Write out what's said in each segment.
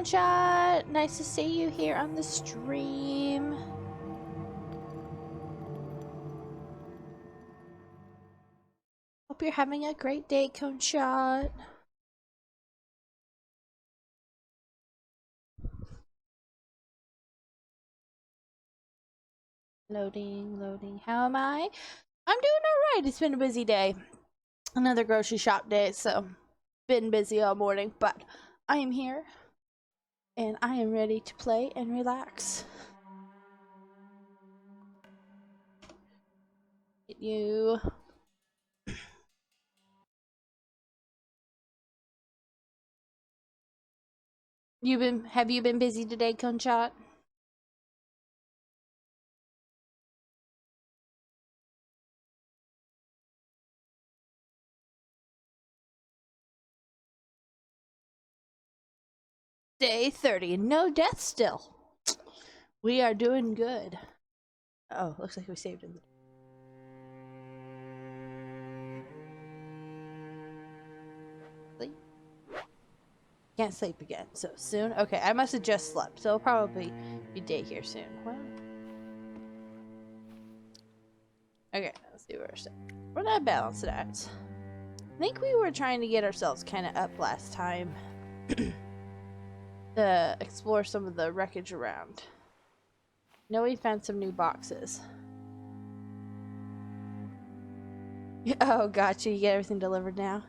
Coneshot. Nice to see you here on the stream. Hope you're having a great day, Coneshot. Loading, loading. How am I? I'm doing alright. It's been a busy day. Another grocery shop day, so been busy all morning, but I am here and I am ready to play and relax. Get you. Have you been busy today, Coneshot? Day 30. No death still. We are doing good. Oh, looks like we saved him. Sleep? Can't sleep again so soon. Okay, I must have just slept, so it'll probably be day here soon. Well, okay, let's see where we're at. We're not balanced at. I think we were trying to get ourselves kind of up last time to explore some of the wreckage around. Know we found some new boxes. Oh, gotcha. You get everything delivered now?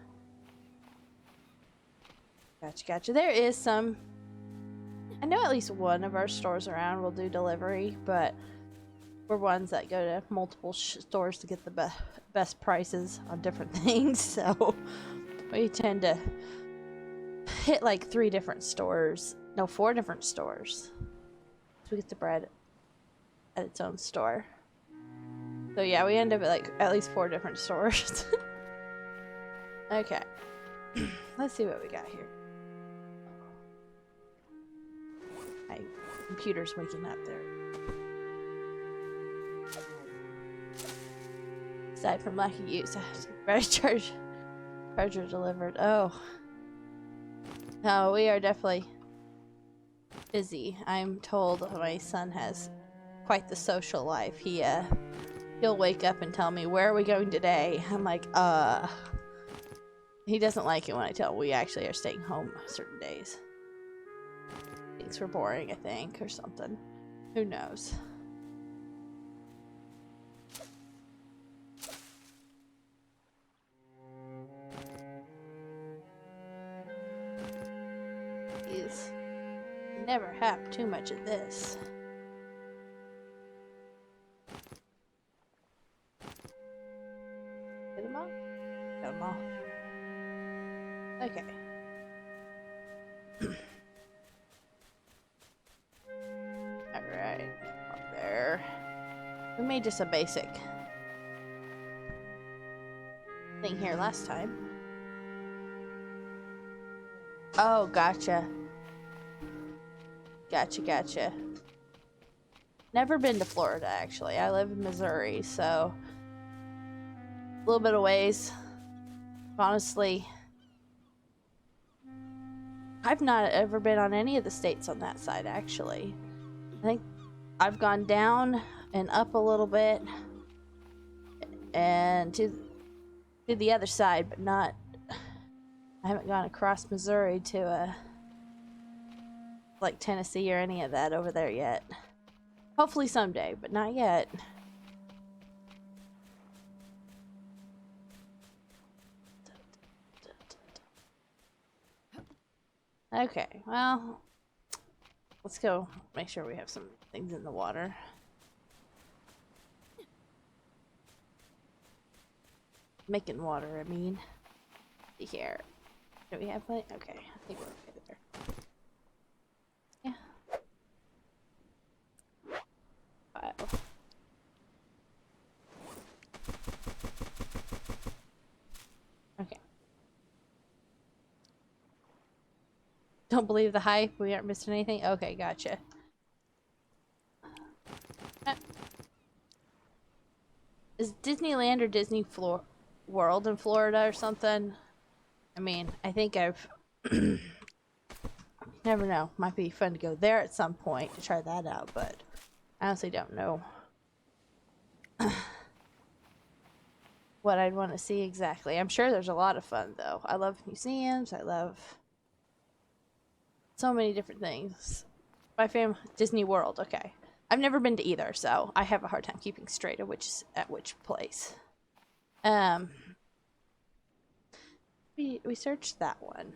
Gotcha, gotcha. There is some... I know at least one of our stores around will do delivery, but we're ones that go to multiple stores to get the best prices on different things, so we tend to hit like 3 different stores. No, 4 different stores. So we get the bread at its own store. So yeah, we end up at like at least 4 different stores. Okay. Let's see what we got here. My computer's waking up there. Aside from lack of use, I have to battery charger delivered. Oh. No, we are definitely busy. I'm told my son has quite the social life. He'll wake up and tell me, where are we going today? I'm like, He doesn't like it when I tell him we actually are staying home certain days. Thinks we're boring, I think, or something. Who knows? Please. Never have too much of this. Get them all? Got them all. Okay. Alright. Up there. We made just a basic thing here last time. Oh, gotcha. Gotcha. Never been to Florida, actually. I live in Missouri, so a little bit of ways. Honestly, I've not ever been on any of the states on that side, actually. I think I've gone down and up a little bit and to the other side, but not... I haven't gone across Missouri to like Tennessee or any of that over there yet. Hopefully someday, but not yet. Okay, well, let's go make sure we have some things in the water. Making water, I mean. Here. Do we have plenty? Okay, I think we're okay there. Yeah. File. Okay. Don't believe the hype. We aren't missing anything. Okay, gotcha. Is Disneyland or Disney World in Florida or something? I mean, I think I've never Never know. Might be fun to go there at some point to try that out, but I honestly don't know what I'd want to see exactly. I'm sure there's a lot of fun, though. I love museums. I love so many different things. My family, Disney World, okay. I've never been to either, so I have a hard time keeping straight of which is at which place. We searched that one.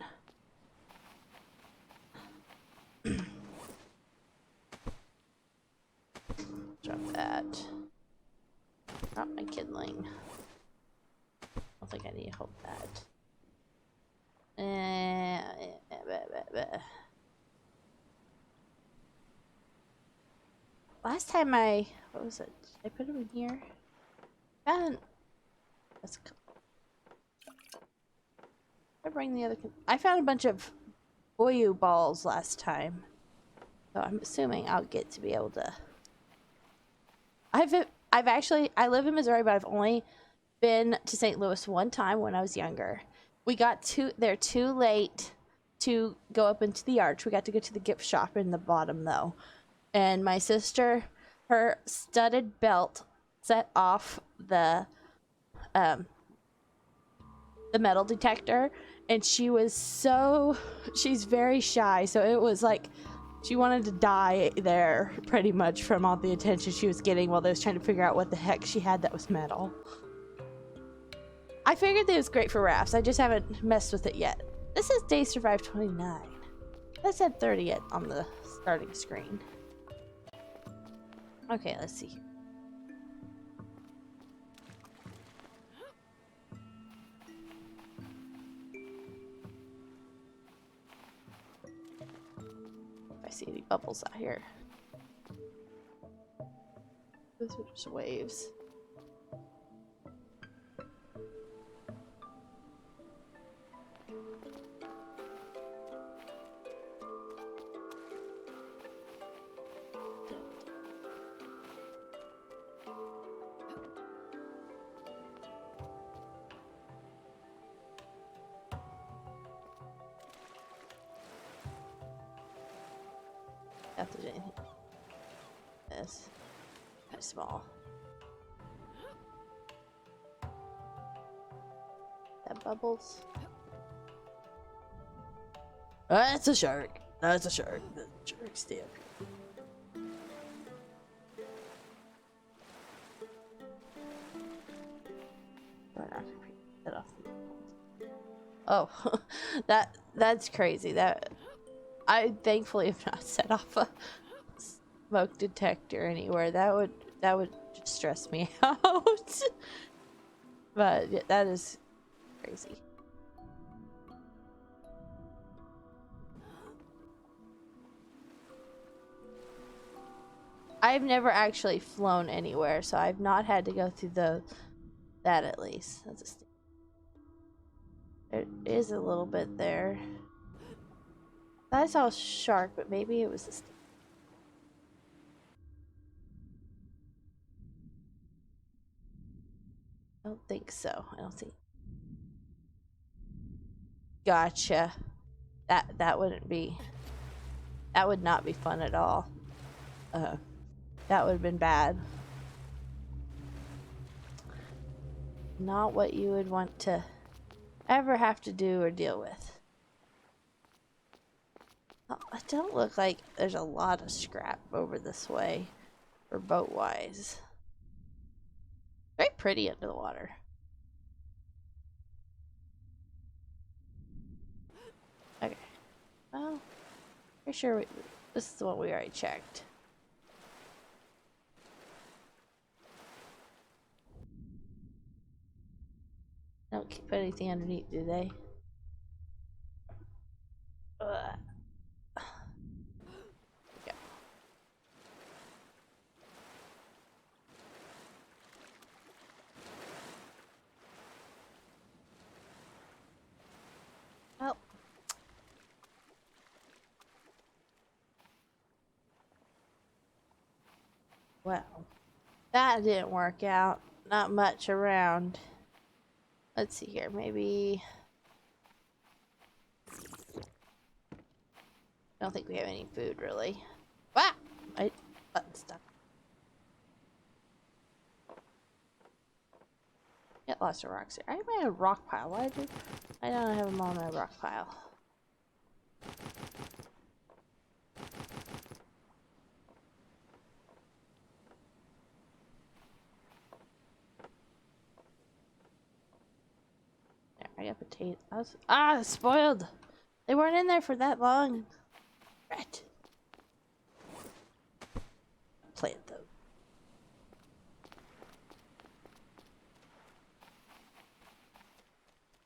Drop that. Drop my kindling. I don't think I need to hold that. Last time what was it? Did I put them in here? Let's I bring the other. I found a bunch of Boyu balls last time, so I'm assuming I'll get to be able to. I've actually I live in Missouri, but I've only been to St. Louis one time when I was younger. We got there too late to go up into the arch. We got to go to the gift shop in the bottom though, and my sister, her studded belt set off the metal detector, and she's very shy, so it was like she wanted to die there pretty much from all the attention she was getting while they was trying to figure out what the heck she had that was metal. I figured it was great for rafts. I just haven't messed with it yet. This is Day Survive 29. That said 30 on the starting screen. Okay, let's see. If I see any bubbles out here. Those are just waves. If there's anything. This kind of small. That bubbles. That's a shark. That's a shark. The shark's still. Oh, that's crazy. That I thankfully have not set off a smoke detector anywhere. That would just stress me out. But yeah, that is crazy. I've never actually flown anywhere, so I've not had to go through that at least. There is a little bit there. I saw a shark, but maybe it was a I don't think so. I don't think. Gotcha. That wouldn't be. That would not be fun at all. That would have been bad. Not what you would want to ever have to do or deal with. Oh, it don't look like there's a lot of scrap over this way for boat-wise. Very pretty under the water. Okay. Well, pretty sure this is the one we already checked. Don't put anything underneath, do they? Ugh. Okay. Well. Well, that didn't work out. Not much around. Let's see here, maybe. don't think we have any food really. Wow! My button stuck. Get lots of rocks here. I made a rock pile. Why did I don't have them on my rock pile? There, I got potatoes. Ah, spoiled! They weren't in there for that long. Right. Plant them.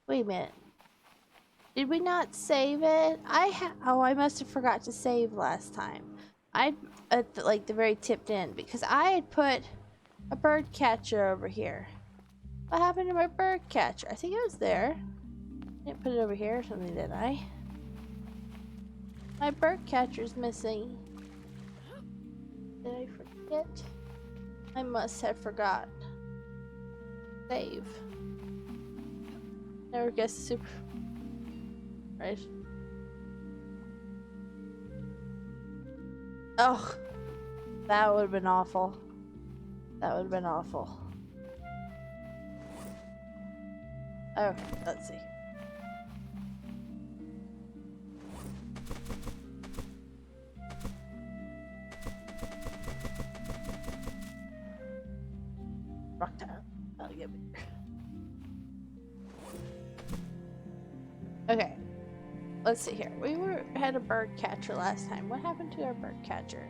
Wait a minute. Did we not save it? Oh, I must have forgot to save last time. At the very tipped end because I had put a bird catcher over here. What happened to my bird catcher? I think it was there. I didn't put it over here or something, did I? My bird catcher's missing. Did I forget? I must have forgot. Save. Never guess super. Right. Oh, that would have been awful. That would have been awful. Okay, let's see. Rock tile. That'll get bigger. Okay. Let's see here. We had a bird catcher last time. What happened to our bird catcher?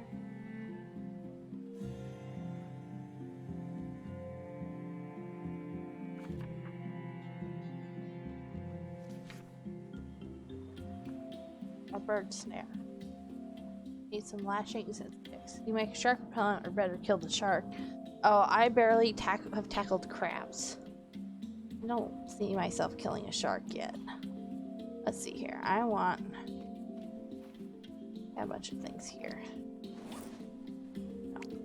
A bird snare. Need some lashings and sticks. You make a shark repellent or better kill the shark. Oh, I barely have tackled crabs. I don't see myself killing a shark yet. Let's see here. I want a bunch of things here. Okay,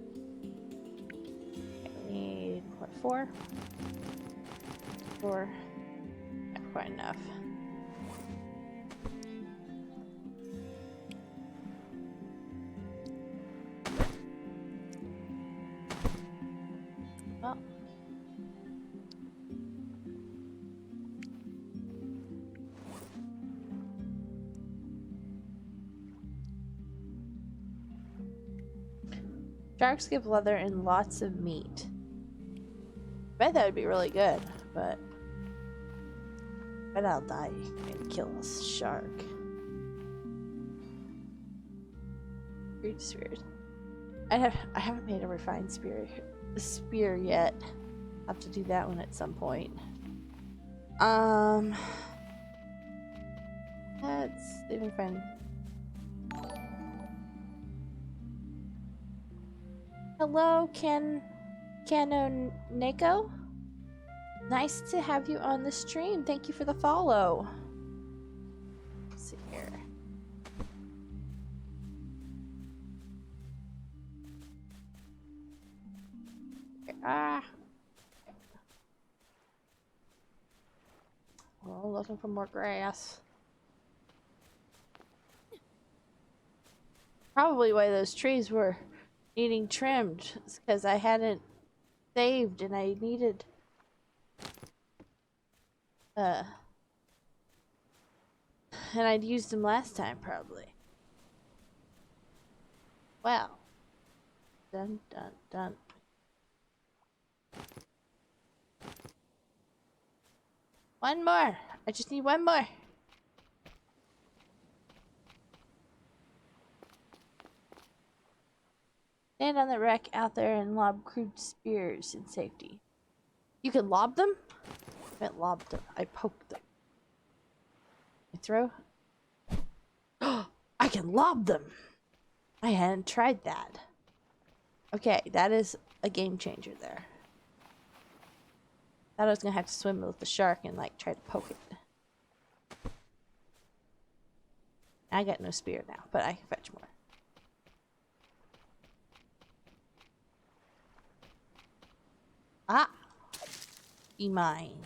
we need what, 4? 4. Not quite enough. Well. Sharks give leather and lots of meat. I bet that would be really good, but I bet I'll die and kill a shark. Reed spears. I haven't made a refined spear yet. I'll have to do that one at some point. Let's see if I can find. Hello, Kano Neko. Nice to have you on the stream. Thank you for the follow. Let's see here. Oh, looking for more grass. Probably why those trees were needing trimmed is because I hadn't saved and I needed and I'd used them last time probably. Wow. Dun dun dun. One more. I just need one more. Stand on the wreck out there and lob crude spears in safety. You can lob them? I haven't lobbed them. I poked them. I throw? Oh, I can lob them! I hadn't tried that. Okay, that is a game changer there. Thought I was gonna have to swim with the shark and like try to poke it. I got no spear now, but I can fetch more. Ah! Be mine.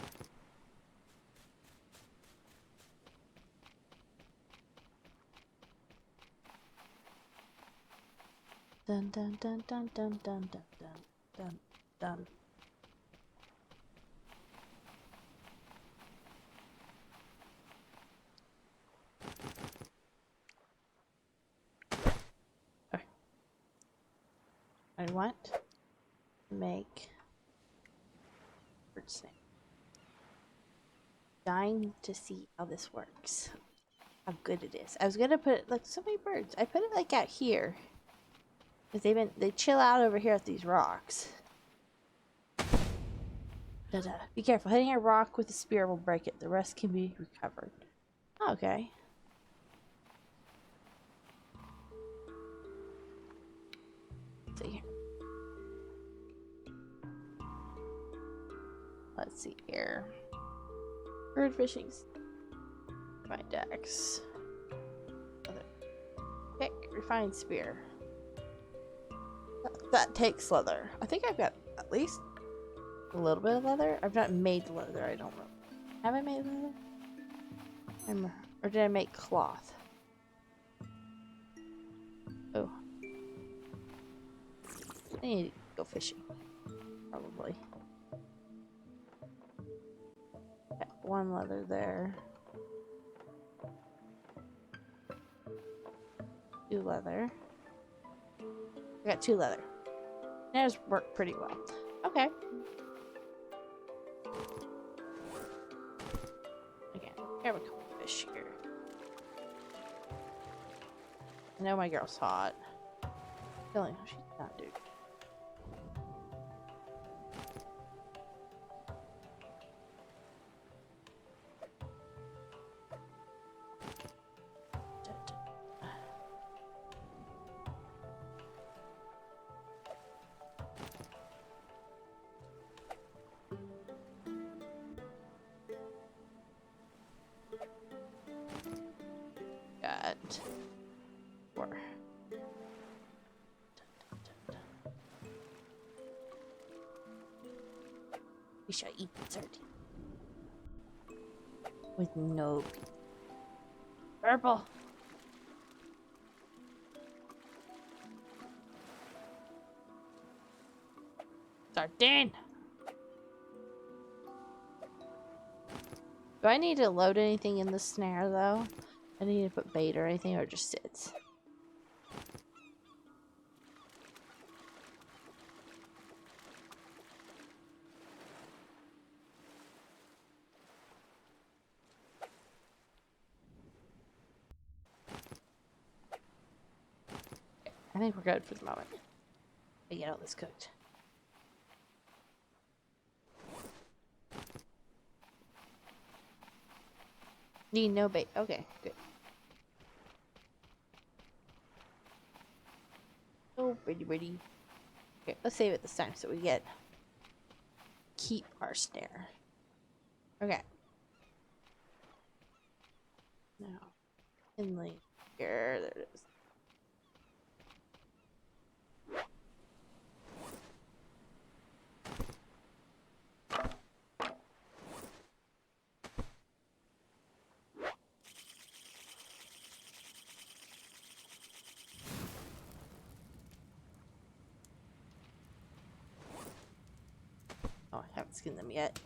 Dun dun dun dun dun dun dun dun dun dun. Okay. I want to make bird snake. Dying to see how this works. How good it is. I was gonna put it like so many birds. I put it like out here. Cause they chill out over here at these rocks. Da-da. Be careful. Hitting a rock with a spear will break it. The rest can be recovered. Okay. Let's see here. Let's see here. Bird fishing. My decks. Pick. Refined spear. That takes leather. I think I've got at least a little bit of leather. I've not made leather. I don't know. Have I made leather? Or did I make cloth? Oh. I need to go fishing. Probably. Got one leather there. 2 leather. I got 2 leather. Those work pretty well. Okay. Again, grab a couple fish here. I know my girl's hot. Feeling she's not, dude. Got 4. We shall eat sardine. With no purple. Sardine. Do I need to load anything in the snare though? I need to put bait or anything, or just sits? I think we're good for the moment. I get all this cooked. Need no bait. Okay, good. Oh, pretty. Okay, let's save it this time so we keep our snare. Okay. Now, inlay here. There it is. Oh, I haven't skinned them yet.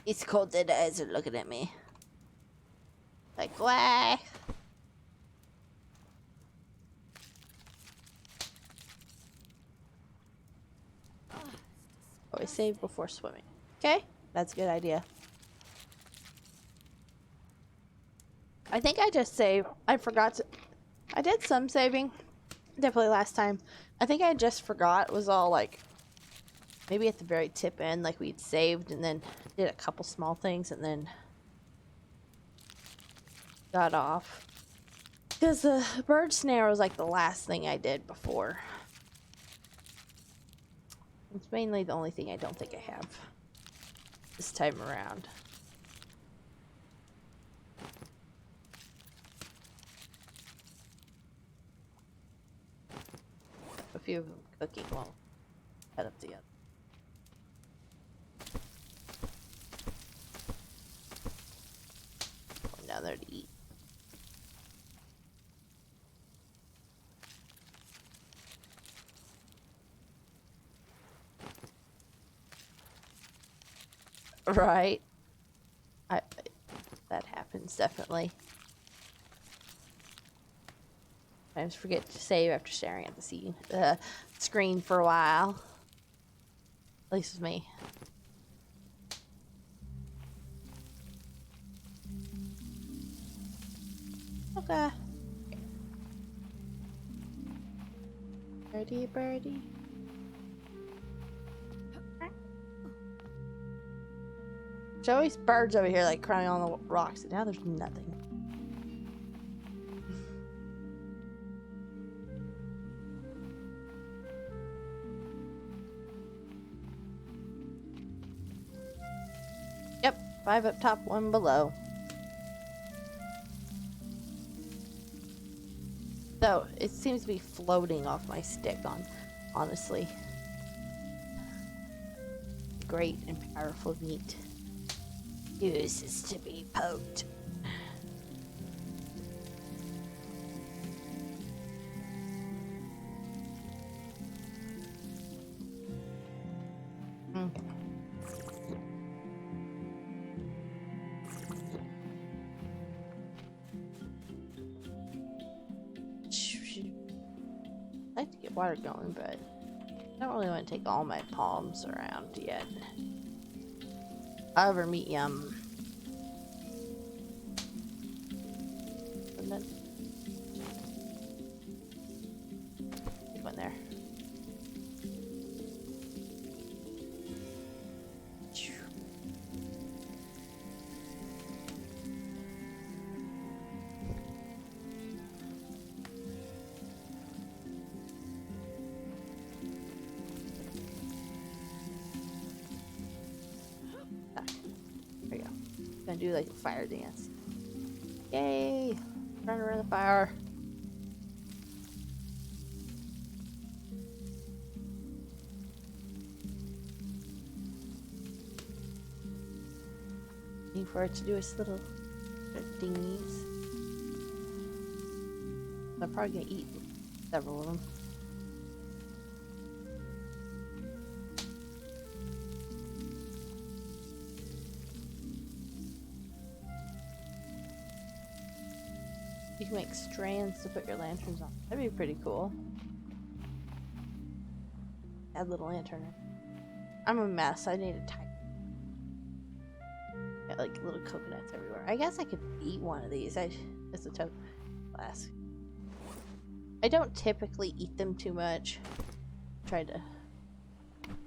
These cold dead eyes are looking at me. Like, why? Always save before swimming. Okay, that's a good idea. I think I just saved. I forgot to. I did some saving. Definitely last time. I think I just forgot. It was all like. Maybe at the very tip end, like we'd saved and then did a couple small things and then got off. Because the bird snare was like the last thing I did before. It's mainly the only thing I don't think I have this time around. A few of them cooking won't head up together. Going down there to eat. Right. I that happens definitely. I just forget to save after staring at the screen for a while. At least with me. Okay. Birdie, birdie. There's always birds over here like crying on the rocks, and now there's nothing. Yep, 5 up top, 1 below. So it seems to be floating off my stick honestly. Great and powerful meat. Uses to be poked. I'd like to get water going, but I don't really want to take all my palms around yet. However, meat yum. And then keep one there. There you go. Gonna do like a fire dance. Yay! Run around the fire. Waiting for it to do its little dingies. I'm probably gonna eat several of them. You can make strands to put your lanterns on. That'd be pretty cool. Add little lantern. I'm a mess. I need a tie. Got like little coconuts everywhere. I guess I could eat one of these. It's a tote flask. I don't typically eat them too much. Try to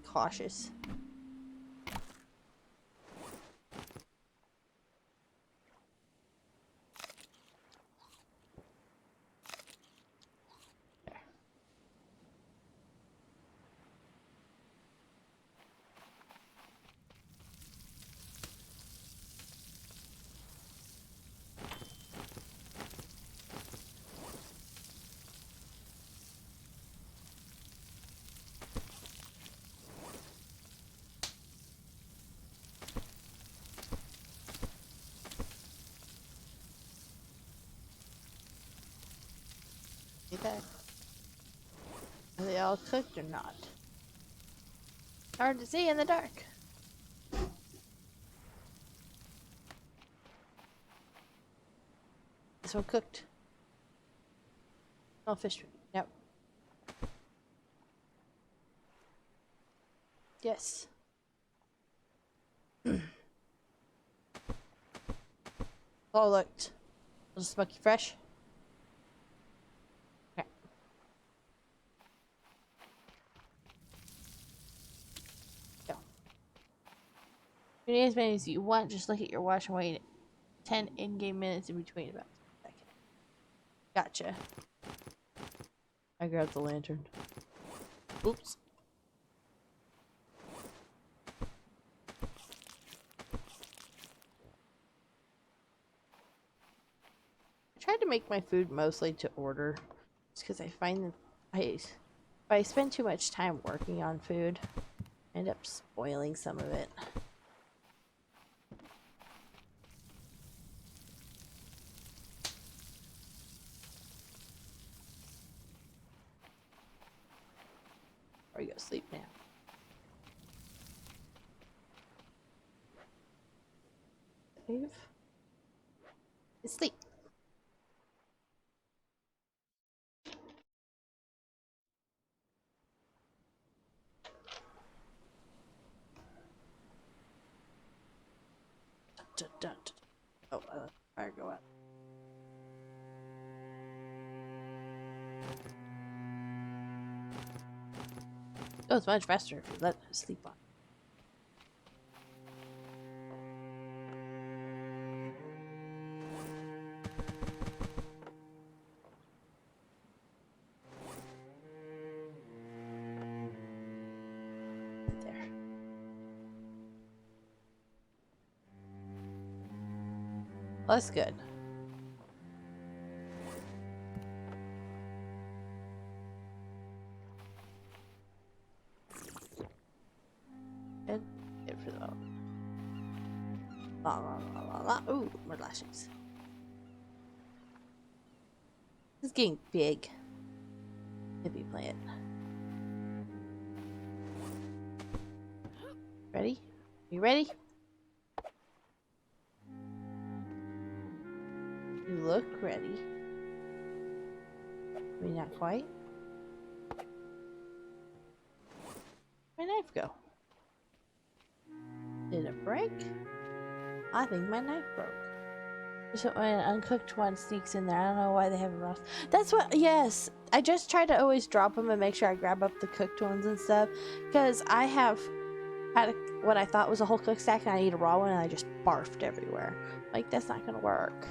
cautious. Okay. Are they all cooked or not? Hard to see in the dark. This one cooked. Oh, fish. Yep. Yes. Oh, looked. A little smoky fresh. Okay. Go. You need as many as you want. Just look at your watch and wait 10 in-game minutes in between about a second. Gotcha. I grabbed the lantern. Oops. I tried to make my food mostly to order. Just because I find that if I spend too much time working on food, I end up spoiling some of it. Or you go sleep now. Save. Sleep. Dun, dun, dun. Oh, fire go out. Oh, it's much faster if you let it sleep on. There. Well, that's good. Good for the moment. La la la la la. Ooh, more lashings. This is getting big. Maybe plant. Ready? You ready? You look ready. Maybe not quite. My knife go? Did it break? I think my knife broke. So an uncooked one sneaks in there. I don't know why they have a raw. That's what. Yes, I just try to always drop them and make sure I grab up the cooked ones and stuff. Because I have had what I thought was a whole cooked stack and I eat a raw one and I just barfed everywhere. Like, that's not gonna work.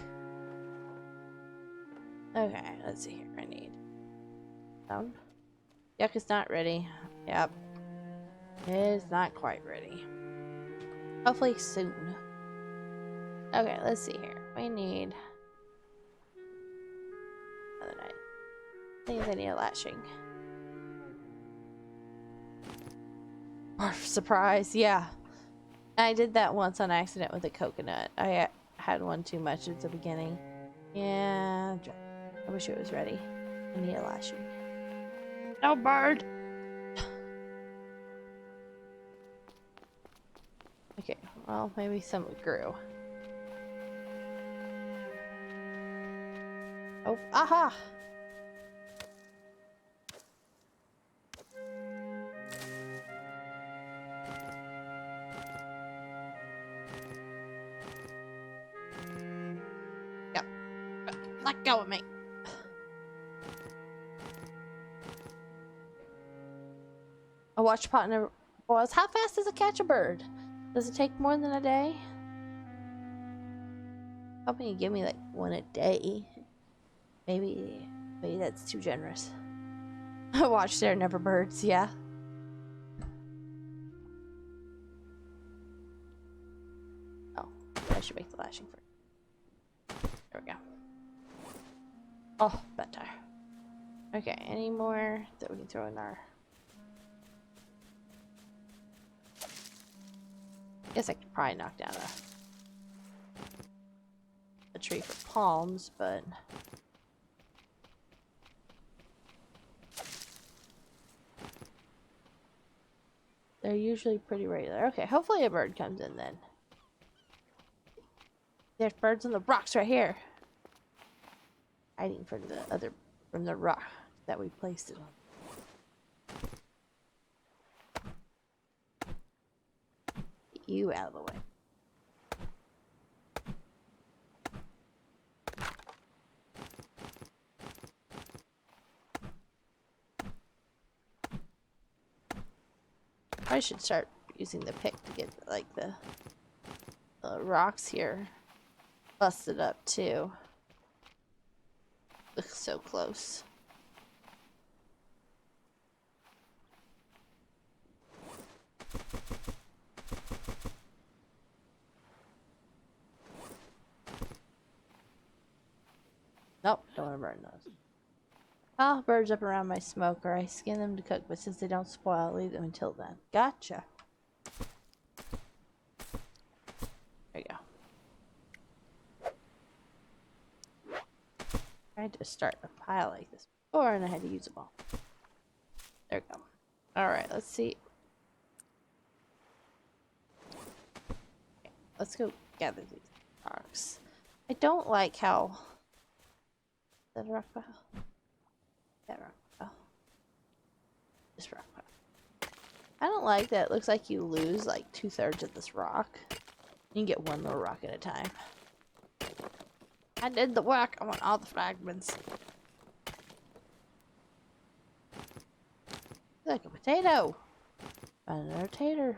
Okay, let's see here. I need down. Yuck is not ready. Yep. It is not quite ready. Hopefully soon. Okay, let's see here. We need another night. I think I need a lashing. Barf, surprise, yeah. I did that once on accident with a coconut. I had one too much at the beginning. Yeah, I wish it was ready. I need a lashing. No bird! Okay, well, maybe some grew. Oh, aha! Yep. Let go of me. A watch pot never boils. How fast does it catch a bird? Does it take more than a day? Hoping you give me like one a day. Maybe that's too generous. Watch there, never birds, yeah. Oh, I should make the lashing first. There we go. Oh, bad tire. Okay, any more that we can throw in our... Guess I could probably knock down a tree for palms, but... They're usually pretty regular. Okay, hopefully a bird comes in then. There's birds on the rocks right here. Hiding from the rock that we placed it on. Get you out of the way. I should start using the pick to get like the rocks here busted up too. Looks so close. Nope, don't want to burn those. Oh, birds up around my smoker. I skin them to cook, but since they don't spoil, I'll leave them until then. Gotcha. There you go. Tried to start a pile like this before, and I had to use them all. There we go. Alright, let's see. Okay, let's go gather these. rocks. I don't like how... Is that a rock pile? Yeah, rock pile. This rock pile. I don't like that it looks like you lose like 2/3 of this rock. You can get one little rock at a time. I did the work. I want all the fragments. Like a potato. Another tater.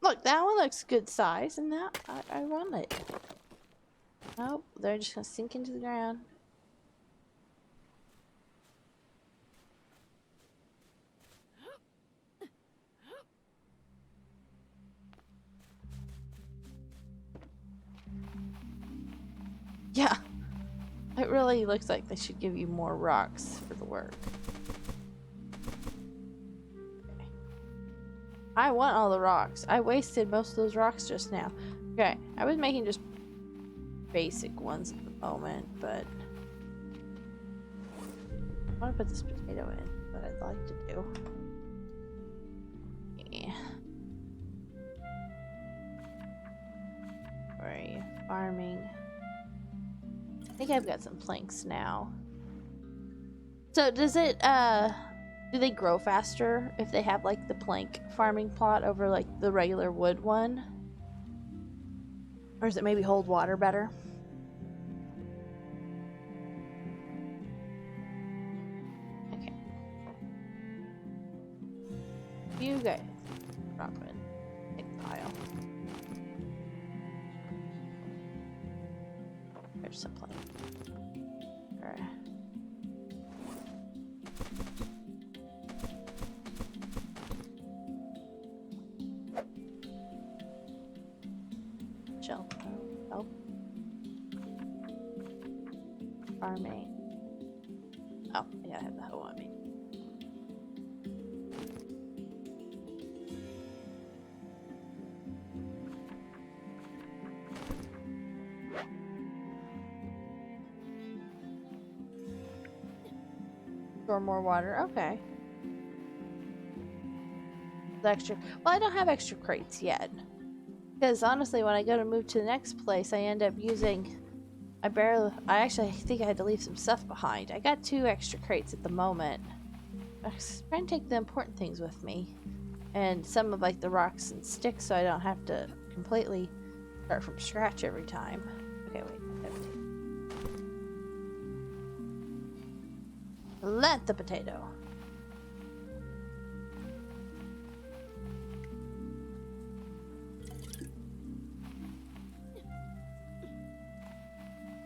Look, that one looks good size, and that I want it. Nope, they're just gonna sink into the ground. Yeah, it really looks like they should give you more rocks for the work. Okay. I want all the rocks. I wasted most of those rocks just now. Okay, I was making just basic ones at the moment, but I want to put this potato in, what I'd like to do. Yeah. Where are you? Farming. I think I've got some planks now. So does it, do they grow faster if they have like the plank farming plot over like the regular wood one? Or does it maybe hold water better? Okay. You guys drop in. Big pile. There's some plank. Alright. Chill. Oh. Farming. Oh, yeah, I have the hoe on me. Store more water. Okay. The extra. Well, I don't have extra crates yet. Because honestly, when I go to move to the next place, I end up using... I actually think I had to leave some stuff behind. I got 2 extra crates at the moment. I'm trying to take the important things with me. And some of like the rocks and sticks so I don't have to completely start from scratch every time. Okay, wait. Plant the potato.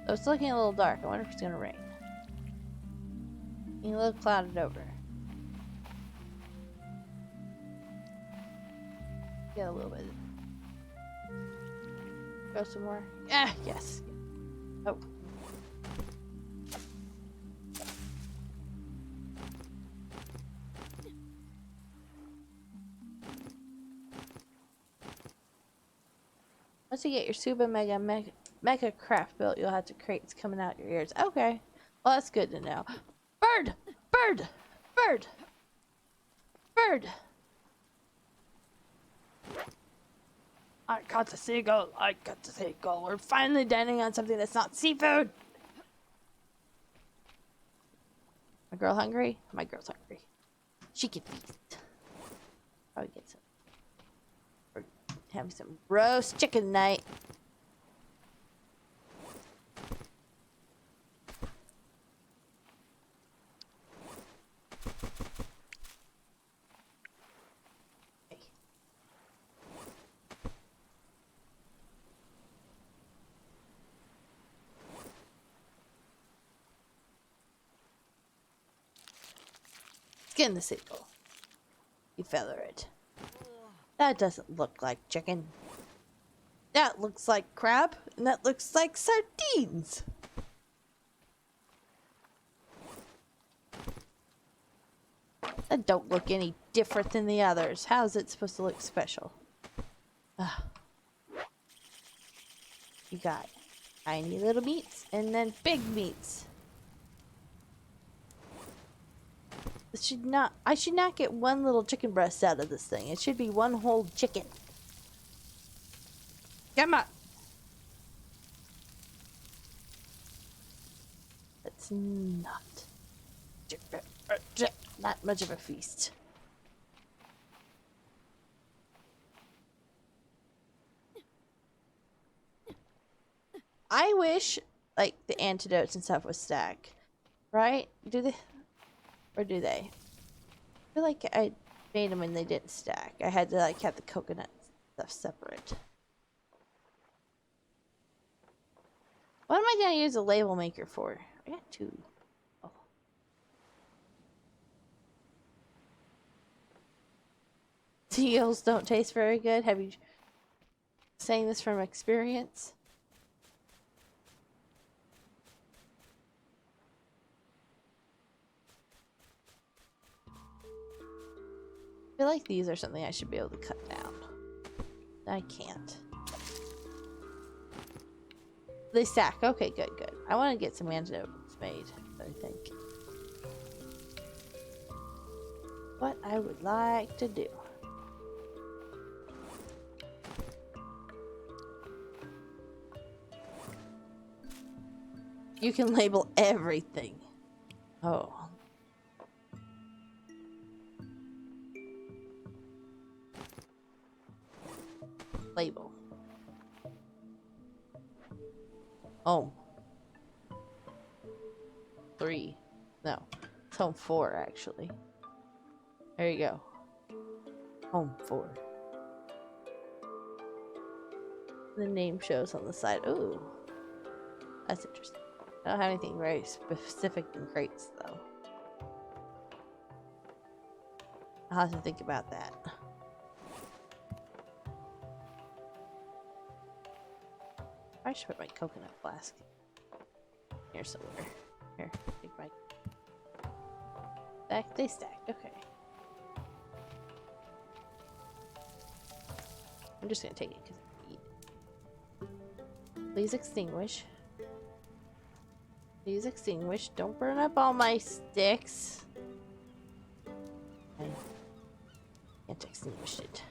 Oh, it's looking a little dark. I wonder if it's gonna rain. Looking a little clouded over. Get a little bit. Go some more. Ah, yes. Oh. Once you get your Super Mega Craft built, you'll have to crates coming out your ears. Okay. Well, that's good to know. Bird! Bird! Bird! Bird! I caught the seagull. I caught the seagull. We're finally dining on something that's not seafood. My girl hungry? My girl's hungry. She can feast. Probably get some. We're having some roast chicken night. Skin the seagull. You feather it. That doesn't look like chicken. That looks like crab, and that looks like sardines. That don't look any different than the others. How's it supposed to look special? Ugh. You got tiny little meats, and then big meats. It should not. I should not get one little chicken breast out of this thing. It should be one whole chicken. Come on. It's not much of a feast. I wish, like, the antidotes and stuff would stack. Right? Do they? Or do they? I feel like I made them and they didn't stack. I had to, like, have the coconut stuff separate. What am I gonna use a label maker for? I got two. Oh. Seals don't taste very good. Have you saying this from experience? I feel like these are something I should be able to cut down. I can't. They stack. Okay, good, good. I want to get some antidotes made, I think. What I would like to do. You can label everything. Oh. Label. Home. 3. No. It's home 4, actually. There you go. Home 4. The name shows on the side. Ooh. That's interesting. I don't have anything very specific in crates, though. I'll have to think about that. I should put my coconut flask here somewhere. Here, take my back. They stacked. Okay. I'm just gonna take it because I eat. Please extinguish. Please extinguish. Don't burn up all my sticks. I can't extinguish it.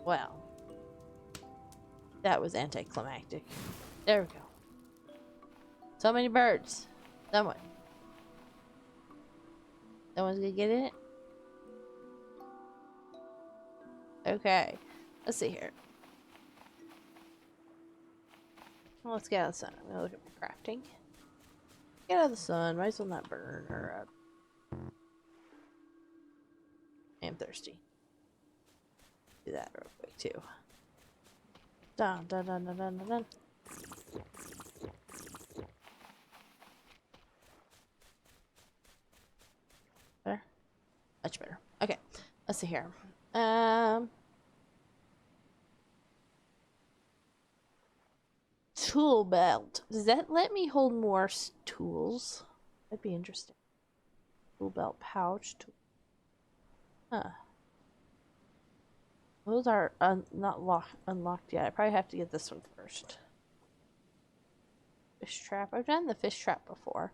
Well, that was anticlimactic. There we go. So many birds. Someone's gonna get in it. Okay. Let's see here. Well, let's get out of the sun. I'm gonna look at my crafting. Get out of the sun. Might as well not burn her up. I am thirsty. Do that real quick too. Dun dun dun dun dun dun. Better? Much better. Okay. Let's see here. Tool belt. Does that let me hold more tools? That'd be interesting. Tool belt pouch. Huh. Those are not unlocked yet. I probably have to get this one first. Fish trap. I've done the fish trap before.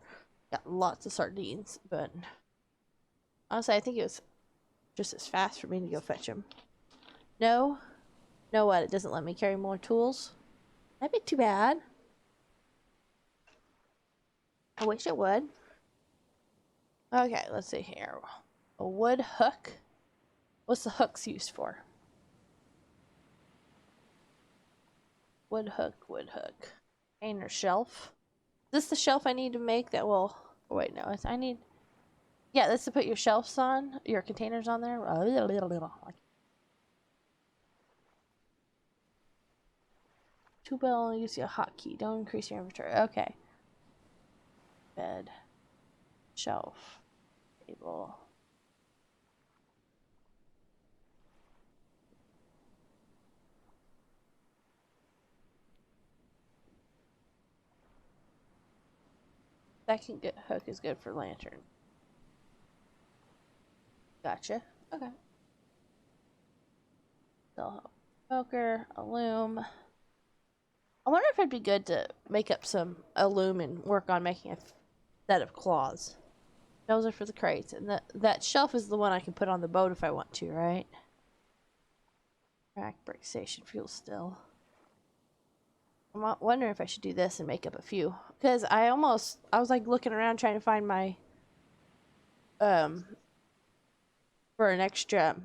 Got lots of sardines, but honestly, I think it was just as fast for me to go fetch them. No? No what? It doesn't let me carry more tools? That'd be too bad. I wish it would. Okay, let's see here. A wood hook. What's the hooks used for? Wood hook, wood hook. Container shelf. Is this the shelf I need to make that will... Oh, wait, no. I need... Yeah, that's to put your shelves on. Your containers on there. Two bell, use your hotkey. Don't increase your inventory. Okay. Bed. Shelf. Table. Second hook is good for lantern. Gotcha. Okay. Poker, a loom. I wonder if it'd be good to make up some loom and work on making a set of claws. Those are for the crates, and that shelf is the one I can put on the boat if I want to, right? Rack, brick station, fuel still. I'm wondering if I should do this and make up a few, because I was like looking around trying to find my for an extra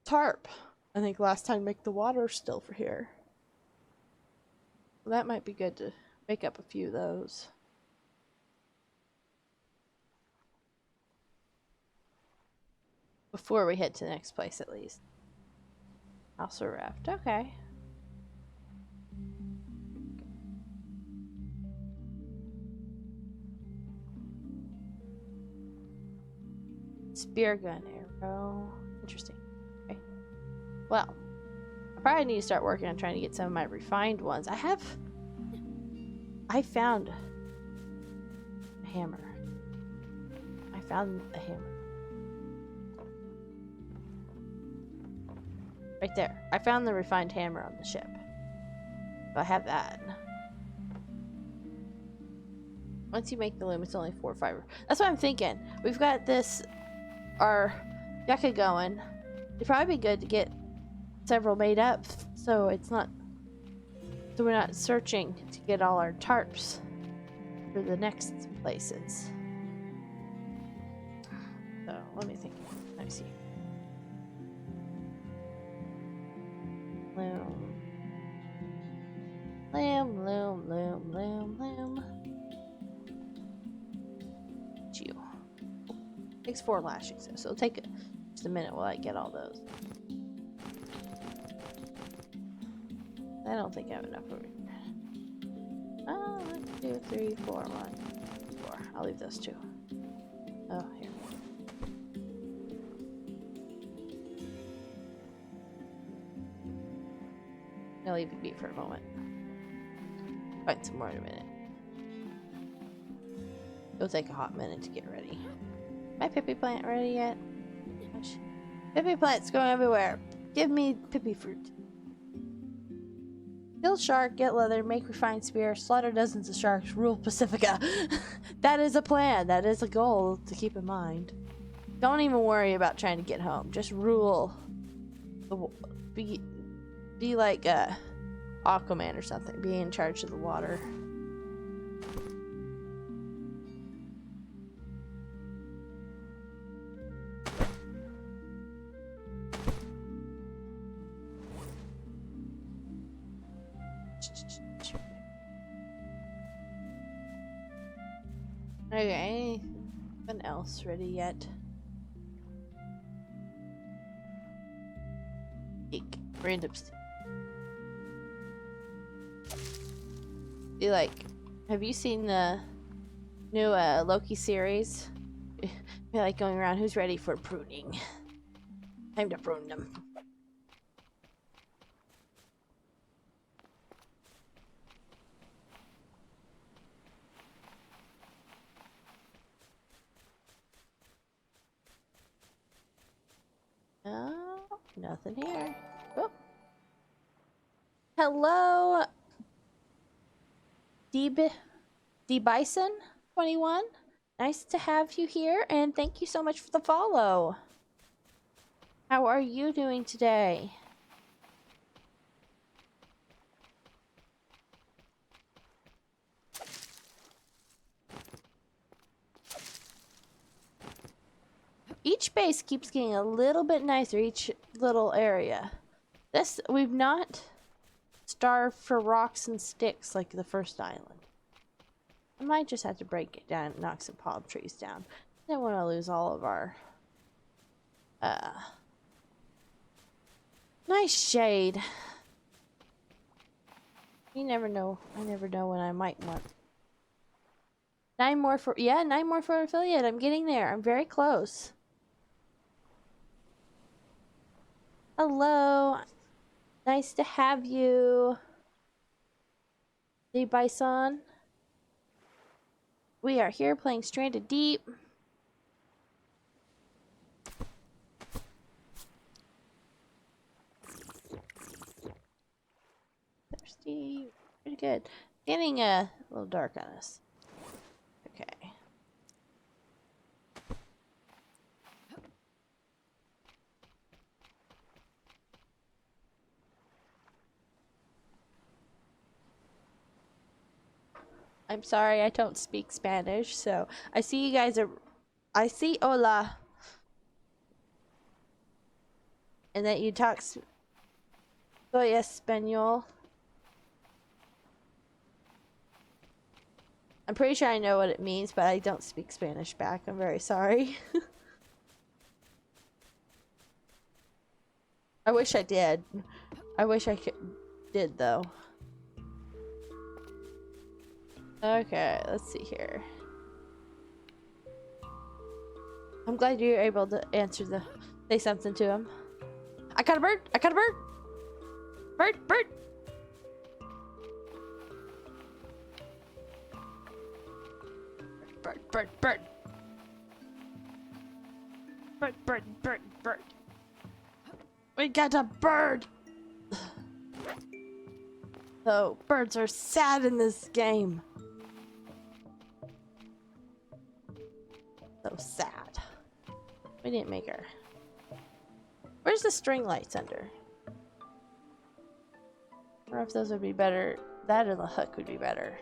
tarp. I think last time make the water still for here. Well, that might be good to make up a few of those. Before we head to the next place, at least. Also raft. Okay. Spear gun arrow. Interesting. Okay. Well, I probably need to start working on trying to get some of my refined ones. I found a hammer. I found a hammer. Right there. I found the refined hammer on the ship. So I have that. Once you make the loom, it's only 4 fiber. That's what I'm thinking. We've got this, our yucca going. It'd probably be good to get several made up so it's not, so we're not searching to get all our tarps for the next places. So let me think. Let me see. Loom. Loom, loom, loom, loom, loom. You. Takes 4 lashings, so it'll take just a minute while I get all those. I don't think I have enough over here. 1, 2, 3, 4, 1, 4. I'll leave those 2. Oh, here. I'll leave it be for a moment. Find some more in a minute. It'll take a hot minute to get ready. My Pippi plant ready yet? Gosh. Pippi plant's going everywhere. Give me Pippi fruit. Kill shark, get leather, make refined spear, slaughter dozens of sharks, rule Pacifica. That is a plan. That is a goal to keep in mind. Don't even worry about trying to get home. Just rule. Be like Aquaman or something. Be in charge of the water. Okay, anything else ready yet? Eek, random be like, have you seen the new Loki series? Be like going around, who's ready for pruning? Time to prune them. Oh, nothing here. Oh. Hello, D Bison 21. Nice to have you here, and thank you so much for the follow. How are you doing today? Each base keeps getting a little bit nicer, each little area. We've not starved for rocks and sticks like the first island. I might just have to break it down and knock some palm trees down. I don't want to lose all of our nice shade. You never know. I never know when I might want. 9 more for affiliate. I'm getting there. I'm very close. Hello. Nice to have you. The Bison. We are here playing Stranded Deep. Thirsty. Pretty good. Getting a little dark on us. Okay. I'm sorry, I don't speak Spanish, so I see you guys are. I see hola. And that you talk. Soy español. I'm pretty sure I know what it means, but I don't speak Spanish back. I'm very sorry. I wish I did. I wish I did though. Okay, let's see here. I'm glad you're able to say something to him. I caught a bird! I caught a bird! Bird! Bird! Bird! Bird! Bird! Bird! Bird! Bird! Bird! We got a bird! Oh, birds are sad in this game. So sad. We didn't make her. Where's the string lights under? I don't know if those would be better. That or the hook would be better.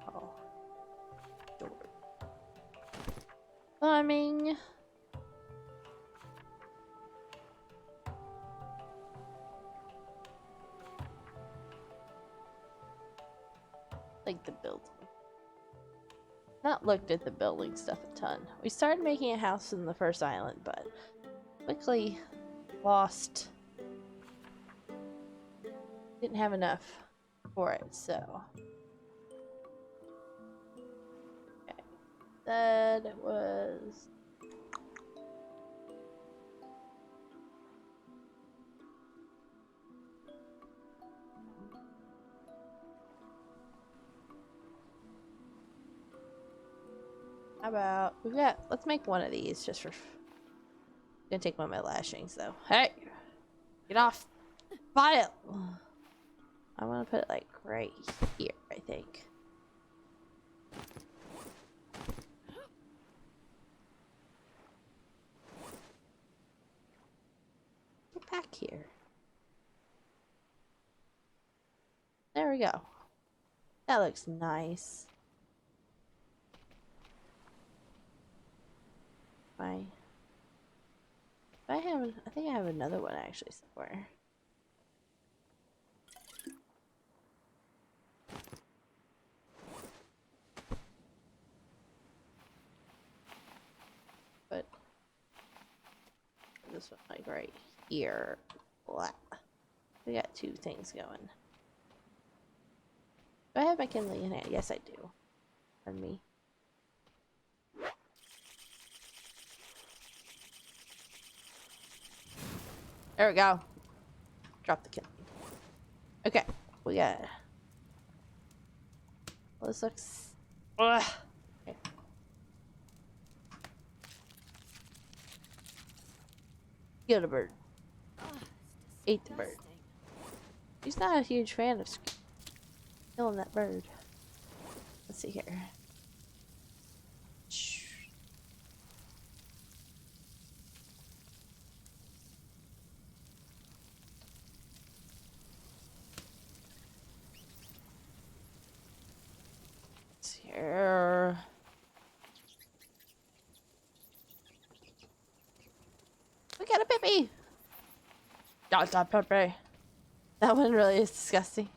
Oh. Door. Plumbing. Like the building. Not looked at the building stuff a ton. We started making a house in the first island, but quickly lost. Didn't have enough for it, so. Okay. That it was. How about let's make one of these just for. Gonna take one of my lashings though. Hey, get off, file. I want to put it like right here. I think. Get back here. There we go. That looks nice. I think I have another one actually somewhere. But this one like right here. Blah. We got two things going. Do I have my kindling in hand? Yes, I do. Pardon me. There we go. Drop the kindling. Okay, we got. Well, this looks. Ugh. Okay. Killed a bird. Ate the bird. He's not a huge fan of killing that bird. Let's see here. Here. We got a Pippi! Dot Pippi. That one really is disgusting.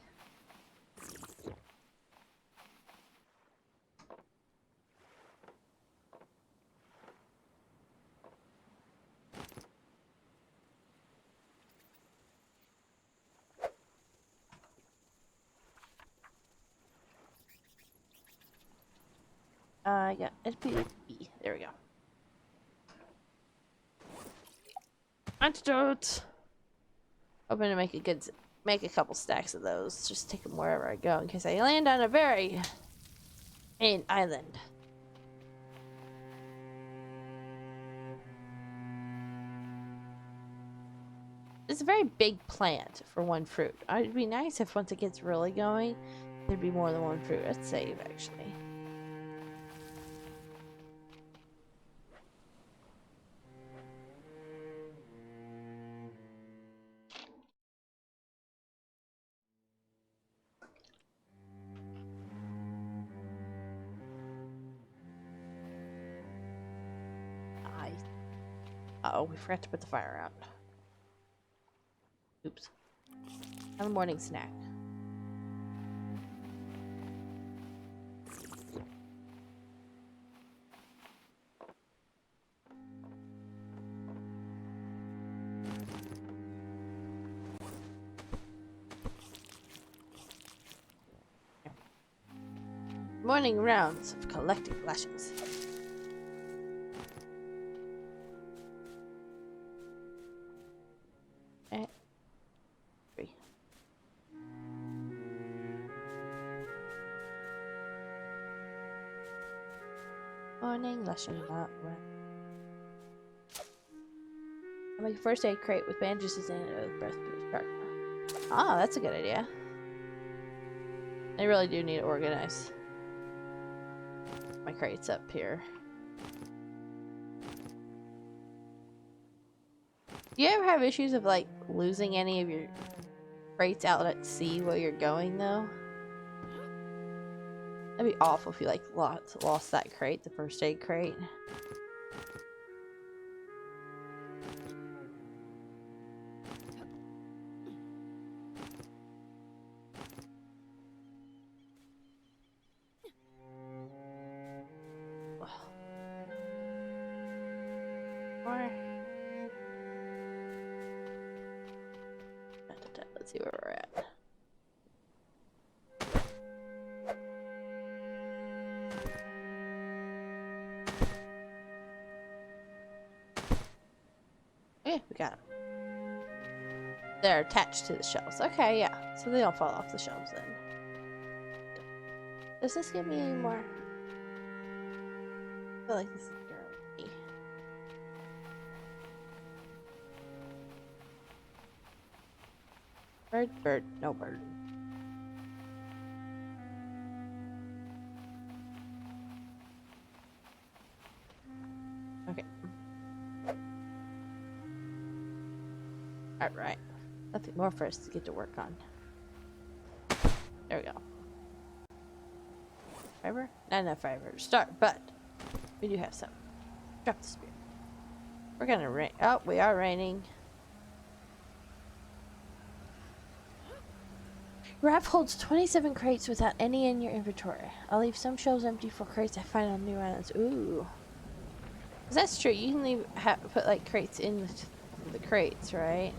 Yeah, SPB. There we go. Antidote! Hoping to make a good make a couple stacks of those. Just take them wherever I go in case I land on a very main island. It's a very big plant for one fruit. It'd be nice if once it gets really going, there'd be more than one fruit. Let's save, actually. Uh-oh, we forgot to put the fire out. Oops. On the morning snack. Morning rounds of collecting lashings. Morning lashing out. I make a first aid crate with bandages in it with breath shark. Ah, that's a good idea. I really do need to organize my crates up here. Do you ever have issues of like losing any of your crates out at sea while you're going though? That'd be awful if you like lost that crate, the first aid crate. Let's see where we're at. Okay, we got them. They're attached to the shelves. Okay, yeah. So they don't fall off the shelves then. Does this give me any more? I feel like this is girly. Bird, no bird. Okay. Alright. Nothing more for us to get to work on. There we go. Fiber? Not enough fiber to start, but we do have some. Drop the spear. We're gonna rain. Oh, we are raining. Raft holds 27 crates without any in your inventory. I'll leave some shelves empty for crates I find on new islands. Ooh. That's true. You can leave, put like crates in the crates, right?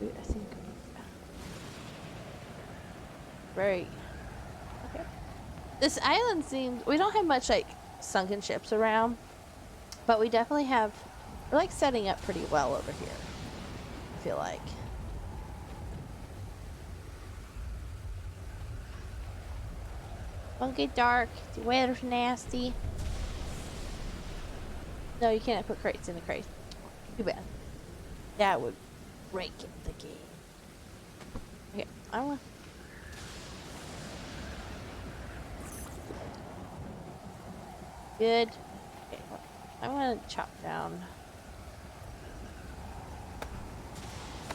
I think. Very. Okay. This island seems. We don't have much like sunken ships around, but we definitely have. We're like setting up pretty well over here. I feel like. Don't get dark. The weather's nasty. No, you can't put crates in the crates. Too bad. That would break the game. Okay, I want. Good. Okay, I'm gonna chop down.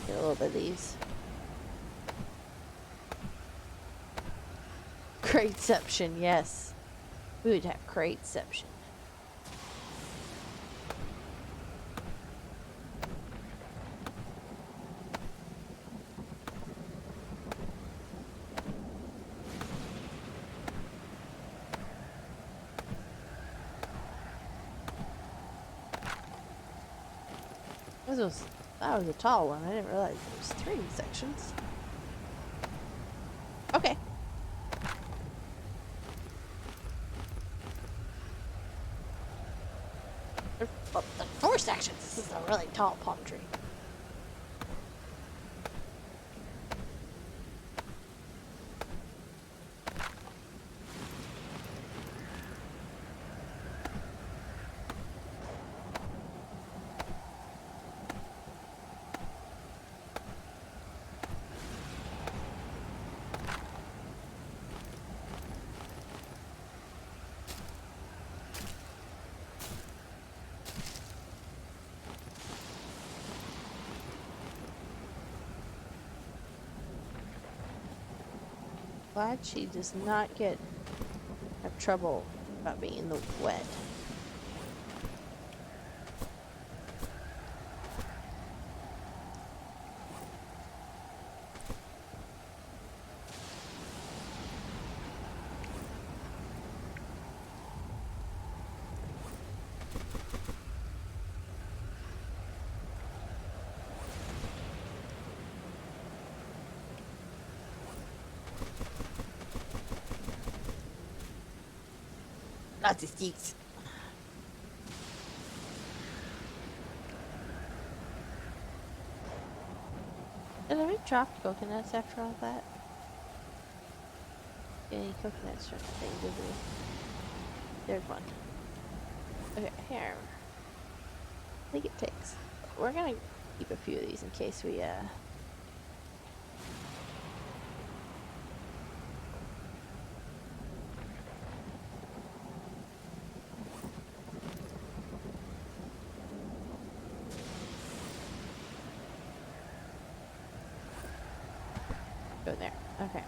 Get a little bit of these. Crateception, yes. We would have crateception. That was a tall one. I didn't realize there was 3 sections. Okay. There's 4 sections. This is a really tall palm tree. Glad she does not have trouble about being in the wet. Lots of sticks. Did we drop coconuts after all that? Any coconuts or anything, did we? There's one. Okay, here. I think it takes. We're gonna keep a few of these in case we go there. Okay.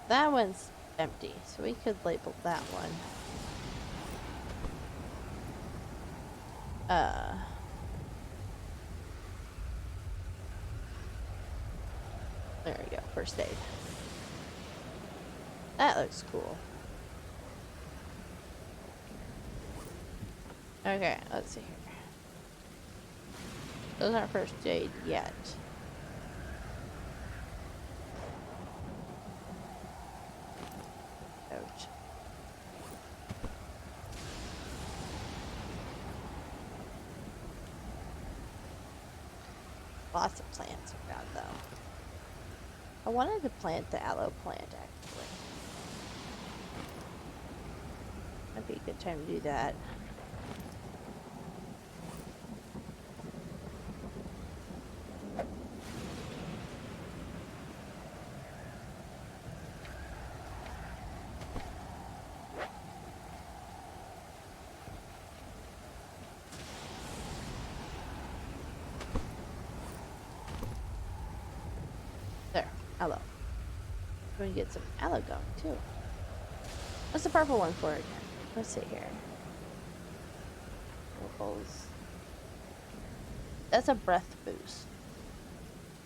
That one's empty, so we could label that one. There we go, first aid. That looks cool. Okay, let's see here. Those aren't first aid yet. Ouch. Lots of plants around though. I wanted to plant the aloe plant actually. Might be a good time to do that. There, aloe. We're gonna get some aloe going too. What's the purple one for again? Let's see here. Purples. That's a breath boost.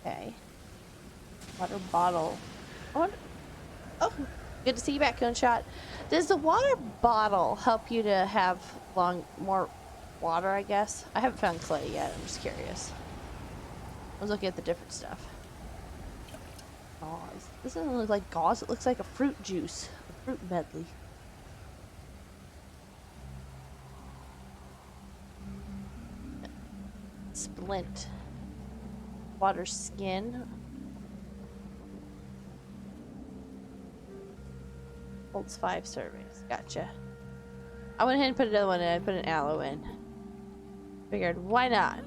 Okay. Water bottle. Oh, good to see you back, Gunshot. Does the water bottle help you to have more water, I guess? I haven't found clay yet. I'm just curious. I was looking at the different stuff. Gauze. This doesn't look like gauze. It looks like a fruit juice. A fruit medley. Splint. Water skin. Holds 5 servings. Gotcha. I went ahead and put another one in. I put an aloe in. Figured, why not?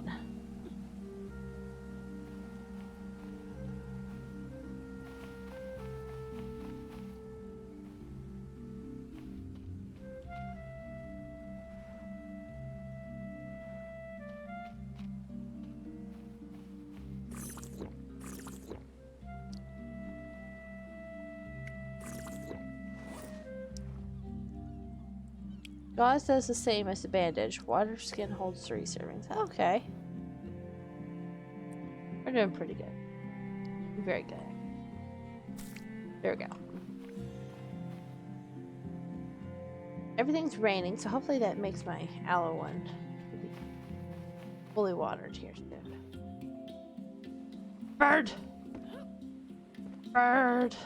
Gauze does the same as the bandage. Water skin holds 3 servings. Okay. We're doing pretty good. Very good. There we go. Everything's raining, so hopefully that makes my aloe one fully watered here soon. Bird! Bird!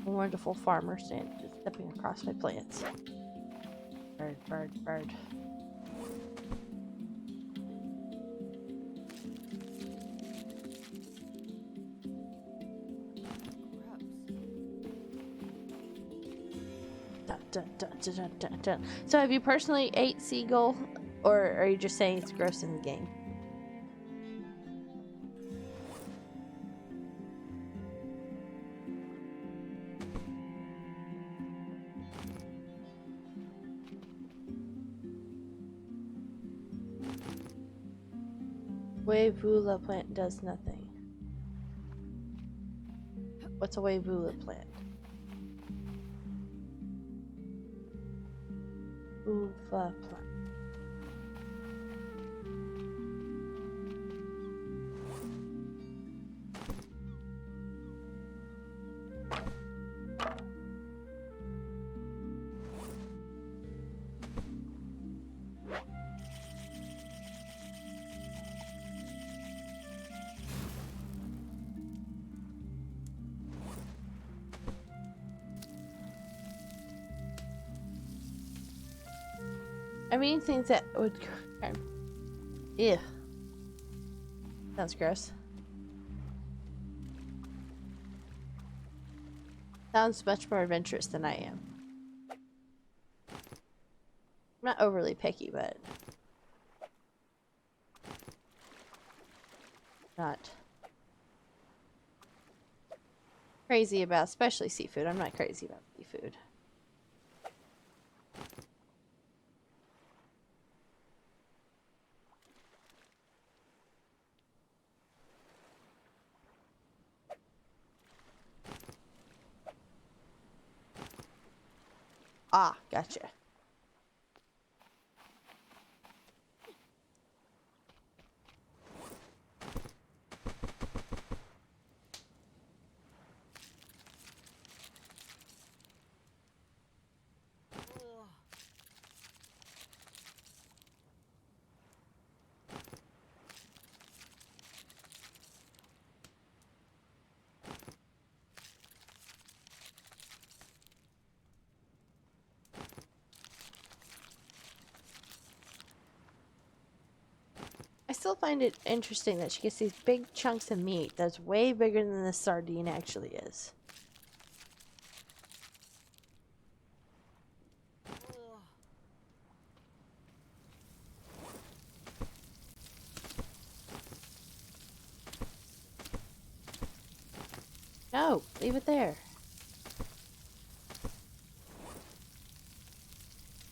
A wonderful farmer stepping across my plants. Bird, bird, bird. Dun, dun, dun, dun, dun, dun, dun. So have you personally ate seagull, or are you just saying it's gross in the game? Wavula plant does nothing. What's a Wavula plant? Uva plant. I mean, things that would. Yeah. Sounds gross. Sounds much more adventurous than I am. I'm not overly picky, but not crazy about, especially seafood. I'm not crazy about seafood. Ah, gotcha. I still find it interesting that she gets these big chunks of meat that's way bigger than the sardine actually is. No, leave it there.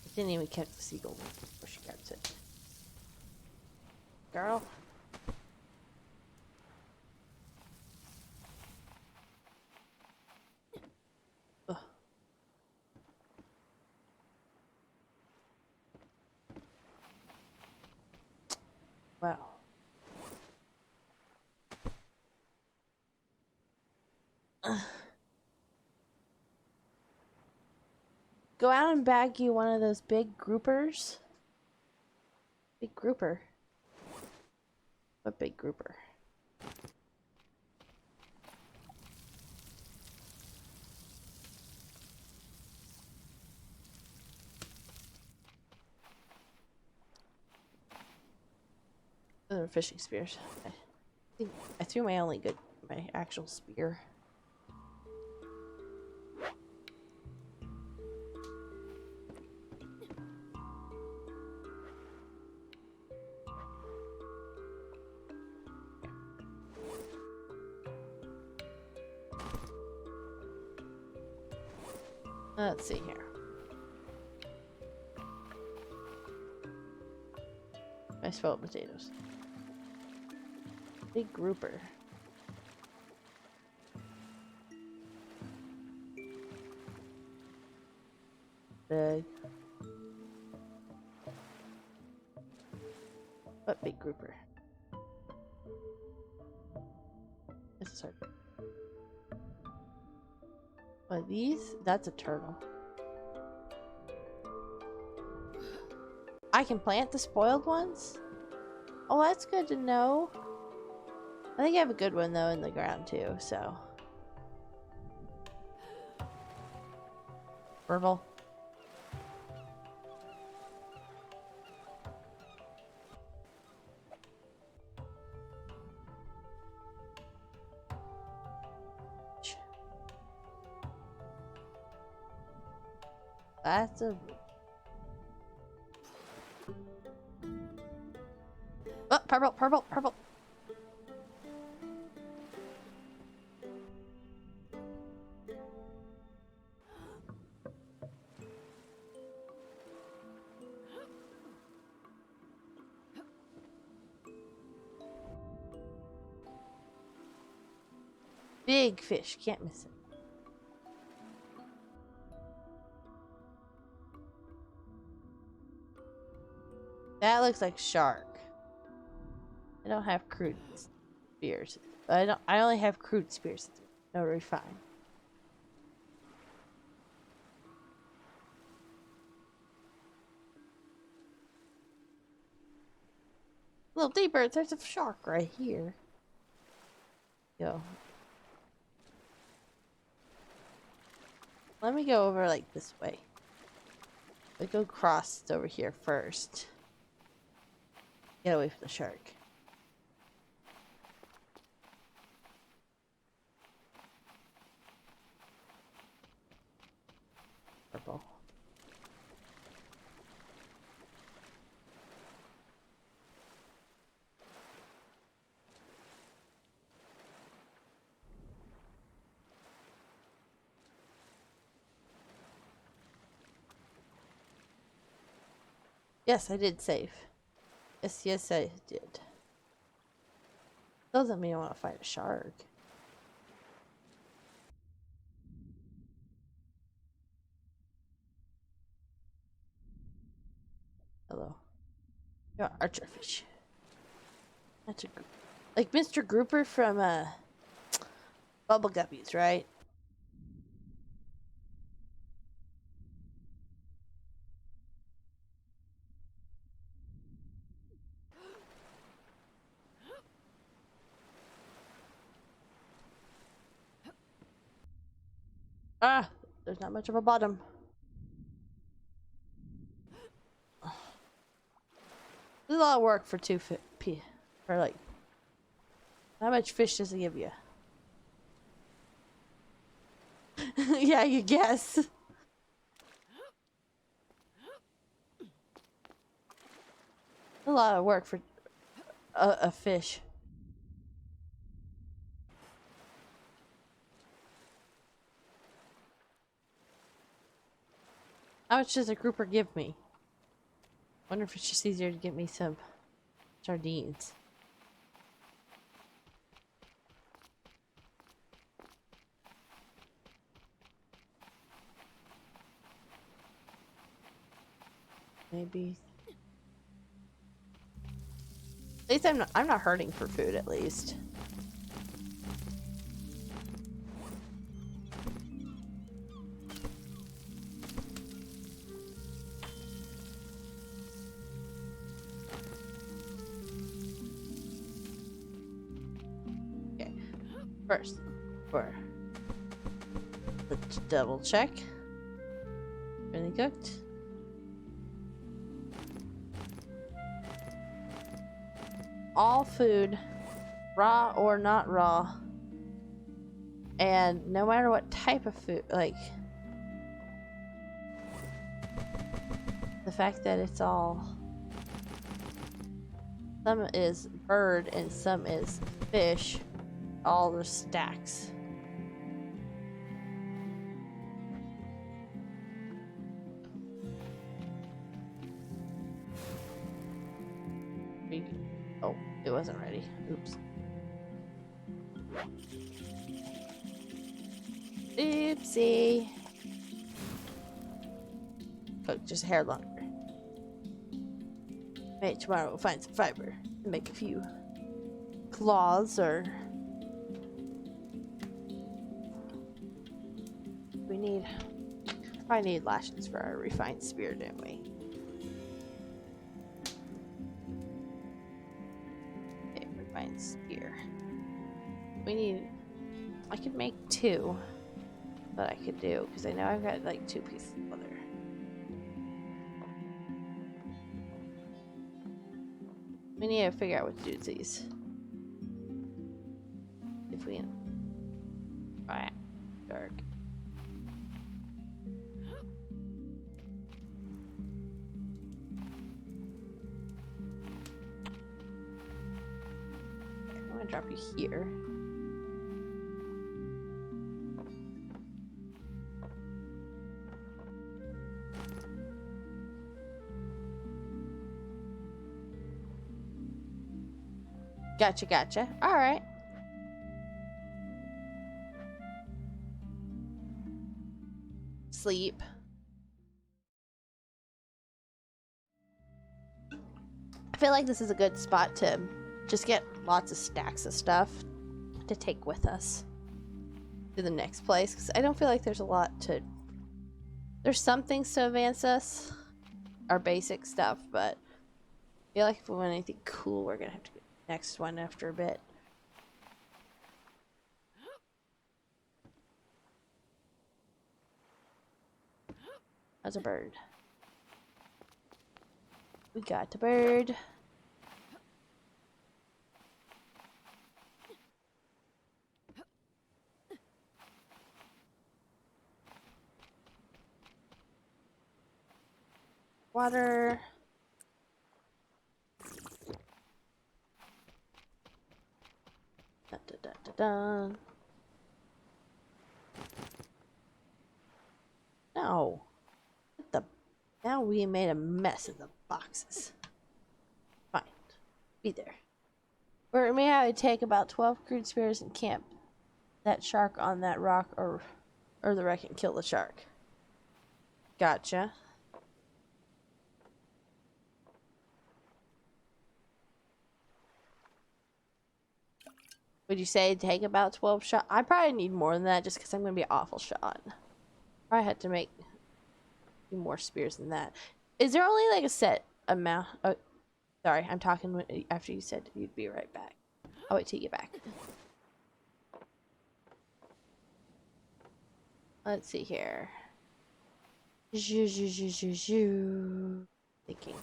I didn't even catch the seagull before she grabs it. Girl. Ugh. Wow. Go out and bag you one of those big groupers. Big grouper. What big grouper? Fishing spears. I think I threw my actual spear. Let's see here. Nice filled potatoes. Big grouper. Big. What big grouper? This is hard. What are these? That's a turtle. I can plant the spoiled ones? Oh, that's good to know. I think I have a good one though in the ground too, so. Purple. That's a... Oh, purple, purple, purple. Big fish. Can't miss it. That looks like shark. I don't have crude spears. I only have crude spears. No refine. A little deeper. There's a shark right here. Go. Let me go over like this way. Let's go cross over here first. Get away from the shark. Purple. Yes, I did save. Yes, I did. Doesn't mean I want to fight a shark. Hello. You're archerfish. That's a like Mr. Grouper from Bubble Guppies, right? Ah, there's not much of a bottom. This is a lot of work for for like, how much fish does it give you? Yeah, you guess. A lot of work for a fish. How much does a grouper give me? Wonder if it's just easier to get me some sardines. Maybe. At least I'm not hurting for food at least. Okay. First, let's double check. Really cooked. All food, raw or not raw, and no matter what type of food, like the fact that it's all, some is bird and some is fish, all the stacks. Oh, it wasn't ready. Oops. Oopsie. Cook just a hair longer. Maybe tomorrow we'll find some fiber and make a few claws or probably need lashes for our refined spear, didn't we? Okay, refined spear. I could make 2 that I could do because I know I've got like 2 pieces of leather. We need to figure out what to do with these. If we can. Alright. Dark. I'm gonna drop you here. Gotcha. Alright. sleep. I feel like this is a good spot to just get lots of stacks of stuff to take with us to the next place, because I don't feel like there's a lot to... There's some things to advance us, our basic stuff, but I feel like if we want anything cool, we're gonna have to get the next one after a bit. How's a bird? We got the bird. Water. Da, da, da, da, da. No. What the... Now we made a mess of the boxes. Fine. Be there. Or may I take about 12 crude spears and camp that shark on that rock, or the wreck and kill the shark. Gotcha. Would you say take about 12 shots? I probably need more than that just because I'm going to be an awful shot. I had to make more spears than that. Is there only like a set amount? Oh, sorry, I'm talking after you said you'd be right back. I'll wait till you get back. Let's see here. Thinking.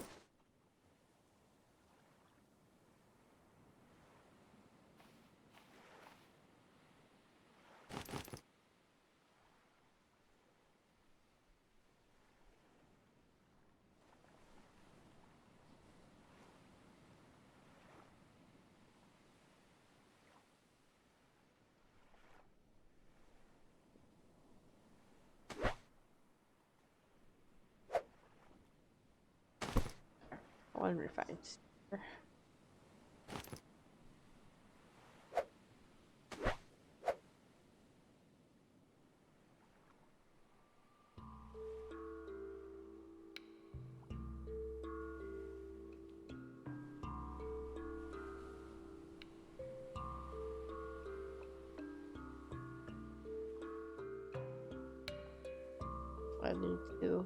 One refined. I need to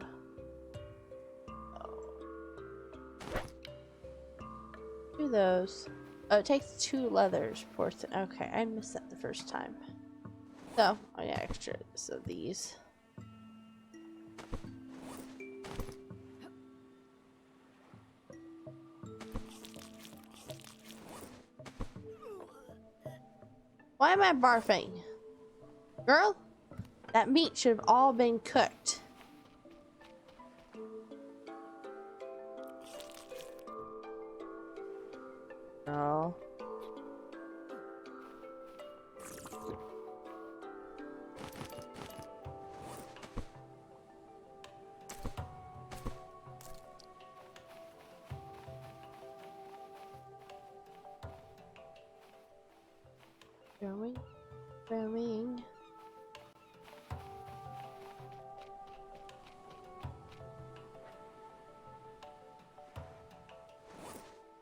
do those. Oh, it takes 2 leathers for it. Okay, I missed that the first time. So I got extras of these. Why am I barfing? Girl, that meat should have all been cooked. Oh. Going.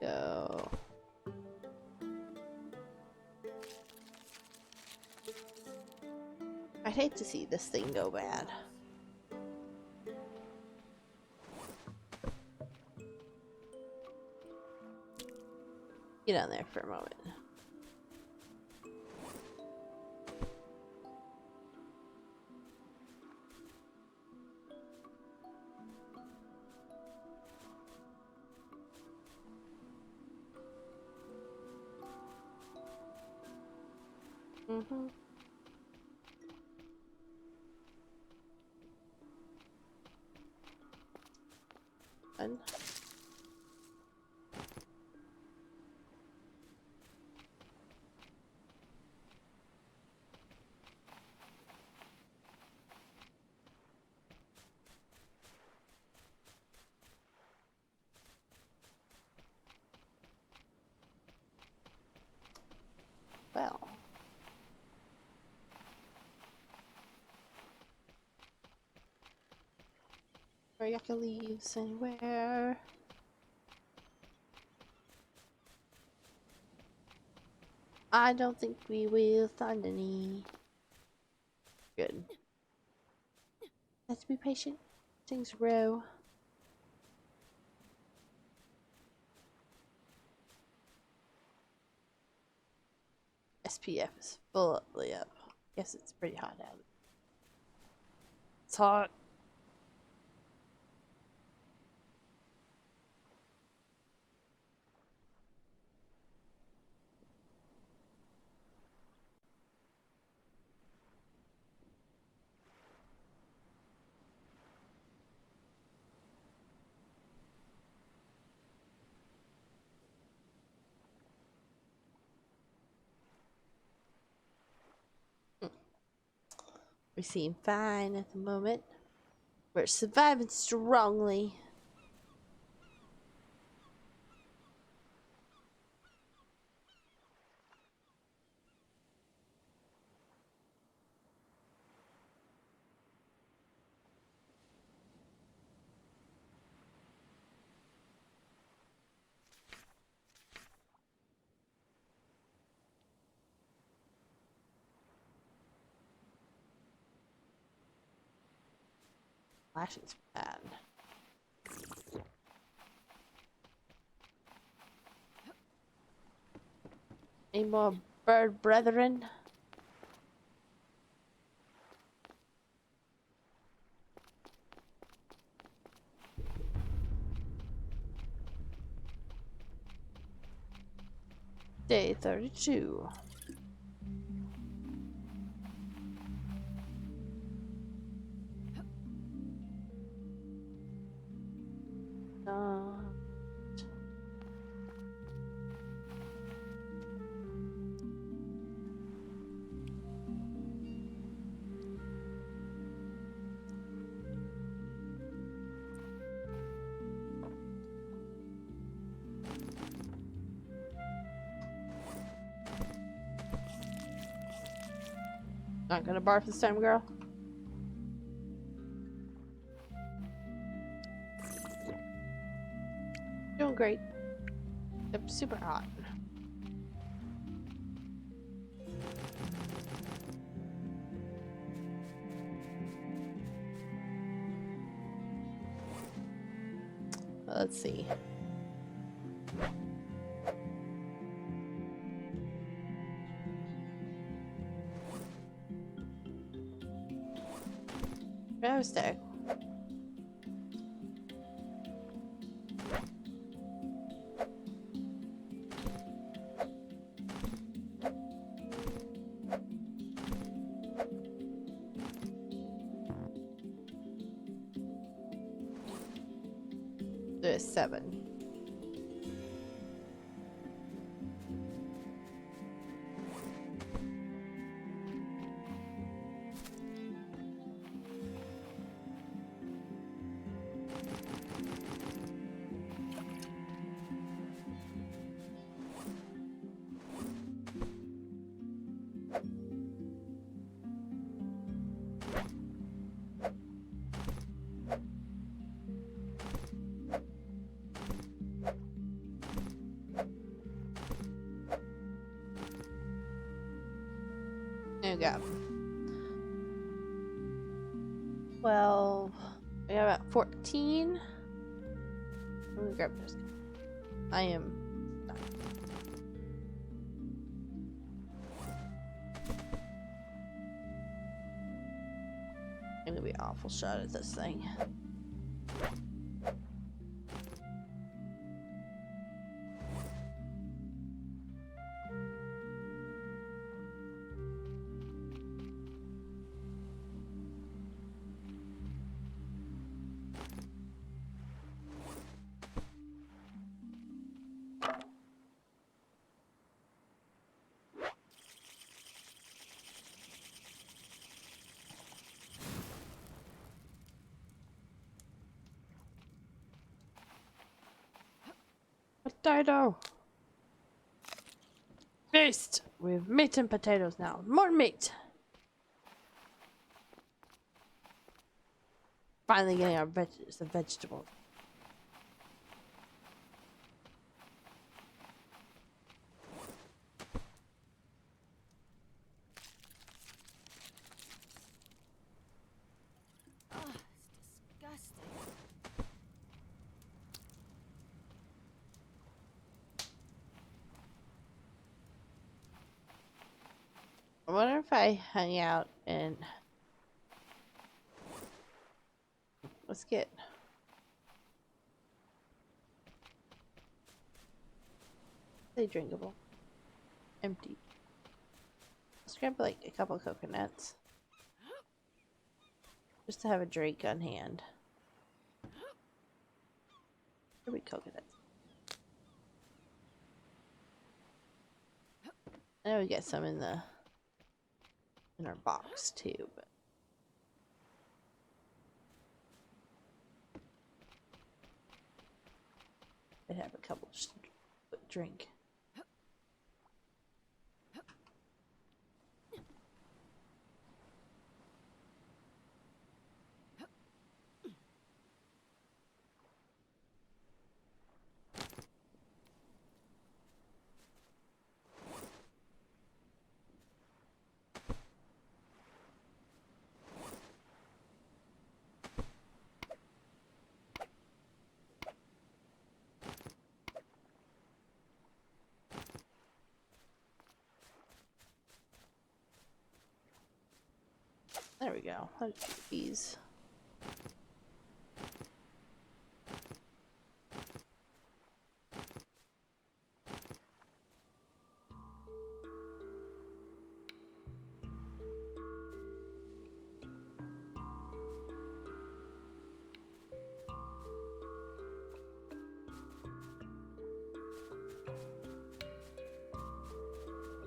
Go. I'd hate to see this thing go bad. Get on there for a moment. Mm-hmm. Fun. Well. Teriyaki leaves anywhere. I don't think we will find any. Good. Let's be patient. Things grow. SPF is fully up. Guess it's pretty hot out. It's hot. We seem fine at the moment. We're surviving strongly. Flashing's bad. Any more bird brethren? Day 32. Not gonna barf this time, girl. Doing great. Except super hot. Let's see. No stack. There's 7. There we go. 12. I got about 14. Let me grab this. I am. I'm gonna be an awful shot at this thing. Potato! Feast! We have meat and potatoes now. More meat! Finally getting our some vegetables. Oh, it's disgusting. I wonder if I hung out and let's get say drinkable. Empty. Let's grab like a couple of coconuts. Just to have a drink on hand. Here we coconuts. I know we got some in our box too, but I'd have a couple just drink. There we go. Let's do these.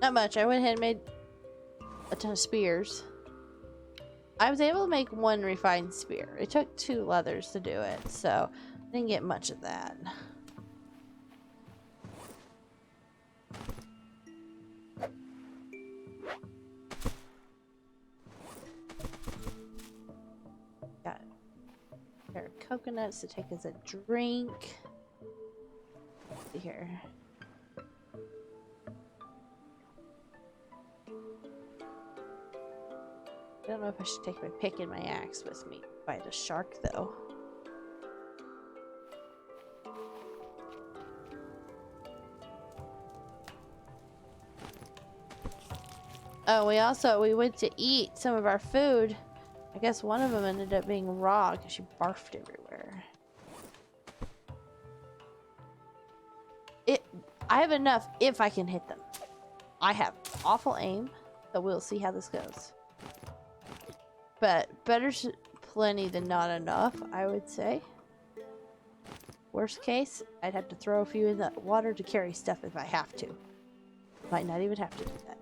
Not much. I went ahead and made a ton of spears. I was able to make one refined spear. It took 2 leathers to do it, so I didn't get much of that. Got a pair of coconuts to take as a drink. Let's see here. I don't know if I should take my pick and my axe with me. Fight a shark, though. Oh, we went to eat some of our food. I guess one of them ended up being raw because she barfed everywhere. I have enough if I can hit them. I have awful aim, so we'll see how this goes. But better plenty than not enough, I would say. Worst case, I'd have to throw a few in the water to carry stuff if I have to. Might not even have to do that.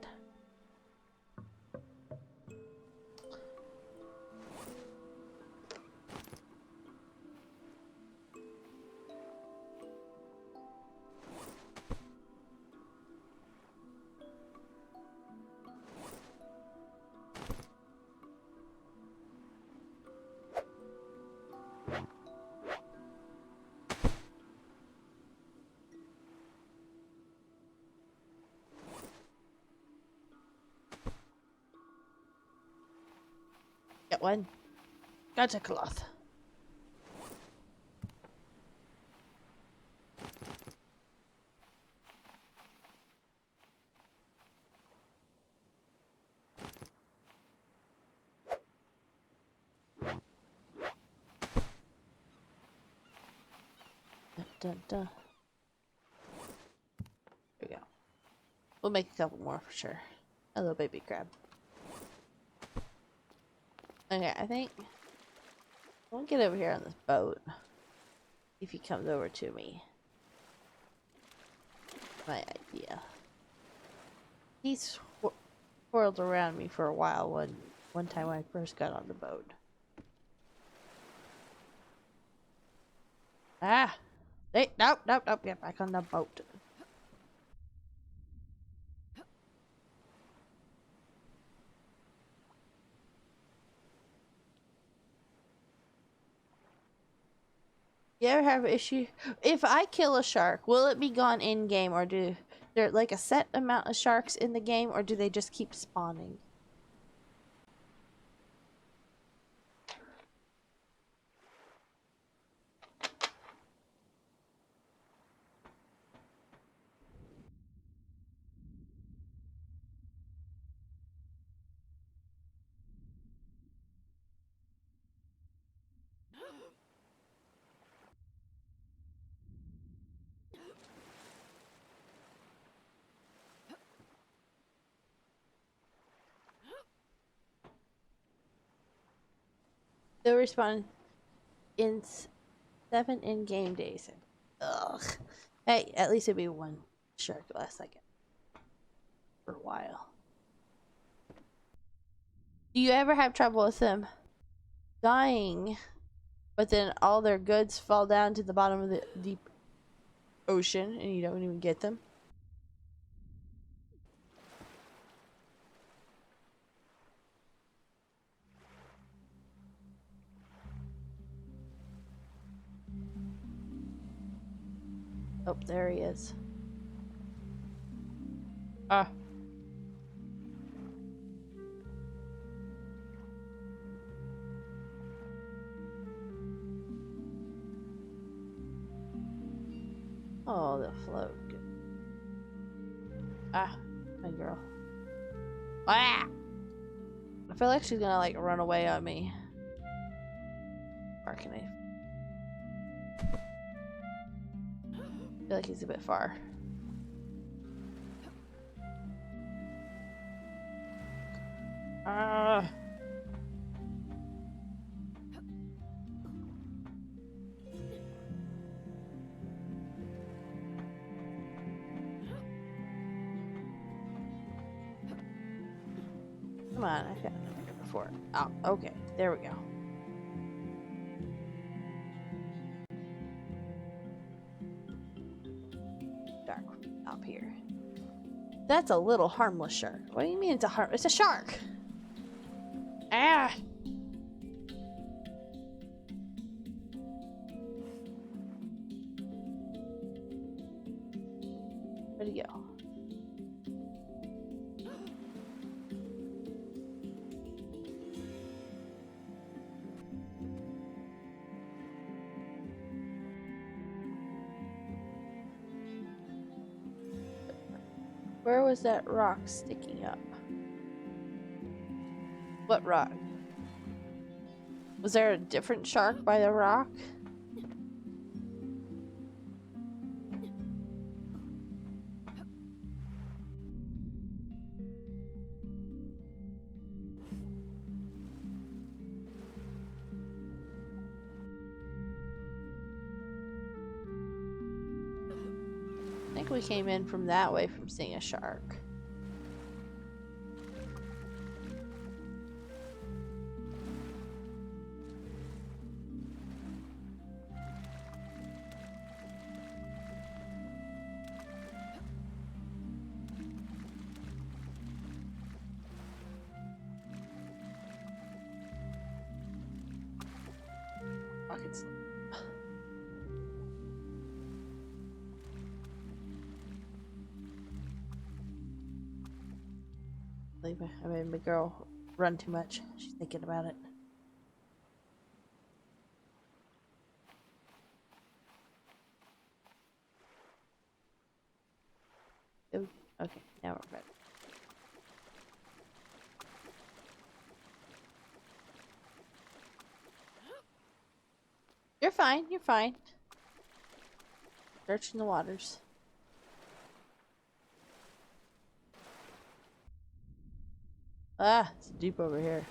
Get one. Got a cloth. Dun, dun, dun. There we go. We'll make a couple more for sure. A little baby crab. Okay, I think I'll get over here on this boat. If he comes over to me. My idea. He's swirled around me for a while one time when I first got on the boat. Ah! Hey, nope, nope, nope, get back on the boat. You ever have an issue? If I kill a shark, will it be gone in game, or do there like a set amount of sharks in the game, or do they just keep spawning? They'll respawn in 7 in-game days. Ugh. Hey, at least it'd be one shark less, I guess, for a while. Do you ever have trouble with them dying, but then all their goods fall down to the bottom of the deep ocean and you don't even get them? Oh, there he is. Ah. Oh, they'll float. Good. Ah, my girl. Ah! I feel like she's gonna like run away on me. Or can I? I feel like he's a bit far. Ah. Come on, I've got it before. Oh, okay. There we go. Dark up here. That's a little harmless shark. What do you mean it's a it's a shark? Ah! Where'd he go? Where was that rock sticking up? What rock? Was there a different shark by the rock? I think we came in from that way from seeing a shark. Rockets. I made my girl run too much. She's thinking about it. Ooh, okay, now we're ready. You're fine, you're fine. Searching the waters. Ah, it's deep over here.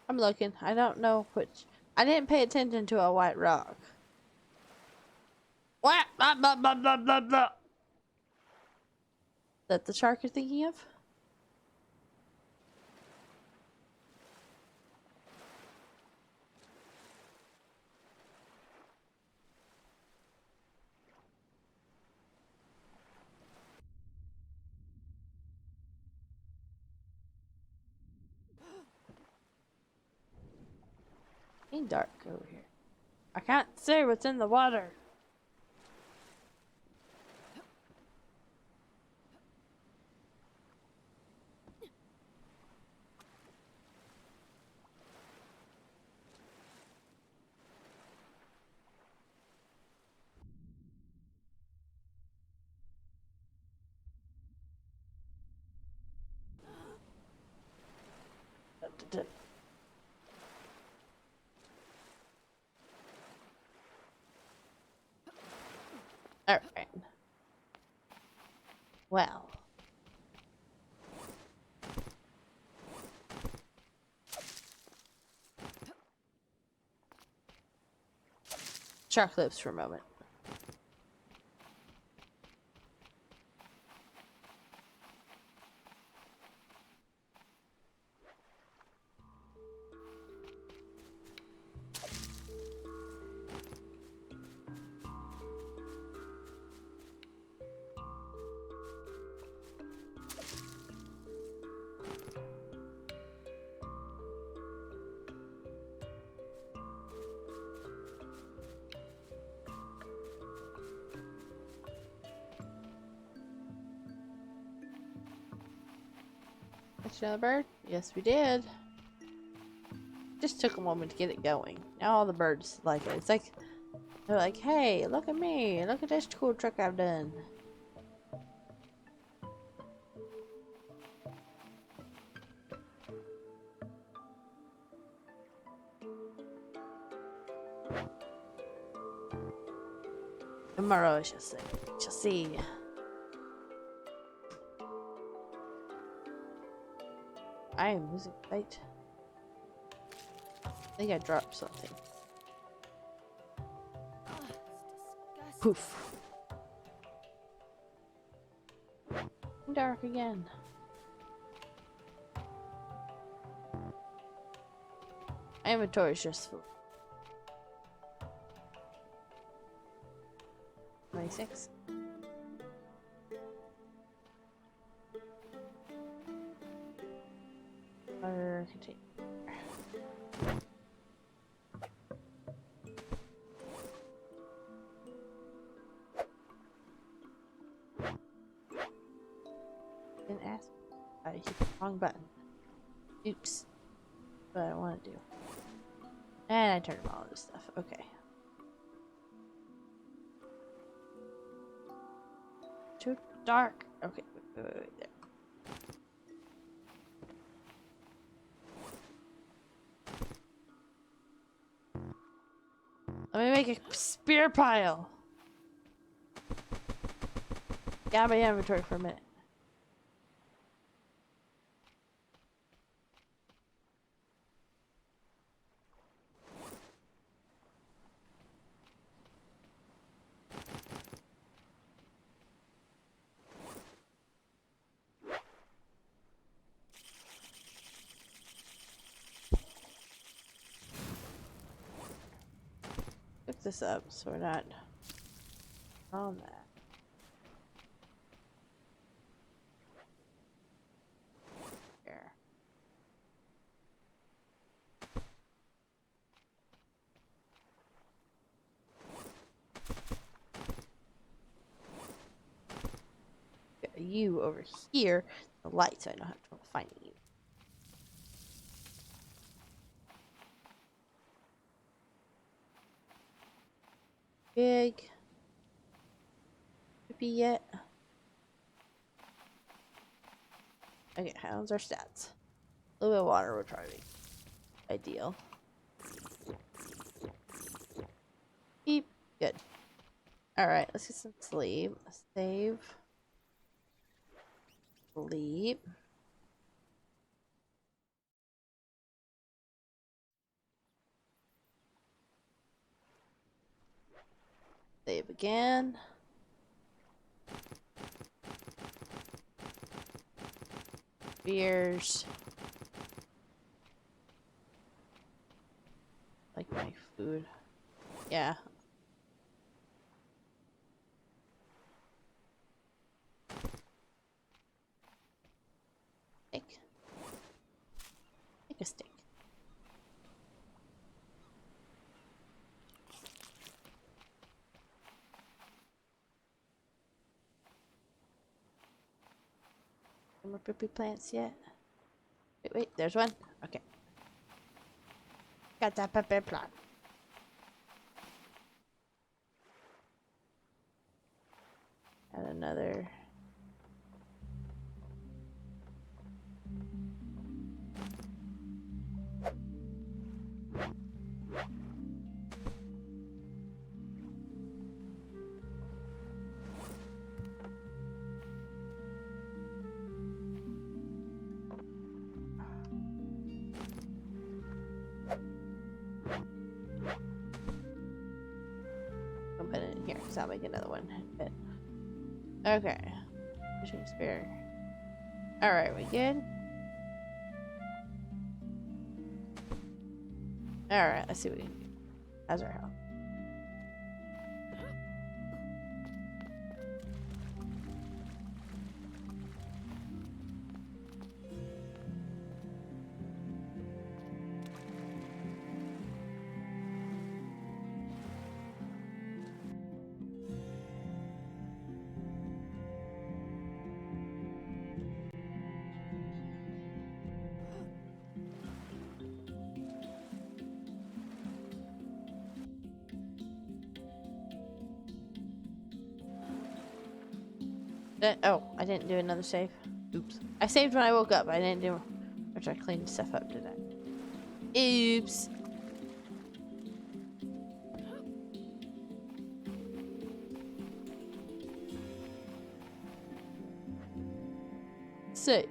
I'm looking. I don't know which. I didn't pay attention to a white rock. What? Blah, blah, blah, blah, blah, blah. Is that the shark you're thinking of? Ain't dark over here. I can't see what's in the water. Alright. Well. Shark lips for a moment. Catch another bird? Yes, we did. Just took a moment to get it going. Now all the birds like it. It's like they're like, "Hey, look at me! Look at this cool trick I've done." Tomorrow, I shall say. Shall see. I am losing weight. I think I dropped something. Oh, it's disgusting. Poof. Dark again. My inventory is just full. 26. Water container. Didn't ask. I hit the wrong button. Oops. What I want to do. And I turned on all this stuff. Okay. Too dark. Okay. Wait, there. Let me make a spear pile. Got my inventory for a minute. Pick this up so we're not on that. Here. Got you over here. The light, so I don't have trouble finding you. Big. Could be yet. Okay, how's our stats? A little bit of water would probably be ideal. Beep. Good. Alright, let's get some sleep. Save. Sleep. Save again. Beers. Like my food. Yeah. Steak. Take a steak. No more poopy plants yet? Wait, there's one. Okay. Got that pepper plant. And another. I'll put it in here because I'll make another one. But, okay. Fishing spear. Alright, we good? Alright, let's see what we can do. How's our health? Oh, I didn't do another save. Oops. I saved when I woke up. I didn't do after I cleaned stuff up today. Oops. Save.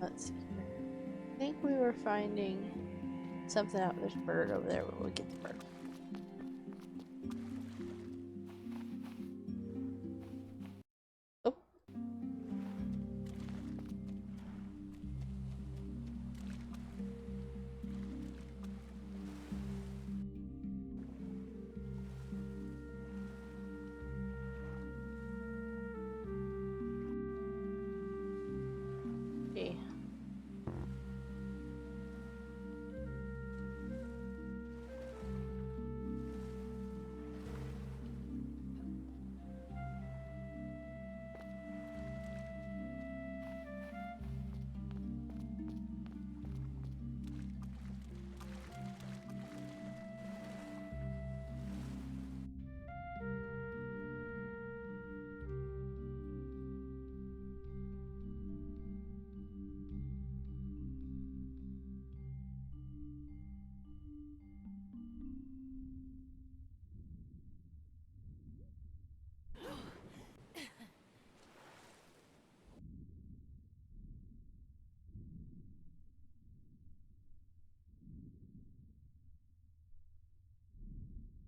Let's see here. I think we were finding something out. There's a bird over there. We'll get the bird. Oh. Okay.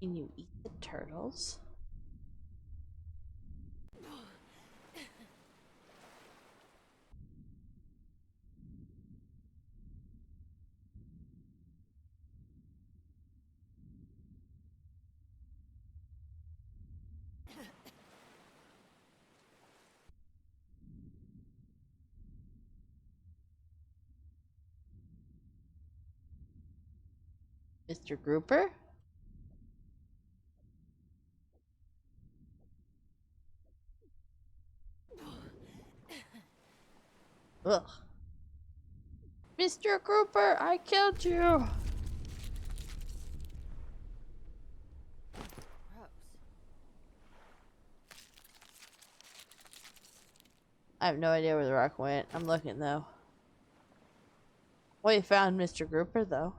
Can you eat the turtles? Mr. Grouper? Ugh. Mr. Grouper, I killed you! Gross. I have no idea where the rock went. I'm looking though. Well, you found Mr. Grouper though.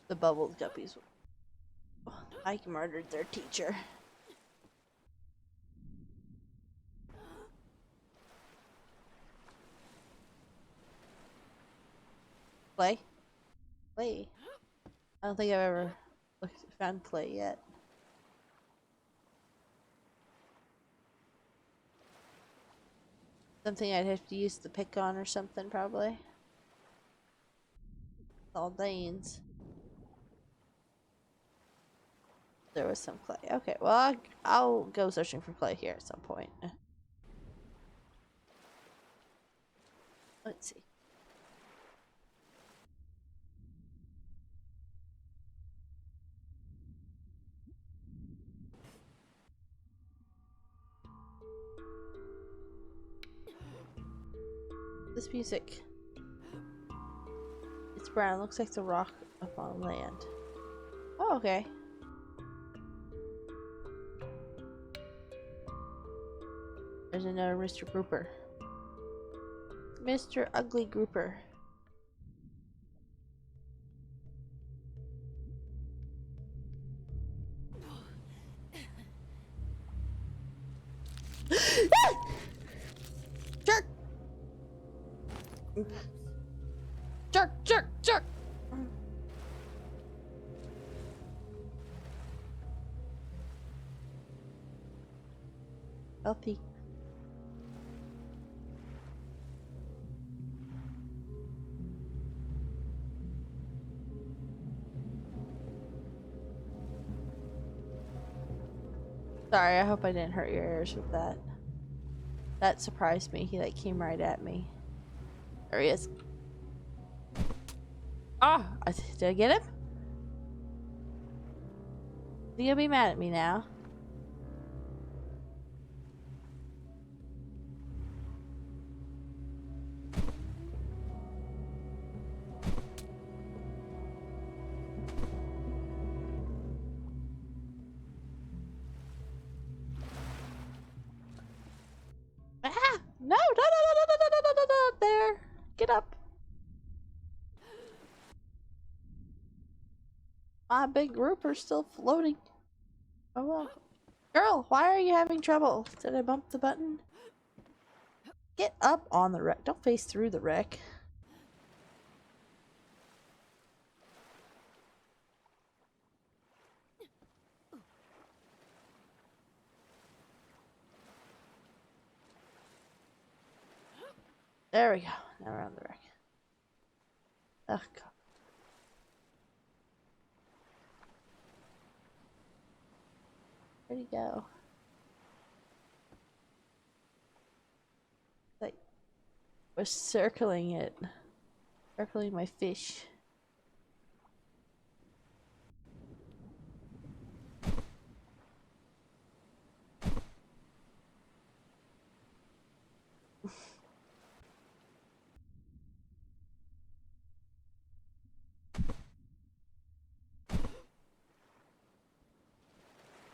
The bubbled guppies. Ike murdered their teacher. Clay? Clay? I don't think I've ever found clay yet. Something I'd have to use the pick on or something, probably. Saldanes. There was some clay. Okay, well, I'll go searching for clay here at some point. Let's see. This music. It's brown. Looks like the rock up on land. Oh, okay. There's another Mr. Grouper. Mr. Ugly Grouper. Jerk! Jerk, jerk, jerk! Healthy. Sorry, I hope I didn't hurt your ears with that. That surprised me. He like came right at me. There he is. Ah! Did I get him? Is he gonna be mad at me now? Ah! No! No! No! No! No! No! No! No! No! No! There! Get up! My big grouper's still floating. Oh well. Girl, why are you having trouble? Did I bump the button? Get up on the wreck. Don't face through the wreck. There we go. Now we're on the wreck. Oh god. Where'd he go? Like, was circling it. Circling my fish.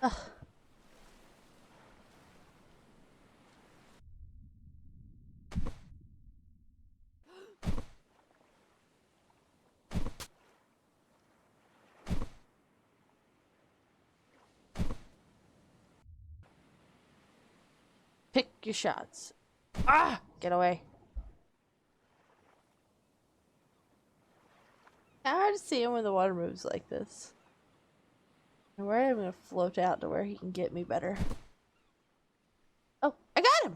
Ugh. Pick your shots. Ah! Get away. It's hard to see him when the water moves like this. And where am I gonna float out to where he can get me better? Oh, I got him!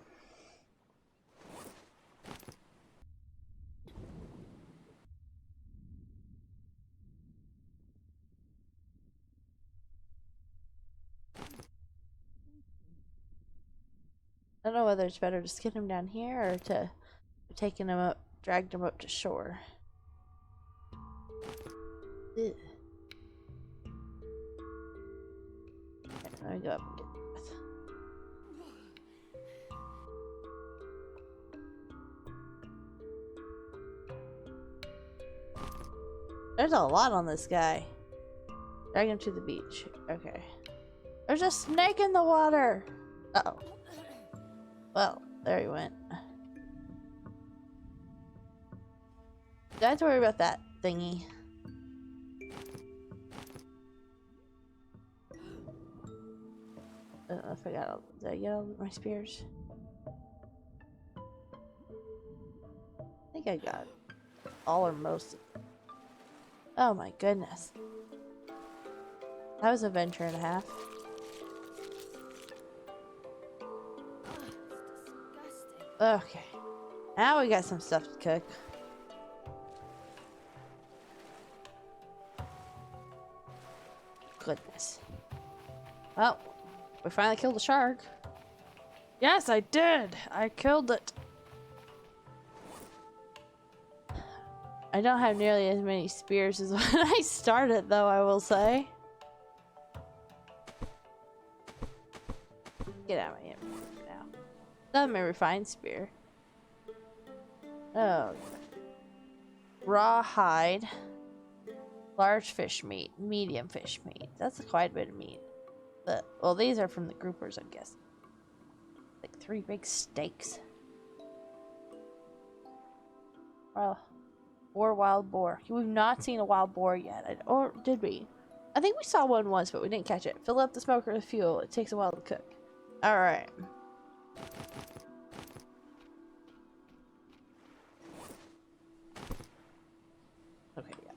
I don't know whether it's better to skin him down here or to taking him up, dragged him up to shore. Ugh. Okay, let me go up and get this. There's a lot on this guy. Drag him to the beach. Okay. There's a snake in the water! Uh-oh. Well, there he went. Don't have to worry about that thingy. I don't know if I got all. Did I get all my spears? I think I got all or most of them. Oh my goodness. That was a venture and a half. Disgusting. Okay. Now we got some stuff to cook. Goodness. Well, we finally killed a shark. Yes, I did. I killed it. I don't have nearly as many spears as when I started, though, I will say. Get out of my inventory for now. That may refined spear. Oh. Raw hide. Large fish meat. Medium fish meat. That's quite a bit of meat. But, well, these are from the groupers, I guess. Like 3 big steaks. Well, or wild boar. We've not seen a wild boar yet. Or did we? I think we saw one once, but we didn't catch it. Fill up the smoker with fuel. It takes a while to cook. Alright. Okay, yeah.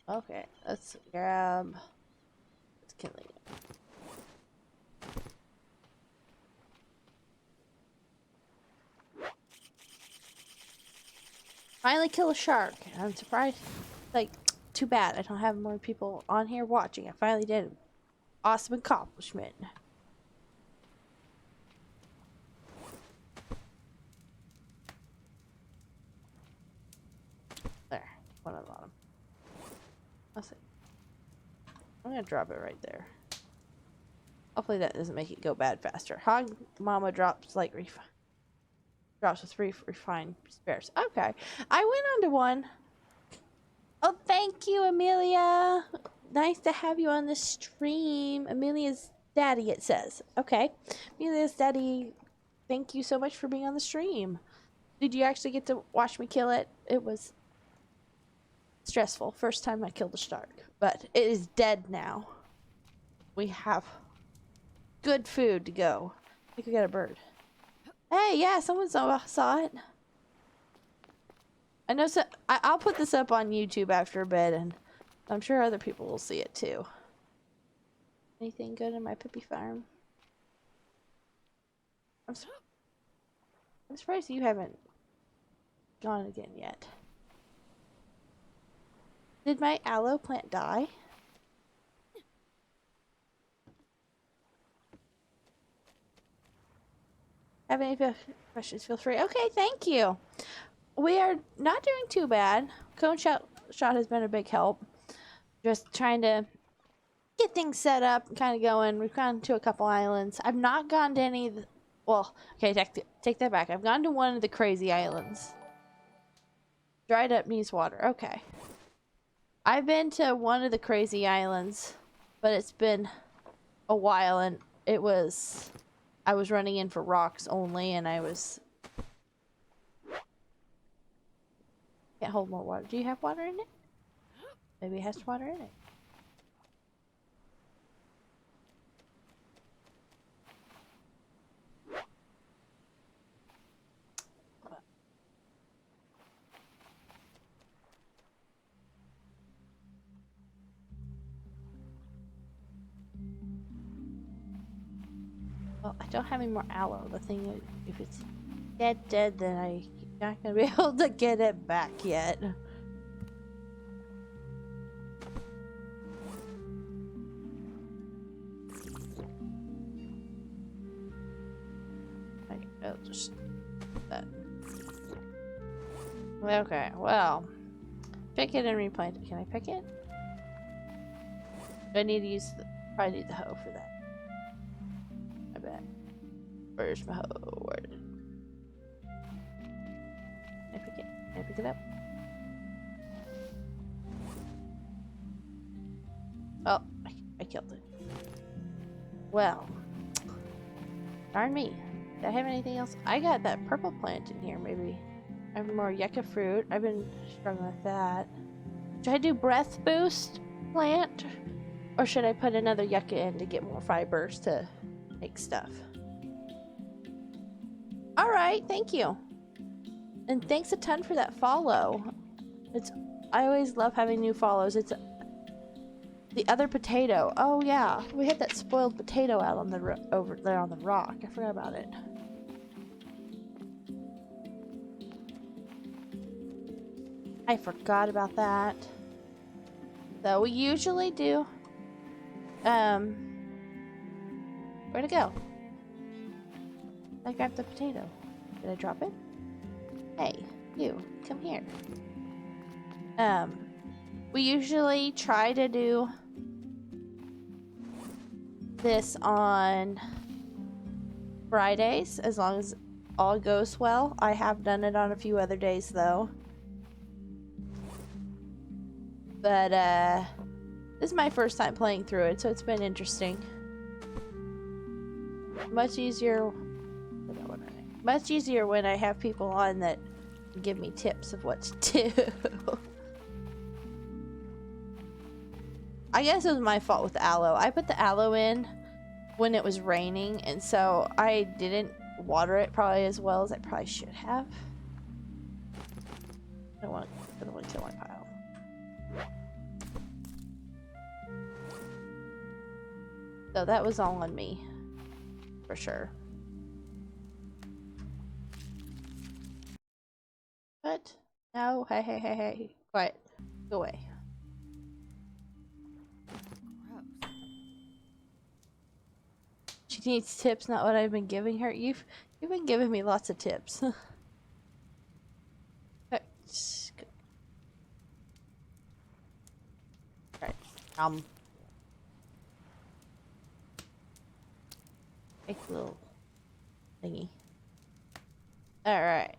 Okay, let's grab this kindling. Finally kill a shark. I'm surprised. Like, too bad I don't have more people on here watching. I finally did it. Awesome accomplishment. There, one on the bottom. Let's see. I'm gonna drop it right there. Hopefully that doesn't make it go bad faster. Hog Mama drops like drops with 3 refined spares. Okay, I went onto one. Oh, thank you, Amelia. Nice to have you on the stream. Amelia's daddy, it says. Okay, Amelia's daddy. Thank you so much for being on the stream. Did you actually get to watch me kill it? It was stressful. First time I killed a shark, but it is dead now. We have good food to go. I think we got a bird. Hey, yeah, someone saw it. I know. So I'll put this up on YouTube after a bit, and I'm sure other people will see it too. Anything good in my Pippi farm? I'm surprised you haven't gone again yet. Did my aloe plant die? Have any questions? Feel free. Okay, thank you. We are not doing too bad. Cone shot has been a big help. Just trying to get things set up and kind of going. We've gone to a couple islands. I've not gone to any. Well, okay, take that back. I've gone to one of the crazy islands. Dried up needs water. Okay. I've been to one of the crazy islands, but it's been a while, and I was running in for rocks only, and I was can't hold more water. Do you have water in it? Maybe it has water in it. Well, I don't have any more aloe. The thing is, if it's dead, then I'm not gonna be able to get it back yet. I'll just that. Okay, well, pick it and replant it. Can I pick it? I need to use probably need the hoe for that. I bet. Where's my hoe? Where did I pick it? Can I pick it up? Oh, I killed it. Well, darn me. Did I have anything else? I got that purple plant in here, maybe. I have more yucca fruit. I've been struggling with that. Should I do breath boost plant? Or should I put another yucca in to get more fibers to make stuff? Alright, thank you. And thanks a ton for that follow. I always love having new follows. It's the other potato. Oh yeah, we had that spoiled potato out on the over there on the rock. I forgot about it. I forgot about that. So we usually do. Where'd it go? I grabbed the potato. Did I drop it? Hey, you, come here. We usually try to do this on Fridays, as long as all goes well. I have done it on a few other days, though. But, this is my first time playing through it, so it's been interesting. Much easier when I have people on that give me tips of what to do. I guess it was my fault with the aloe. I put the aloe in when it was raining, and so I didn't water it probably as well as I probably should have. I don't want to kill my pile. So that was all on me, for sure. But no, hey, quiet, go away. Gross. She needs tips, not what I've been giving her. You've been giving me lots of tips. Right. Make a little thingy. Alright.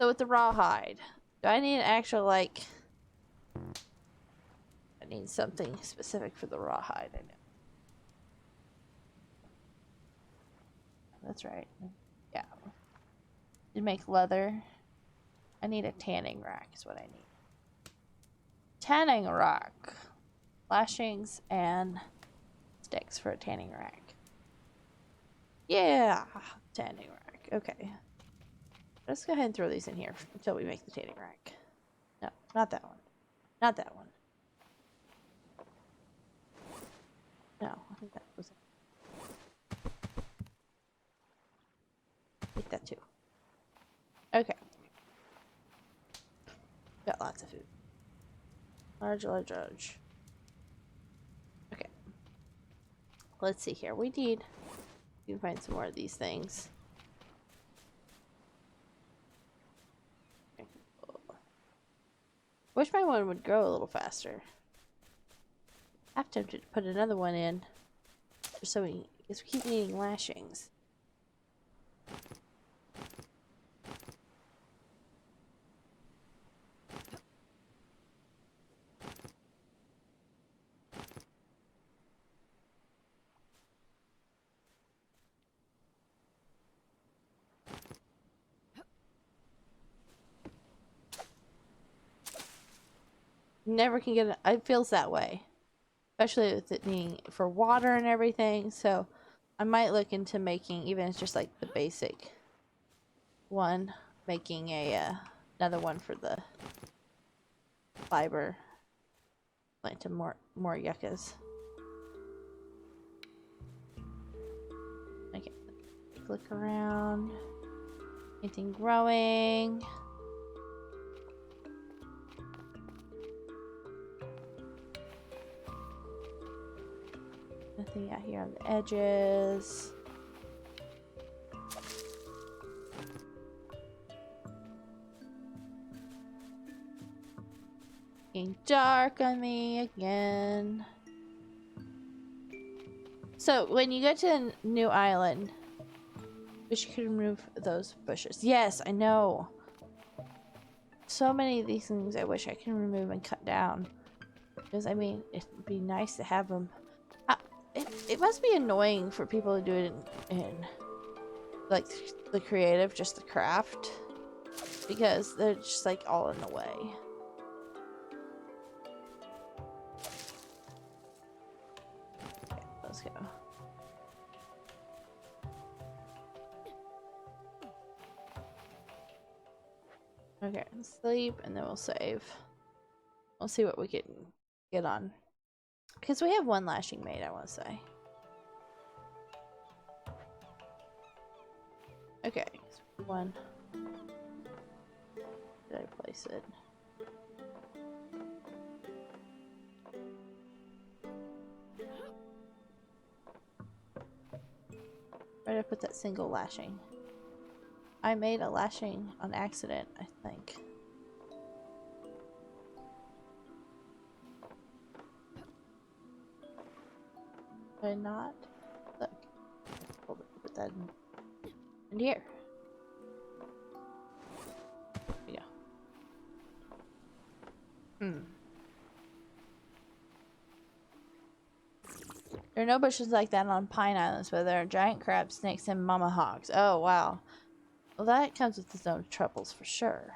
So with the rawhide, do I need an actual, like... I need something specific for the rawhide, I know. That's right. Yeah. To make leather, I need a tanning rack is what I need. Tanning rack. Lashings and sticks for a tanning rack. Yeah! Tanning rack. Okay. Let's go ahead and throw these in here until we make the tanning rack. No, not that one. Not that one. No, I think that was it. Take that too. Okay. Got lots of food. Large. Okay. Let's see here. We can find some more of these things. Wish my one would grow a little faster. I'm tempted to put another one in. Just so because we keep needing lashings. Never can get it. It feels that way. Especially with it needing for water and everything. So I might look into making, even if it's just like the basic one, making a another one for the fiber. Planting more yuccas. Okay. Look around. Anything growing? Nothing out here on the edges. Getting dark on me again. So when you go to a new island, wish you could remove those bushes. Yes, I know. So many of these things I wish I can remove and cut down. Because I mean, it'd be nice to have them. It must be annoying for people to do it in like the creative, just the craft, because they're just like all in the way. Okay, sleep, and then we'll save. We'll see what we can get on. Because we have one lashing made, I want to say. Okay, so one. Did I place it? Where did I put that single lashing? I made a lashing on accident, I think. Did I not? Look. Hold it, put that in here. There we go. There are no bushes like that on Pine Islands, but there are giant crabs, snakes, and mama hogs. Oh, wow. Well, that comes with its own troubles for sure.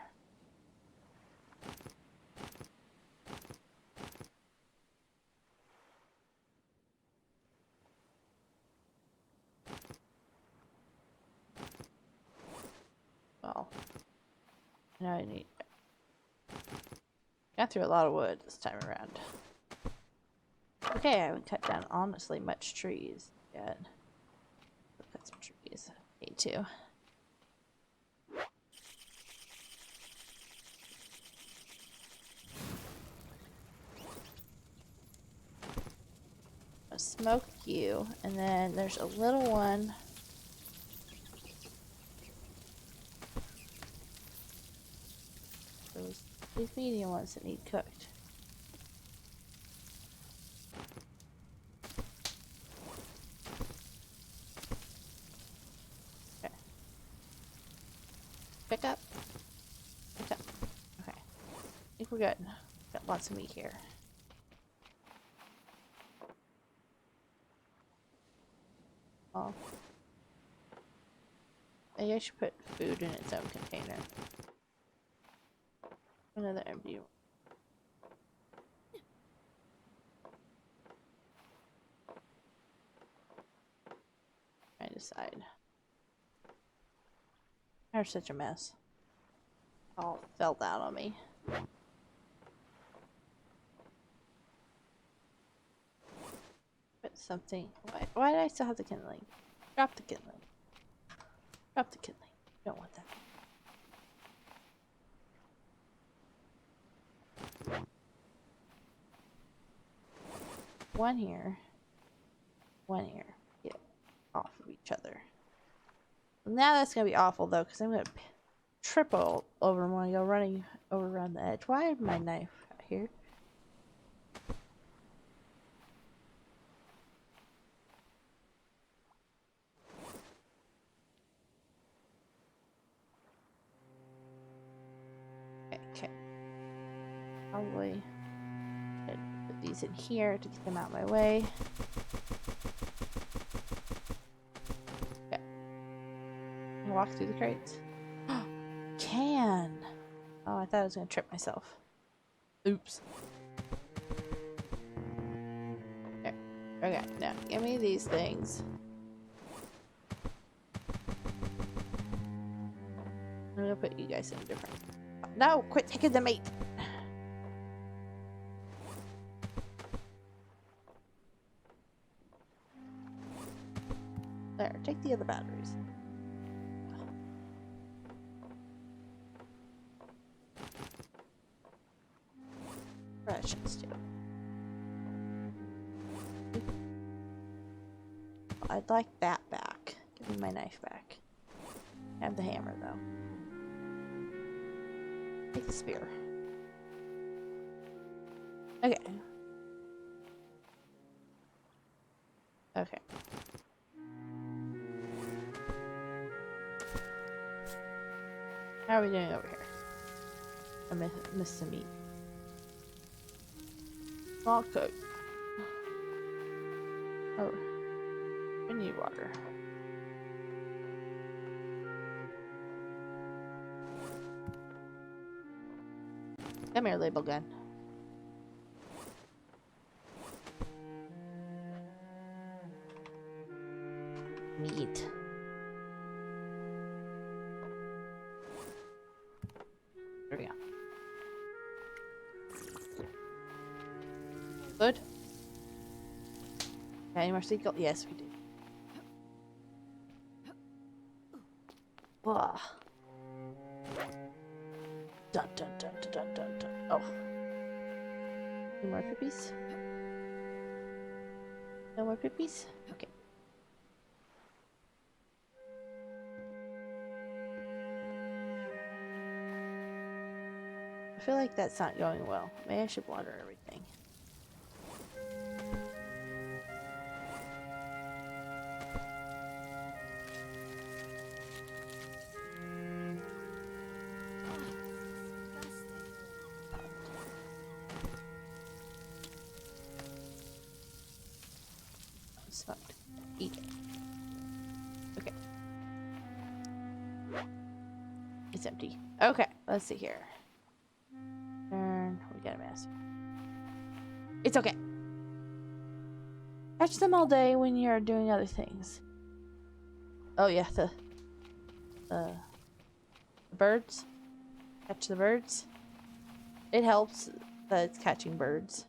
Well, now I need. Got through a lot of wood this time around. Okay, I haven't cut down honestly much trees yet. I'll cut some trees. Need to. I'll smoke you, and then there's a little one. These medium ones that need cooked. Okay. Pick up. Pick up. Okay. I think we're good. Got lots of meat here. Oh. Maybe I should put food in its own container. Another empty. I decide. There's such a mess. All fell down on me. Put something. Why did I still have the kindling? Drop the kindling. Drop the kindling. Don't want that. One here. One here. Get off of each other. Now that's gonna be awful though, because I'm gonna triple over when I go running over around the edge. Why is my knife out here? Okay. Probably put these in here to get them out of my way. Okay. Walk through the crates. Can. Oh, I thought I was gonna trip myself. Oops. There. Okay, now give me these things. I'm gonna put you guys in a different. No, quit taking the meat. There, take the other batteries. Rations too. I'd like that back. Give me my knife back. I have the hammer though. Take the spear. Okay. Okay. How are we doing over here? I missed some meat. Small coat. Oh. We need water. Come here, label gun. Meat. There we go. Good. Any more seagull? Yes, we do. Whoa. Dun dun dun dun dun dun dun. Oh. Any more pippies? No more pippies? Okay. I feel like that's not going well. Maybe I should water everything. Smoked. Eat it. Okay. It's empty. Okay, let's see here. Turn. We got a mess. It's okay. Catch them all day when you're doing other things. Oh yeah, the birds. Catch the birds. It helps that it's catching birds.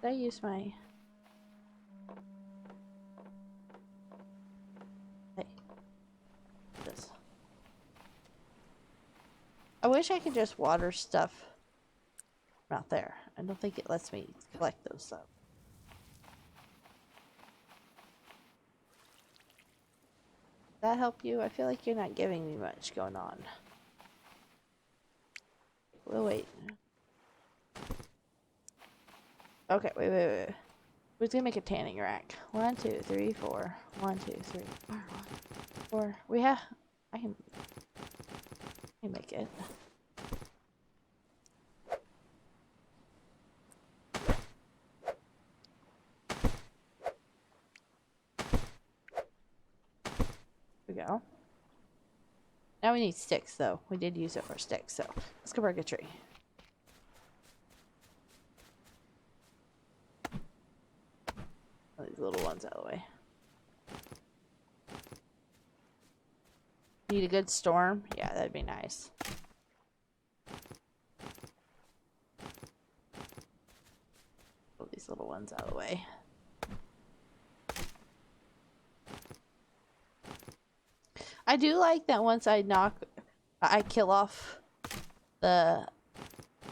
Did I use my... Hey. This. I wish I could just water stuff out there. I don't think it lets me collect those stuff. Does that help you? I feel like you're not giving me much going on. We'll wait. Okay, wait. Who's gonna make a tanning rack? 1, 2, 3, 4. 1, 2, 3, 4. 4. We have. I can make it. There we go. Now we need sticks, though. We did use it for sticks, so let's go break a tree. These little ones out of the way. Need a good storm? Yeah, that'd be nice. Pull these little ones out of the way. I do like that once I kill off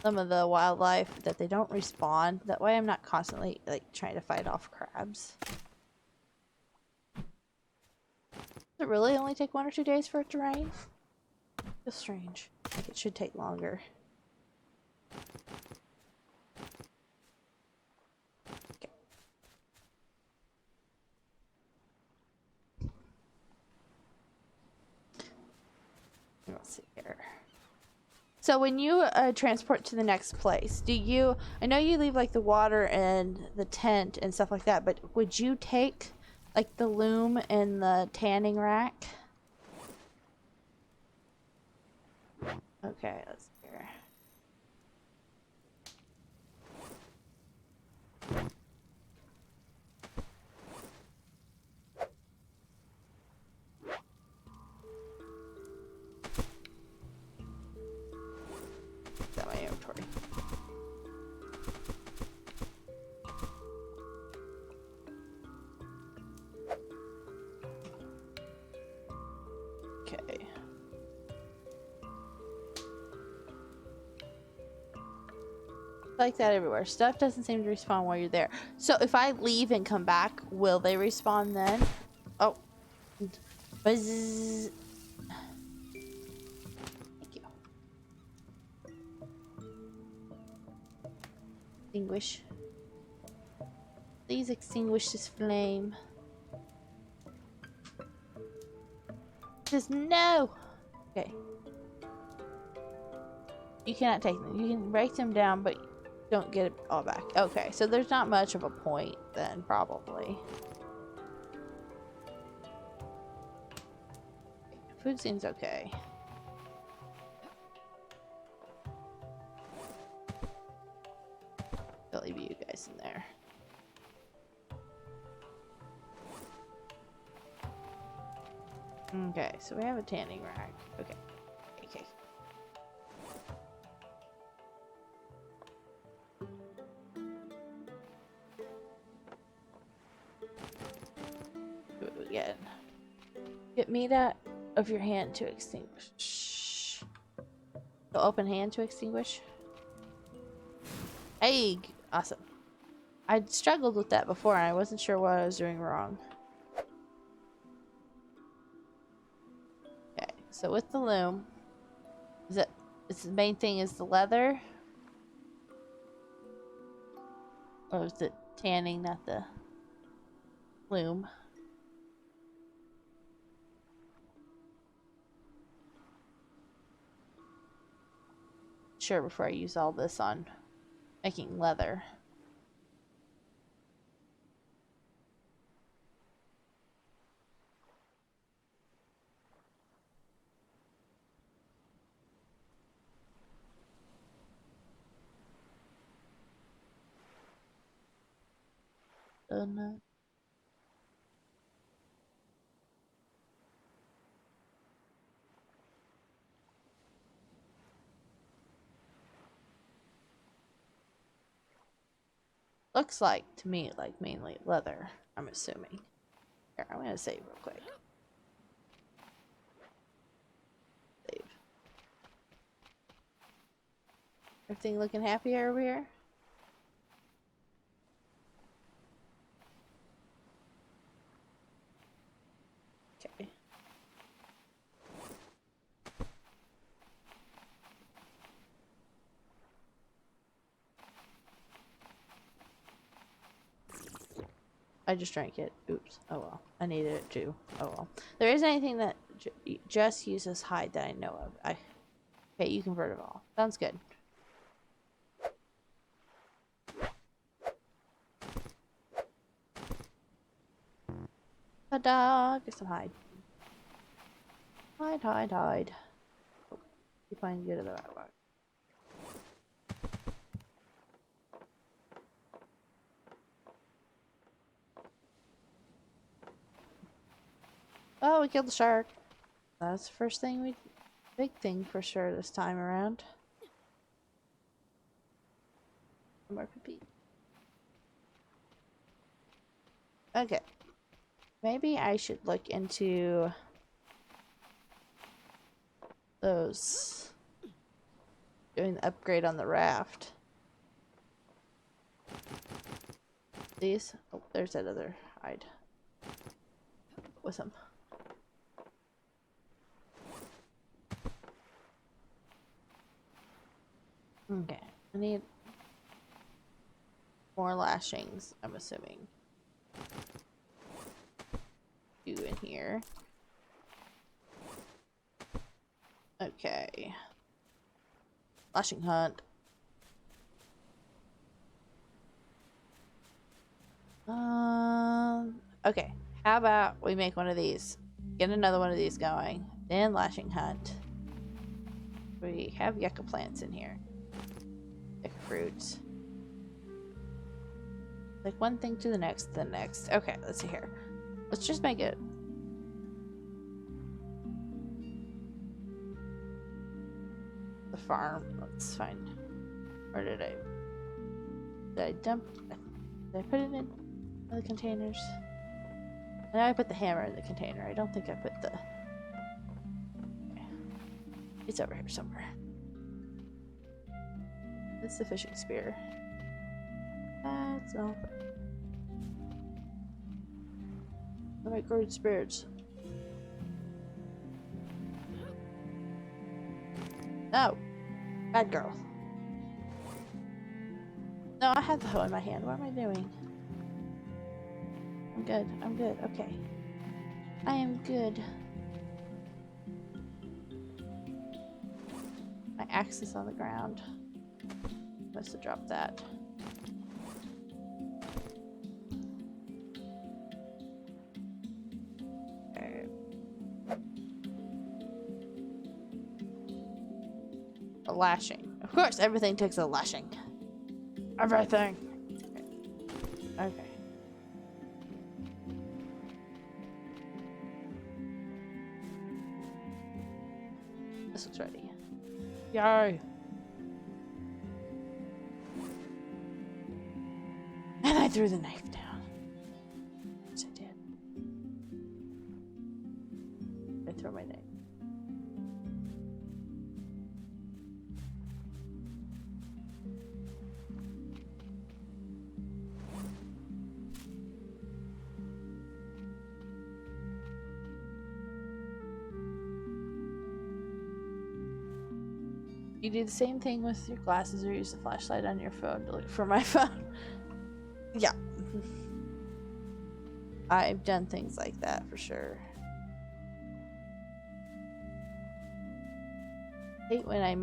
some of the wildlife, that they don't respawn. That way I'm not constantly like trying to fight off crabs. Does it really only take 1 or 2 days for it to rain? Feels strange. Like it should take longer. Okay. Let's see here. So when you transport to the next place, do you... I know you leave like the water and the tent and stuff like that, but would you take like the loom and the tanning rack? Okay, let's see here. Is that my inventory? Okay. Like that everywhere. Stuff doesn't seem to respawn while you're there. So if I leave and come back, will they respawn then? Oh. Buzz. Thank you. Extinguish. Please extinguish this flame. Says no. Okay. You cannot take them. You can break them down, but don't get it all back. Okay, so there's not much of a point then, probably. Food seems okay. I'll leave you guys in there. Okay, so we have a tanning rack. Okay. need a of your hand to extinguish. Shh. The open hand to extinguish. Hey, awesome. I struggled with that before and I wasn't sure what I was doing wrong. Okay, so with the loom, it's the main thing is the leather? Or is it tanning, not the loom? Sure, before I use all this on making leather. Donut. Looks like to me like mainly leather, I'm assuming. Here, I'm gonna save real quick. Save. Everything looking happy over here? Okay. I just drank it. Oops. Oh well. I needed it too. Oh well. There isn't anything that just uses hide that I know of. Okay, you convert it all. Sounds good. Ta-da! Get some hide. Hide, hide, hide. Oh, keep trying to get to the right one. Oh, we killed the shark. That's the first thing we... Big thing for sure this time around. More pee. Okay. Maybe I should look into those... doing the upgrade on the raft. These? Oh, there's that other hide. With them. Okay, I need more lashings, I'm assuming. You in here. Okay. Lashing hunt. Okay. How about we make one of these? Get another one of these going. Then lashing hunt. We have yucca plants in here. Yucca fruits. Like one thing to the next, to the next. Okay, let's see here. Let's just make it. The farm. Let's find. Where did I dump? Did I put it in the containers? And I put the hammer in the container. I don't think I put the. Okay. It's over here somewhere. It's the fishing spear. That's not. I like good spirits. No! Bad girl. No, I have the hoe in my hand. What am I doing? I'm good. I'm good. Okay. I am good. My axe is on the ground. Must have dropped that. A lashing. Of course, everything takes a lashing. Everything. Okay. This looks ready. Yay! And I threw the knife down. Yes, I did. I throw my knife? You do the same thing with your glasses or use the flashlight on your phone to look for my phone. Yeah. I've done things like that for sure. I hate when I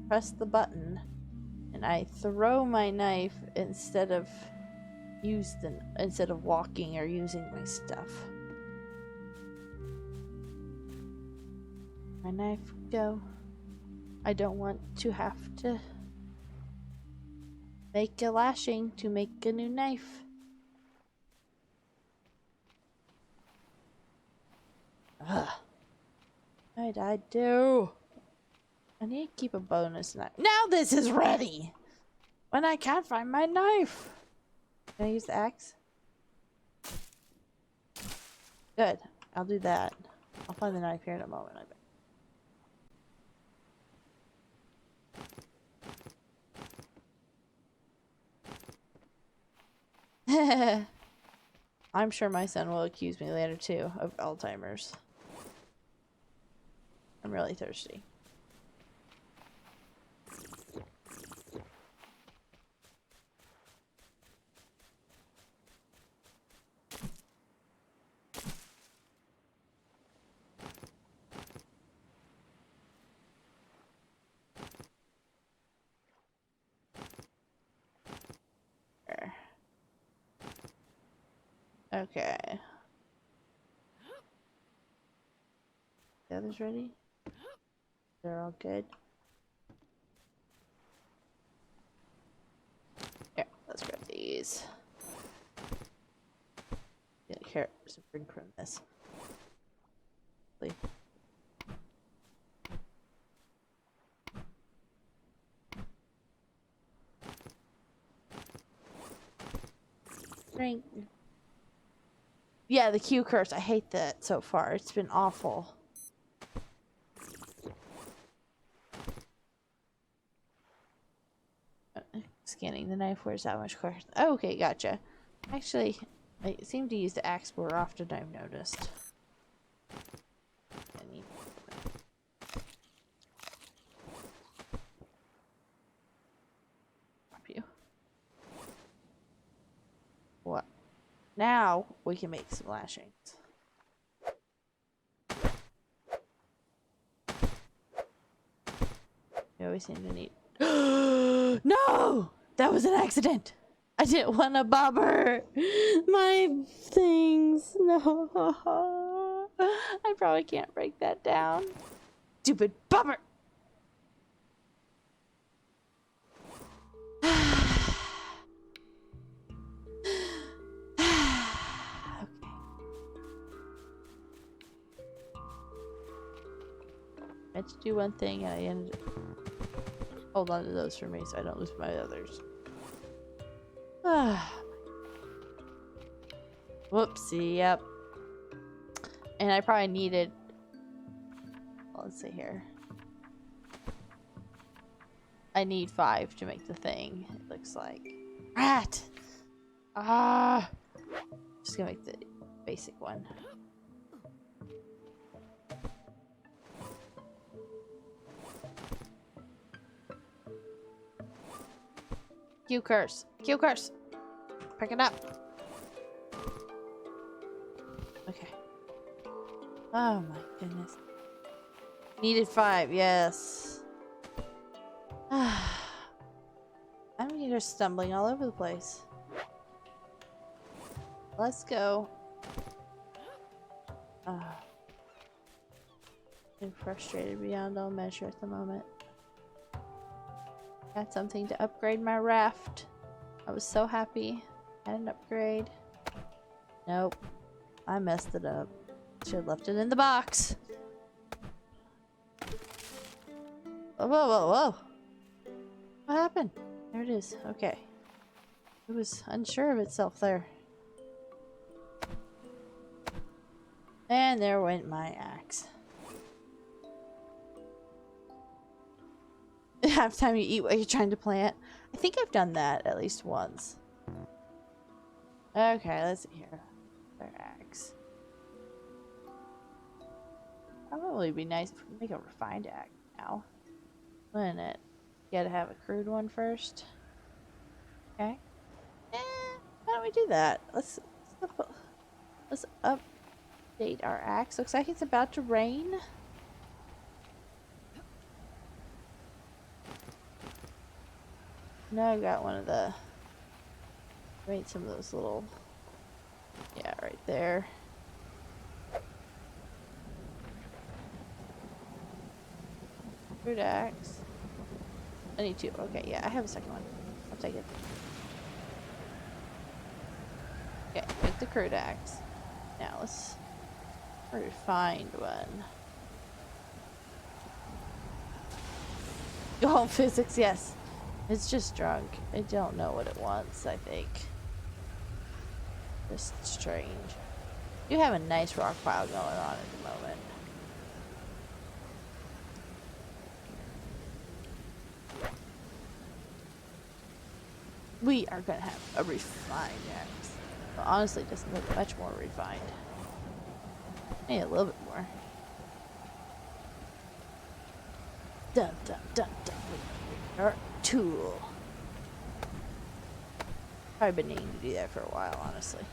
press the button and I throw my knife instead of walking or using my stuff. My knife, go. I don't want to have to make a lashing to make a new knife. Ugh. What did I do? I need to keep a bonus knife. Now this is ready! When I can't find my knife! Can I use the axe? Good. I'll do that. I'll find the knife here in a moment, I bet. I'm sure my son will accuse me later too of Alzheimer's. I'm really thirsty. Okay. The others ready? They're all good. Here, let's grab these. Get carrots and bring from this. Leave. Drink. Yeah, the Q curse. I hate that so far. It's been awful. Scanning the knife. Where's that much quicker? Oh, okay, gotcha. Actually, I seem to use the axe more often I've noticed. I need... you. What? Now we can make some lashings. We always seem to need... No! That was an accident! I didn't want to bobber my things. No. I probably can't break that down. Stupid bobber! I had to do one thing and I ended up... Hold on to those for me so I don't lose my others. Whoopsie, yep. And I probably needed... Let's see here. I need 5 to make the thing, it looks like. Rat! Ah! Just gonna make the basic one. Q curse. Q curse. Pick it up. Okay. Oh my goodness. Needed 5, yes. I'm just stumbling all over the place. Let's go. I'm frustrated beyond all measure at the moment. Got something to upgrade my raft. I was so happy. Had an upgrade. Nope. I messed it up. Should have left it in the box. Whoa, whoa, whoa, whoa. What happened? There it is. Okay. It was unsure of itself there. And there went my axe. Half the time you eat what you're trying to plant. I think I've done that at least once. Okay, let's see here. Their axe. Probably be nice if we make a refined axe now. Wouldn't it? You gotta have a crude one first. Okay. Why don't we do that? Let's update our axe. Looks like it's about to rain. Now I've got one of the. Made some of those little. Yeah, right there. Crude axe. I need two. Okay, yeah, I have a second one. I'll take it. Okay, make the crude axe. Now let's find one. Oh, physics, yes. It's just drunk. I don't know what it wants, I think. Just strange. You have a nice rock pile going on at the moment. We are gonna have a refined axe. Well, honestly, it doesn't look much more refined. Maybe a little bit more. Dun dun dun dun. Our tool. Probably been needing to do that for a while, honestly.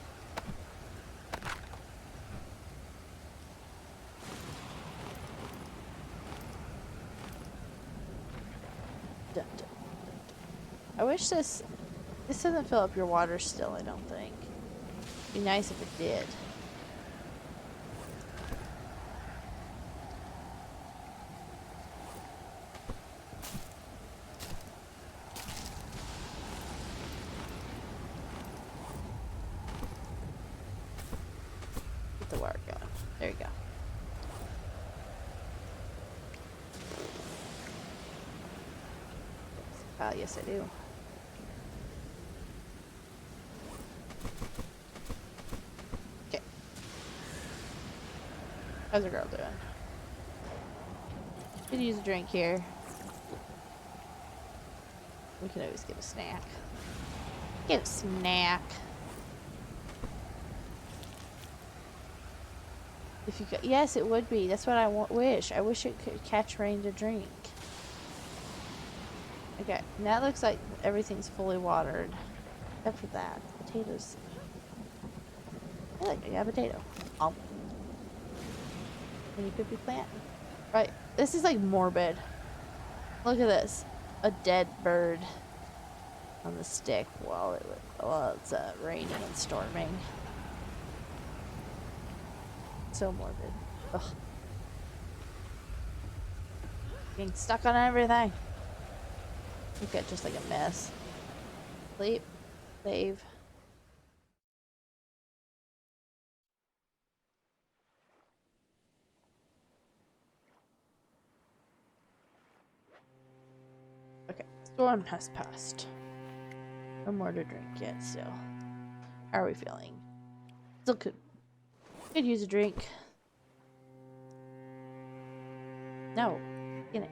Dun, dun, dun, dun. I wish this doesn't fill up your water still, I don't think. It'd be nice if it did. Get the water going. There you go. Oh, yes I do. Okay. How's the girl doing? Could use a drink here. We can always get a snack. Get a snack. If you could, yes, it would be. That's what I wish. I wish it could catch rain to drink. Okay, now it looks like everything's fully watered. Except for that. Potatoes. I like I got a potato. Oh. Any poopy plant? Right. This is like morbid. Look at this. A dead bird on the stick while it's raining and storming. So morbid. Ugh. Getting stuck on everything. Look at just like a mess. Sleep. Save. Okay. Storm has passed. No more to drink yet still. How are we feeling? Still could use a drink. No. Skin it.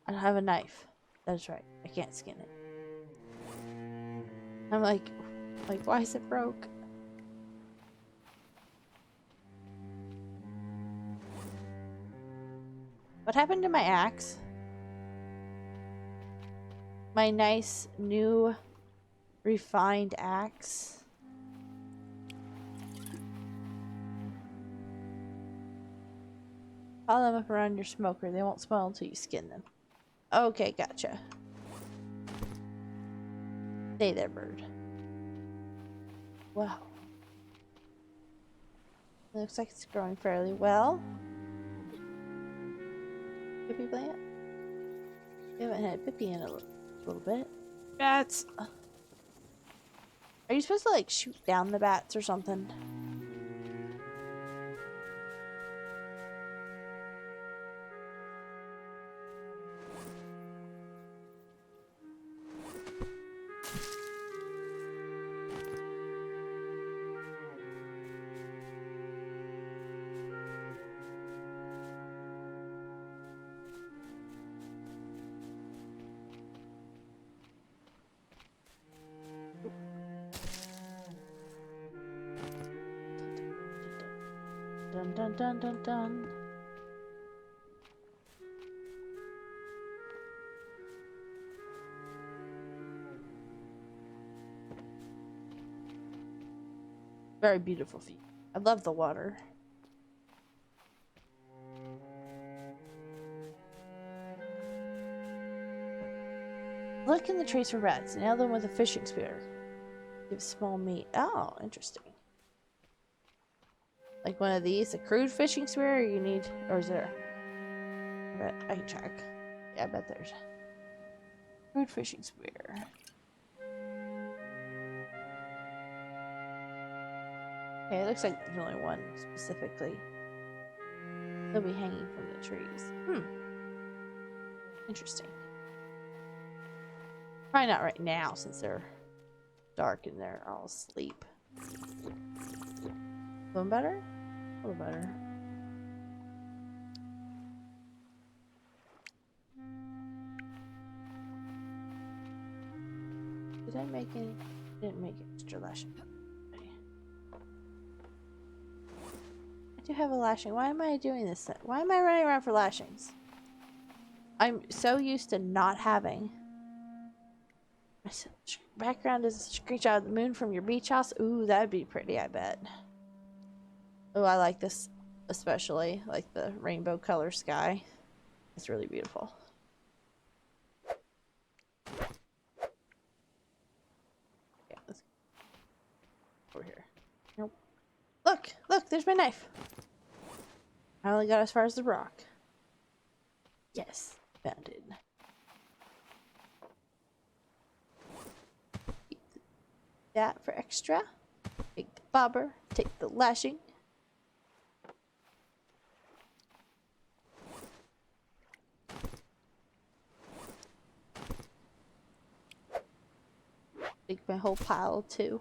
I don't have a knife. That's right. I can't skin it. I'm like, why is it broke? What happened to my axe? My nice new refined axe. Pile them up around your smoker. They won't smell until you skin them. Okay, gotcha. Stay there, bird. Wow. It looks like it's growing fairly well. Pippy plant? We haven't had Pippy in a little bit. Bats! Are you supposed to like shoot down the bats or something? dun dun dun dun dun. Very beautiful view. I love the water. Look in the trees for rats. Nail them with a fishing spear. Give small meat. Oh, interesting. Like one of these, a crude fishing spear, or you need, or is there? I can check. Yeah, I bet there's a crude fishing spear. Okay, it looks like there's only one specifically. They'll be hanging from the trees. Interesting. Probably not right now since they're dark and they're all asleep. Feeling better? A little better. Did I make any? Didn't make extra lashing. I do have a lashing. Why am I doing this? Why am I running around for lashings? I'm so used to not having. My background is a screenshot of the moon from your beach house. Ooh, that'd be pretty, I bet. Oh, I like this especially. Like the rainbow color sky. It's really beautiful. Yeah, let's go over here. Nope. Look! Look! There's my knife! I only got as far as the rock. Yes, found it. Keep that for extra. Take the bobber. Take the lashing. Take my whole pile too.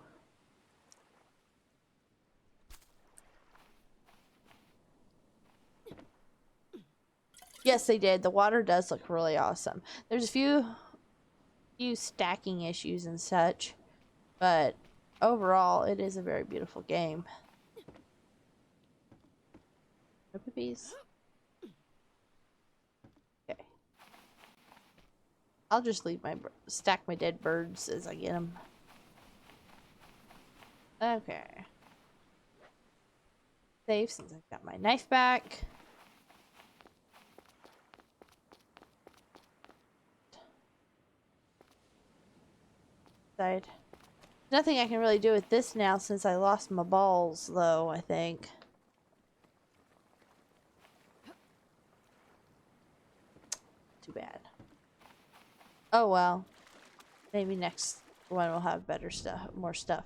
Yes, they did. The water does look really awesome. There's a few stacking issues and such, but overall, it is a very beautiful game. No puppies. Okay. I'll just leave stack my dead birds as I get them. Okay. Save since I've got my knife back. Side. Nothing I can really do with this now since I lost my balls, though, I think. Too bad. Oh well. Maybe next one will have better stuff, more stuff.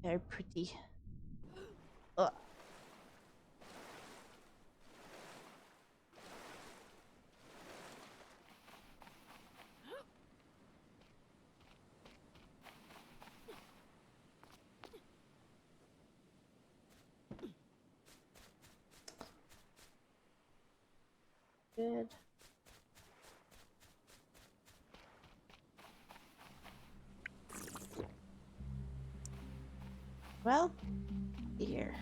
Very pretty. Ugh. Good. Well, here.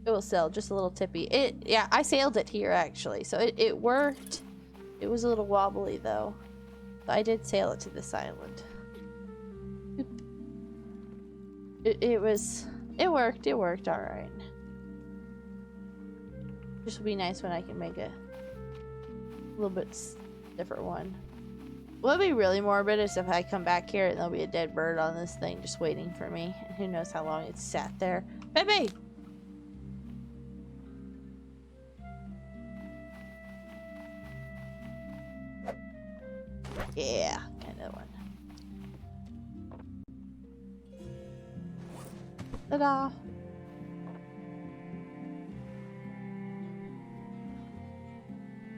It will sail just a little tippy. Yeah, I sailed it here actually, so it worked. It was a little wobbly though. So I did sail it to this island. It worked all right. This will be nice when I can make a little bit different one. What'll be really morbid is if I come back here and there'll be a dead bird on this thing just waiting for me. And who knows how long it's sat there. Baby! Yeah, kind of one. Ta-da!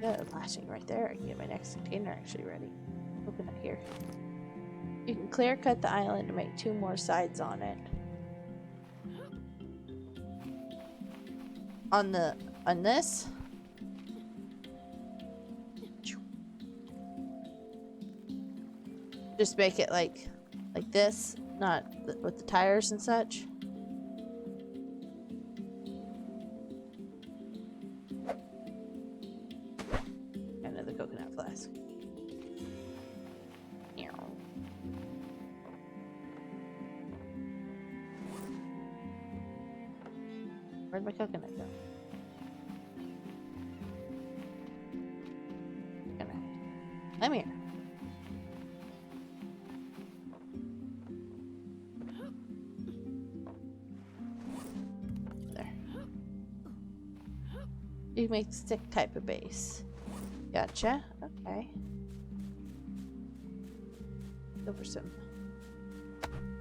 Got a flashing right there. I can get my next container actually ready. Open it here. You can clear cut the island to make 2 more sides on it. On this. Just make it like this, not with the tires and such. Another coconut flask. Where'd my coconut go? Coconut. Come here. There. You make stick type of base. Gotcha. Okay. Go for some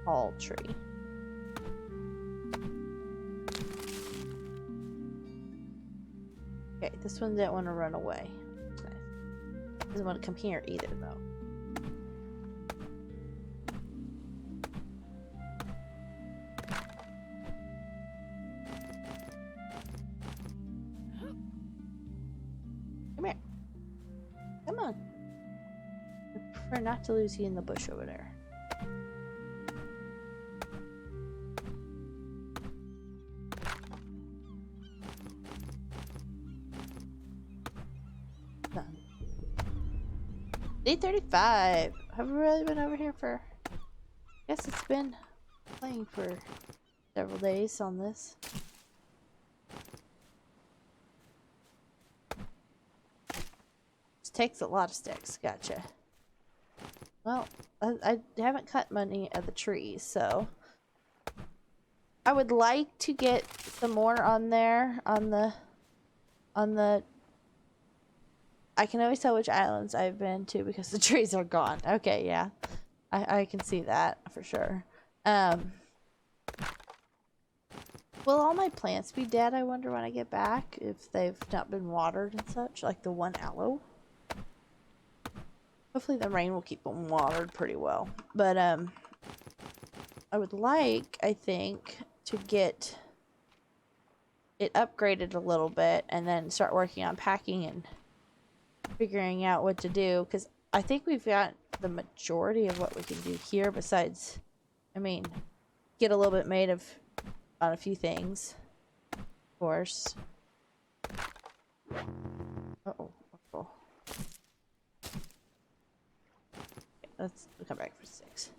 tall tree. Okay, this one didn't want to run away. Nice. Doesn't want to come here either, though. Come here. Come on. I prefer not to lose you in the bush over there. Done. Day 35. Have we really been over here for... Guess it's been playing for several days on this. This takes a lot of sticks. Gotcha. Well, I haven't cut many of the trees, so... I would like to get some more on there, on the... I can always tell which islands I've been to because the trees are gone. Okay, yeah. I can see that for sure. Will all my plants be dead, I wonder, when I get back? If they've not been watered and such, like the one aloe? Hopefully the rain will keep them watered pretty well. But, I would like, I think, to get it upgraded a little bit and then start working on packing and figuring out what to do, because I think we've got the majority of what we can do here, besides, I mean, get a little bit made of on a few things, of course. Uh-oh. Uh-oh. Okay, let's come back for 6.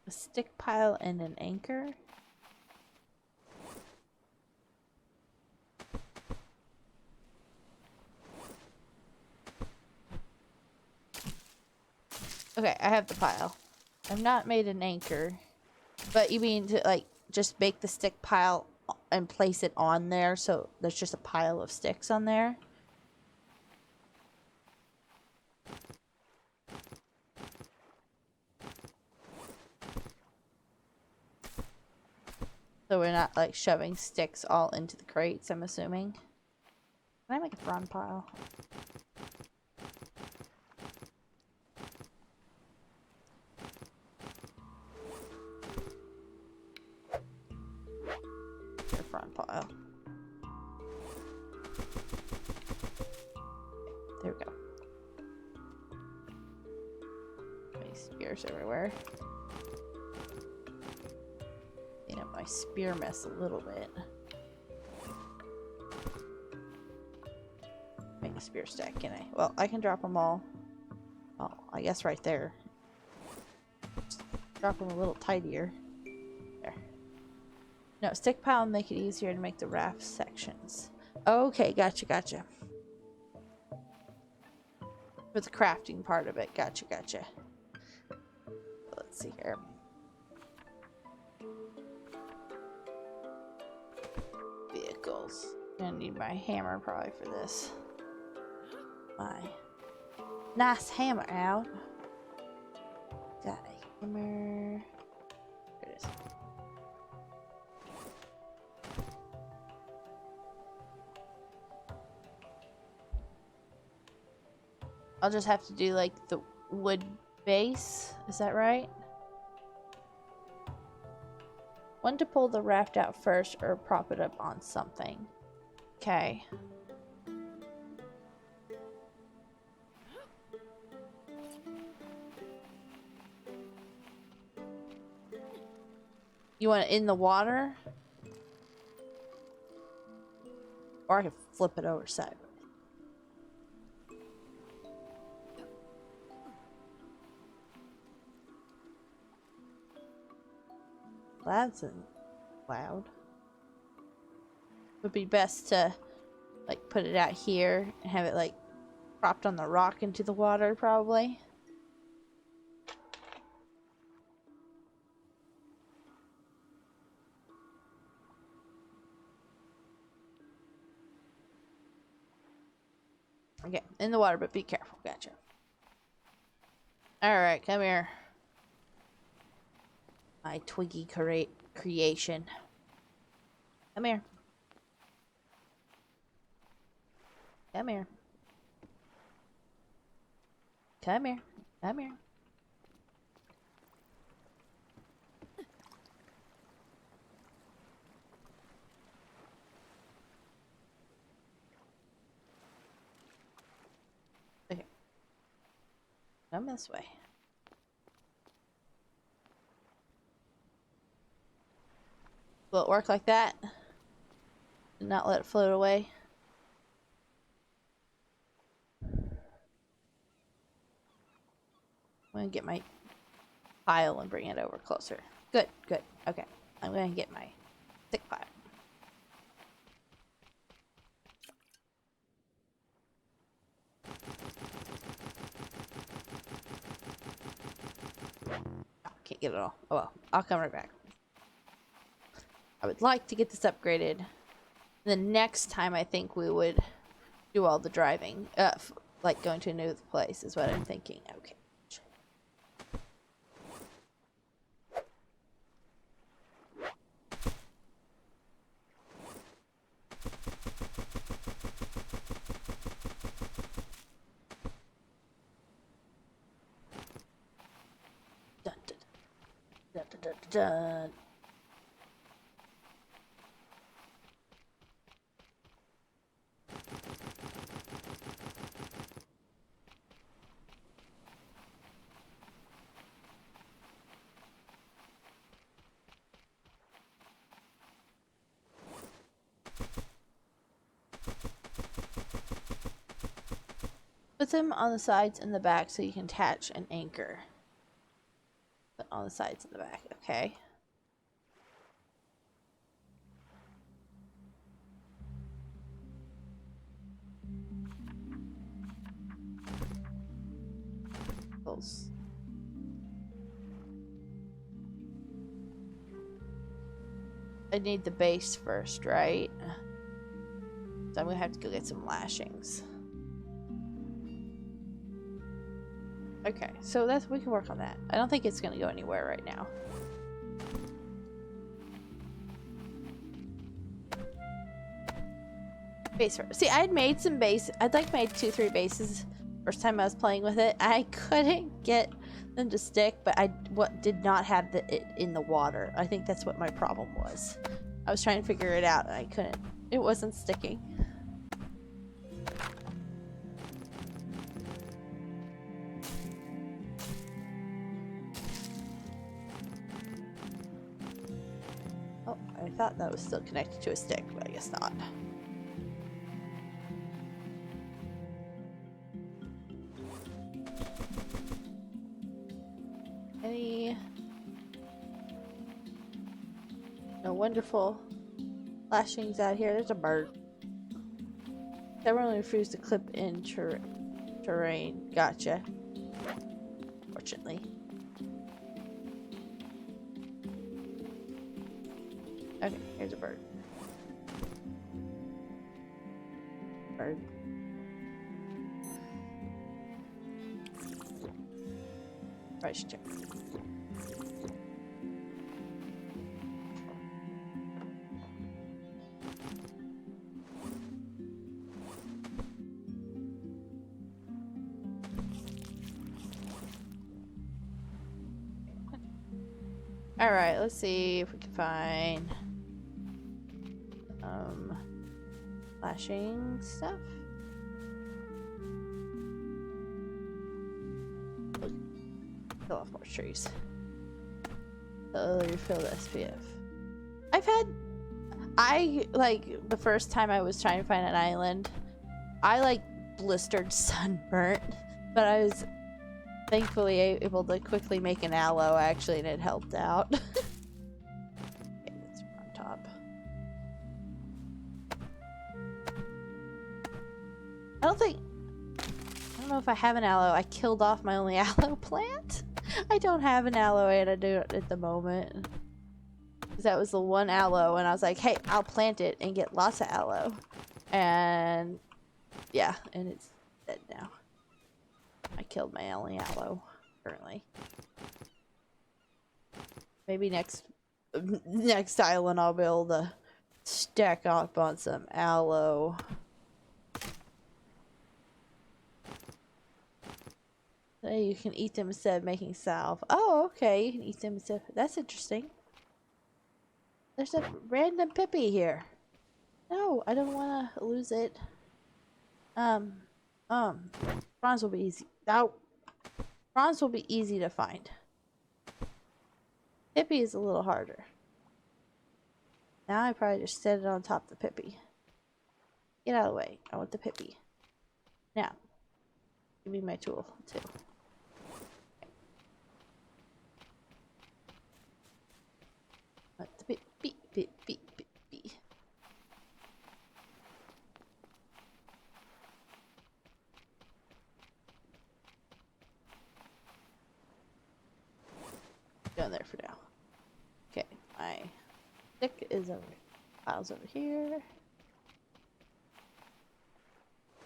A stick pile and an anchor. Okay, I have the pile. I've not made an anchor. But you mean to, like, just make the stick pile and place it on there so there's just a pile of sticks on there? So we're not, like, shoving sticks all into the crates, I'm assuming. Can I make a prawn pile? Your prawn pile. There we go. Many spears everywhere. Clean up my spear mess a little bit. Make a spear stack, can I? Well, I can drop them all. Oh, I guess right there. Just drop them a little tidier. There. No, stick pile and make it easier to make the raft sections. Okay, gotcha, gotcha. For the crafting part of it, gotcha, gotcha. Let's see here. Vehicles. Gonna need my hammer probably for this. My nice hammer out. Got a hammer. There it is. I'll just have to do like the wood base. Is that right? When to pull the raft out first or prop it up on something. Okay. You want it in the water? Or I can flip it over sideways. That's loud. Would be best to like put it out here and have it like propped on the rock into the water probably. Okay, in the water, but be careful. Gotcha. Alright, come here. My Twiggy creation. Come here. Come here. Come here. Come here. Okay. Come this way. Will it work like that? And not let it float away? I'm gonna get my pile and bring it over closer. Good, good. Okay. I'm gonna get my stick pile. Oh, can't get it all. Oh well, I'll come right back. I would like to get this upgraded. The next time I think we would do all the driving. Like going to a new place is what I'm thinking. Okay. Dun, dun, dun, dun, dun, dun. Put them on the sides and the back so you can attach an anchor. Put on the sides and the back, okay. Those. I need the base first, right? So I'm gonna have to go get some lashings. Okay, so we can work on that. I don't think it's gonna go anywhere right now. Base first. See, I'd made some base. I'd like made 2-3 bases first time I was playing with it. I couldn't get them to stick, but I did not have it in the water. I think that's what my problem was. I was trying to figure it out and I couldn't. It wasn't sticking. Oh, I thought that was still connected to a stick, but I guess not. No wonderful lashings out here. There's a bird. Everyone refused to clip in terrain. Gotcha. Fortunately. Okay, here's a bird. Bird. Right, should check. Alright, let's see if we can find flashing stuff. Kill off more trees. Refill the SPF. Like the first time I was trying to find an island, I like blistered sunburnt, but I was thankfully able to quickly make an aloe actually, and it helped out. Okay, that's on top. I don't know if I have an aloe. I killed off my only aloe plant. I don't have an aloe antidote at the moment. That was the one aloe, and I was like, hey, I'll plant it and get lots of aloe. And yeah, and it's dead now. I killed my only aloe currently. Maybe next island I'll be able to stack up on some aloe. Hey, you can eat them instead of making salve. Oh, okay, you can eat them instead. That's interesting. There's a random Pippi here. No, I don't want to lose it. Bronze will be easy. Now, bronze will be easy to find. Pippi is a little harder. Now I probably just set it on top of the Pippi. Get out of the way. I want the Pippi. Now, give me my tool too. Let the Pippi. Down there for now. Okay, my stick is over. Pile's over here.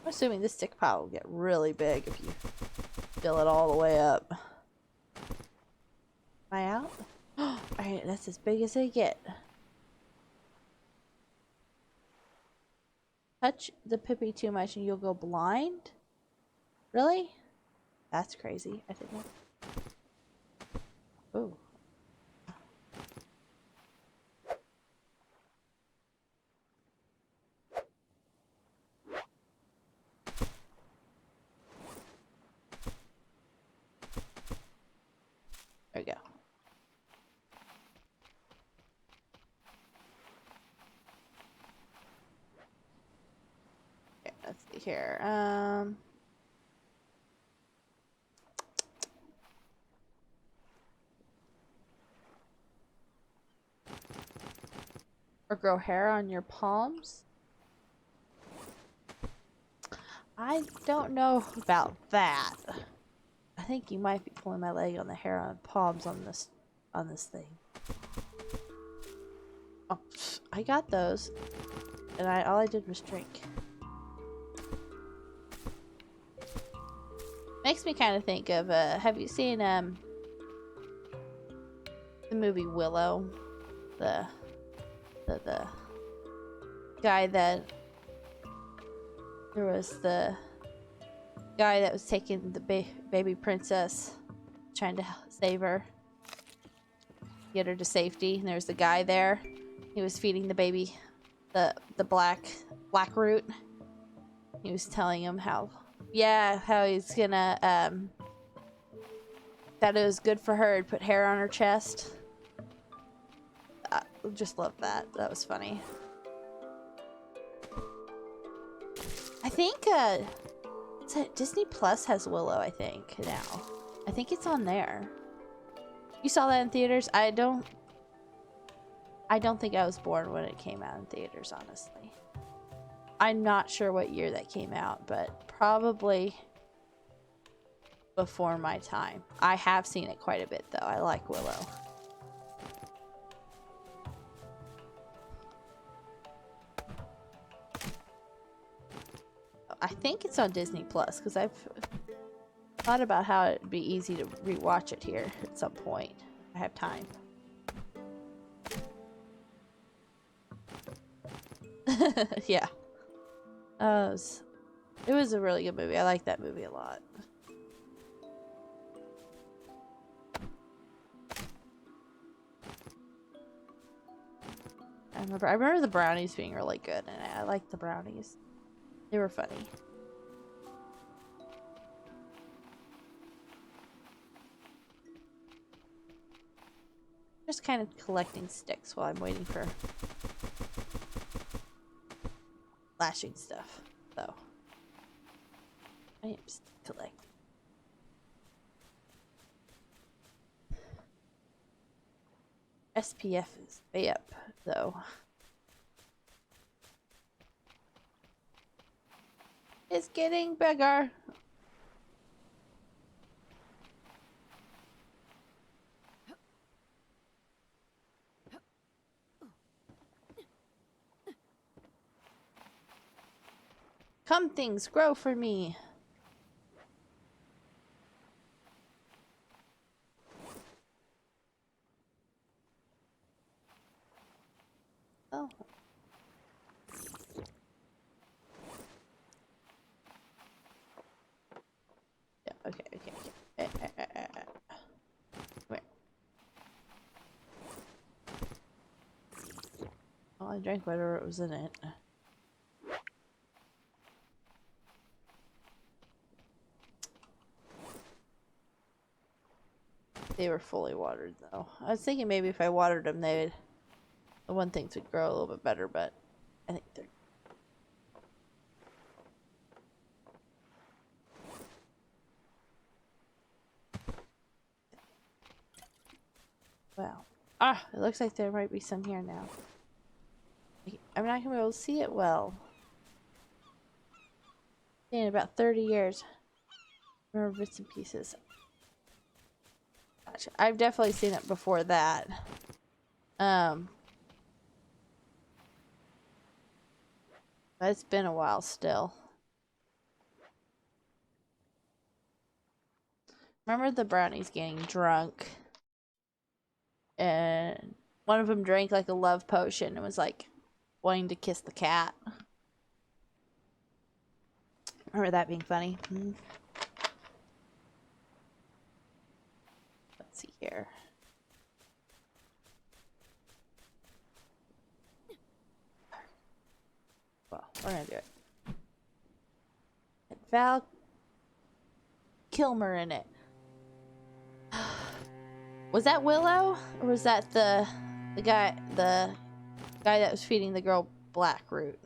I'm assuming this stick pile will get really big if you fill it all the way up. Am I out? Alright, that's as big as they get. Touch the Pippi too much and you'll go blind? Really? That's crazy. I didn't know. Ooh. There we go. Okay, let's see here. Or grow hair on your palms? I don't know about that. I think you might be pulling my leg on the hair on palms on this thing. Oh, I got those, and all I did was drink. Makes me kind of think of have you seen the movie Willow? The guy that there was the guy that was taking the baby princess, trying to save her, get her to safety, and there was the guy there. He was feeding the baby the black root. He was telling him how he's gonna that it was good for her to put hair on her chest. I just love that. That was funny. I think Disney Plus has Willow, I think, now. I think it's on there. You saw that in theaters? I don't think I was born when it came out in theaters, honestly. I'm not sure what year that came out, but probably before my time. I have seen it quite a bit, though. I like Willow. I think it's on Disney Plus because I've thought about how it'd be easy to rewatch it here at some point. I have time. Yeah. It was a really good movie. I like that movie a lot. I remember the brownies being really good, and I liked the brownies. They were funny. Just kind of collecting sticks while I'm waiting for flashing stuff, so I am just collecting. SPF is way up, though. It's getting bigger. Come things grow for me. Oh. Yeah, okay. Where? Oh, I drank whatever was in it. They were fully watered, though. I was thinking maybe if I watered them, the one things would grow a little bit better, but I think they're... Wow. Ah, it looks like there might be some here now. I'm not gonna be able to see it well. In about 30 years. Remember bits and pieces. Gotcha. I've definitely seen it before that. But it's been a while still. Remember the brownies getting drunk? And one of them drank like a love potion and was like wanting to kiss the cat. Remember that being funny? Let's see here. Well, we're gonna do it. Val Kilmer in it. Was that Willow, or was that the guy that was feeding the girl black root?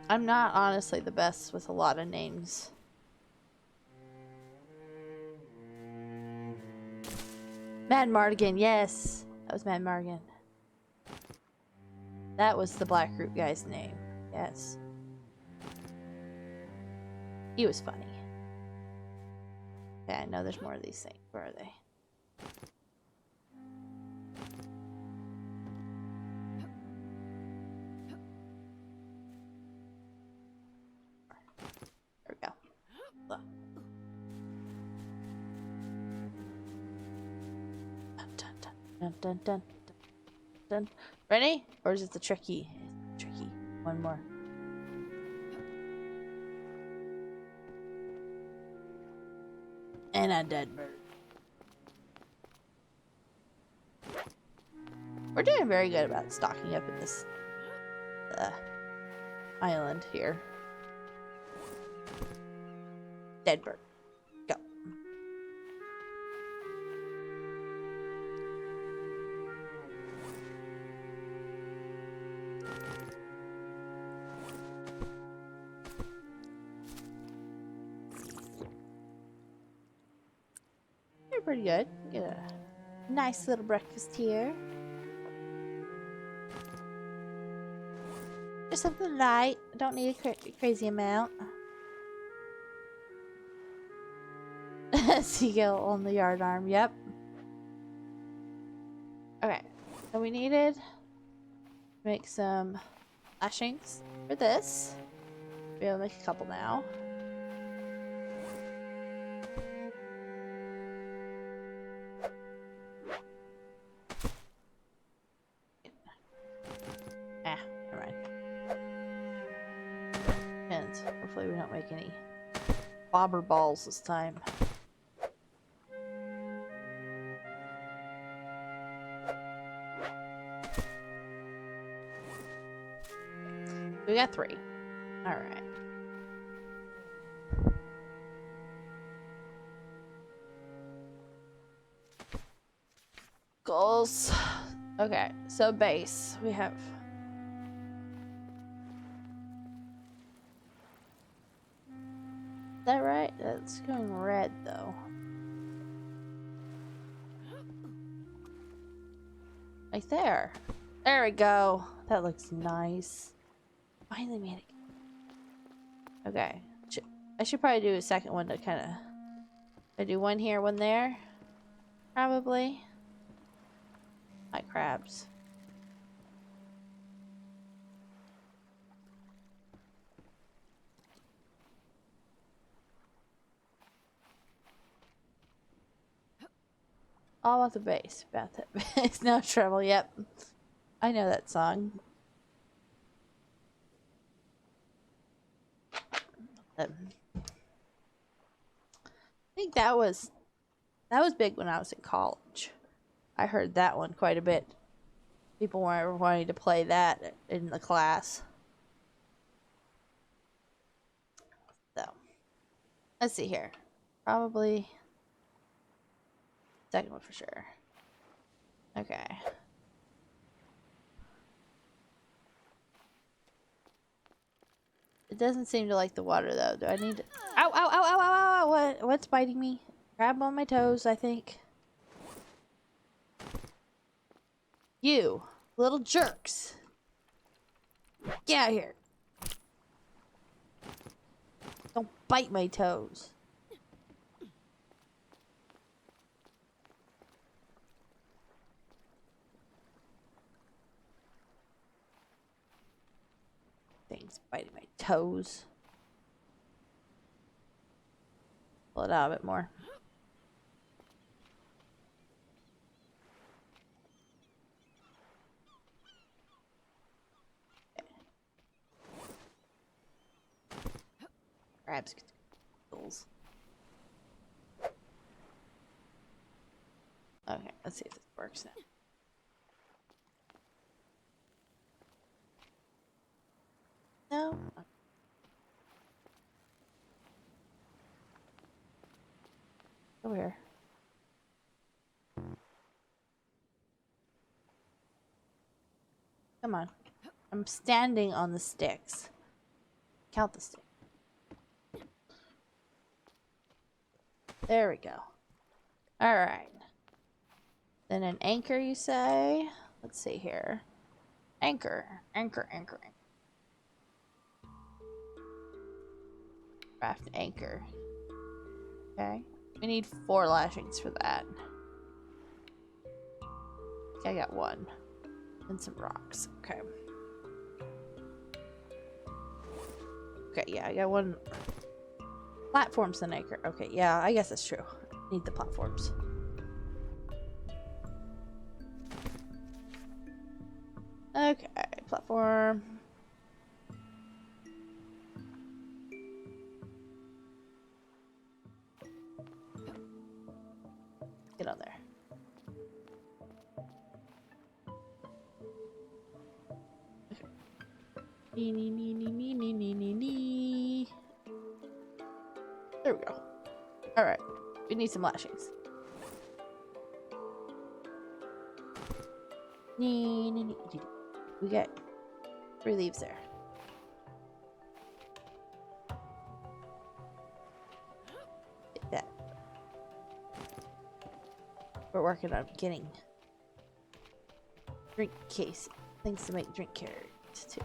I'm not honestly the best with a lot of names. Mad Mardigan, yes, that was Mad Mardigan. That was the black root guy's name. Yes. He was funny. Okay, I know there's more of these things. Where are they? There we go. Look. Dun, dun, dun, dun, dun, dun. Ready? Or is it the tricky? Tricky. One more. And a dead bird. We're doing very good about stocking up at this island here. Dead bird. Go. You're pretty good. Get a nice little breakfast here. Just something light. Don't need a crazy amount. Seagull on the yard arm. Yep. Okay. So we needed to make some lashings for this. We'll make a couple now. Never mind. And hopefully we don't make any bobber balls this time. we got 3. Alright. Goals. Okay, so base. We have... Is that right? That's going red, though. Right there. There we go. That looks nice. Finally made it. Okay. I should probably do a second one to kind of... I do one here, one there. Probably. My crabs. All about the base. Bathtub base. No trouble. Yep. I know that song. I think that was big when I was in college. I heard that one quite a bit. People were wanting to play that in the class. So, let's see here. Probably second one for sure. Okay. It doesn't seem to like the water though. Do I need to... Ow, ow, ow, ow, ow, ow! What's biting me? Crab on my toes, I think. You little jerks. Get out of here. Don't bite my toes. Things biting my toes. Pull it out a bit more. Crabs. Okay, let's see if this works now. No? Over here. Come on. I'm standing on the sticks. Count the sticks. There we go. Alright. Then an anchor, you say? Let's see here. Anchor. Anchor, anchor, anchor. Craft anchor. Okay. We need 4 lashings for that. Okay, I got 1. And some rocks. Okay. Okay, yeah, I got 1. Platforms and anchor. Okay, yeah, I guess that's true. Need the platforms. Okay, platform. Get on there. Okay. Nee. There we go. Alright. We need some lashings. Nee. We got 3 leaves there. Get that. We're working on getting drink case. Things to make drink carrots too.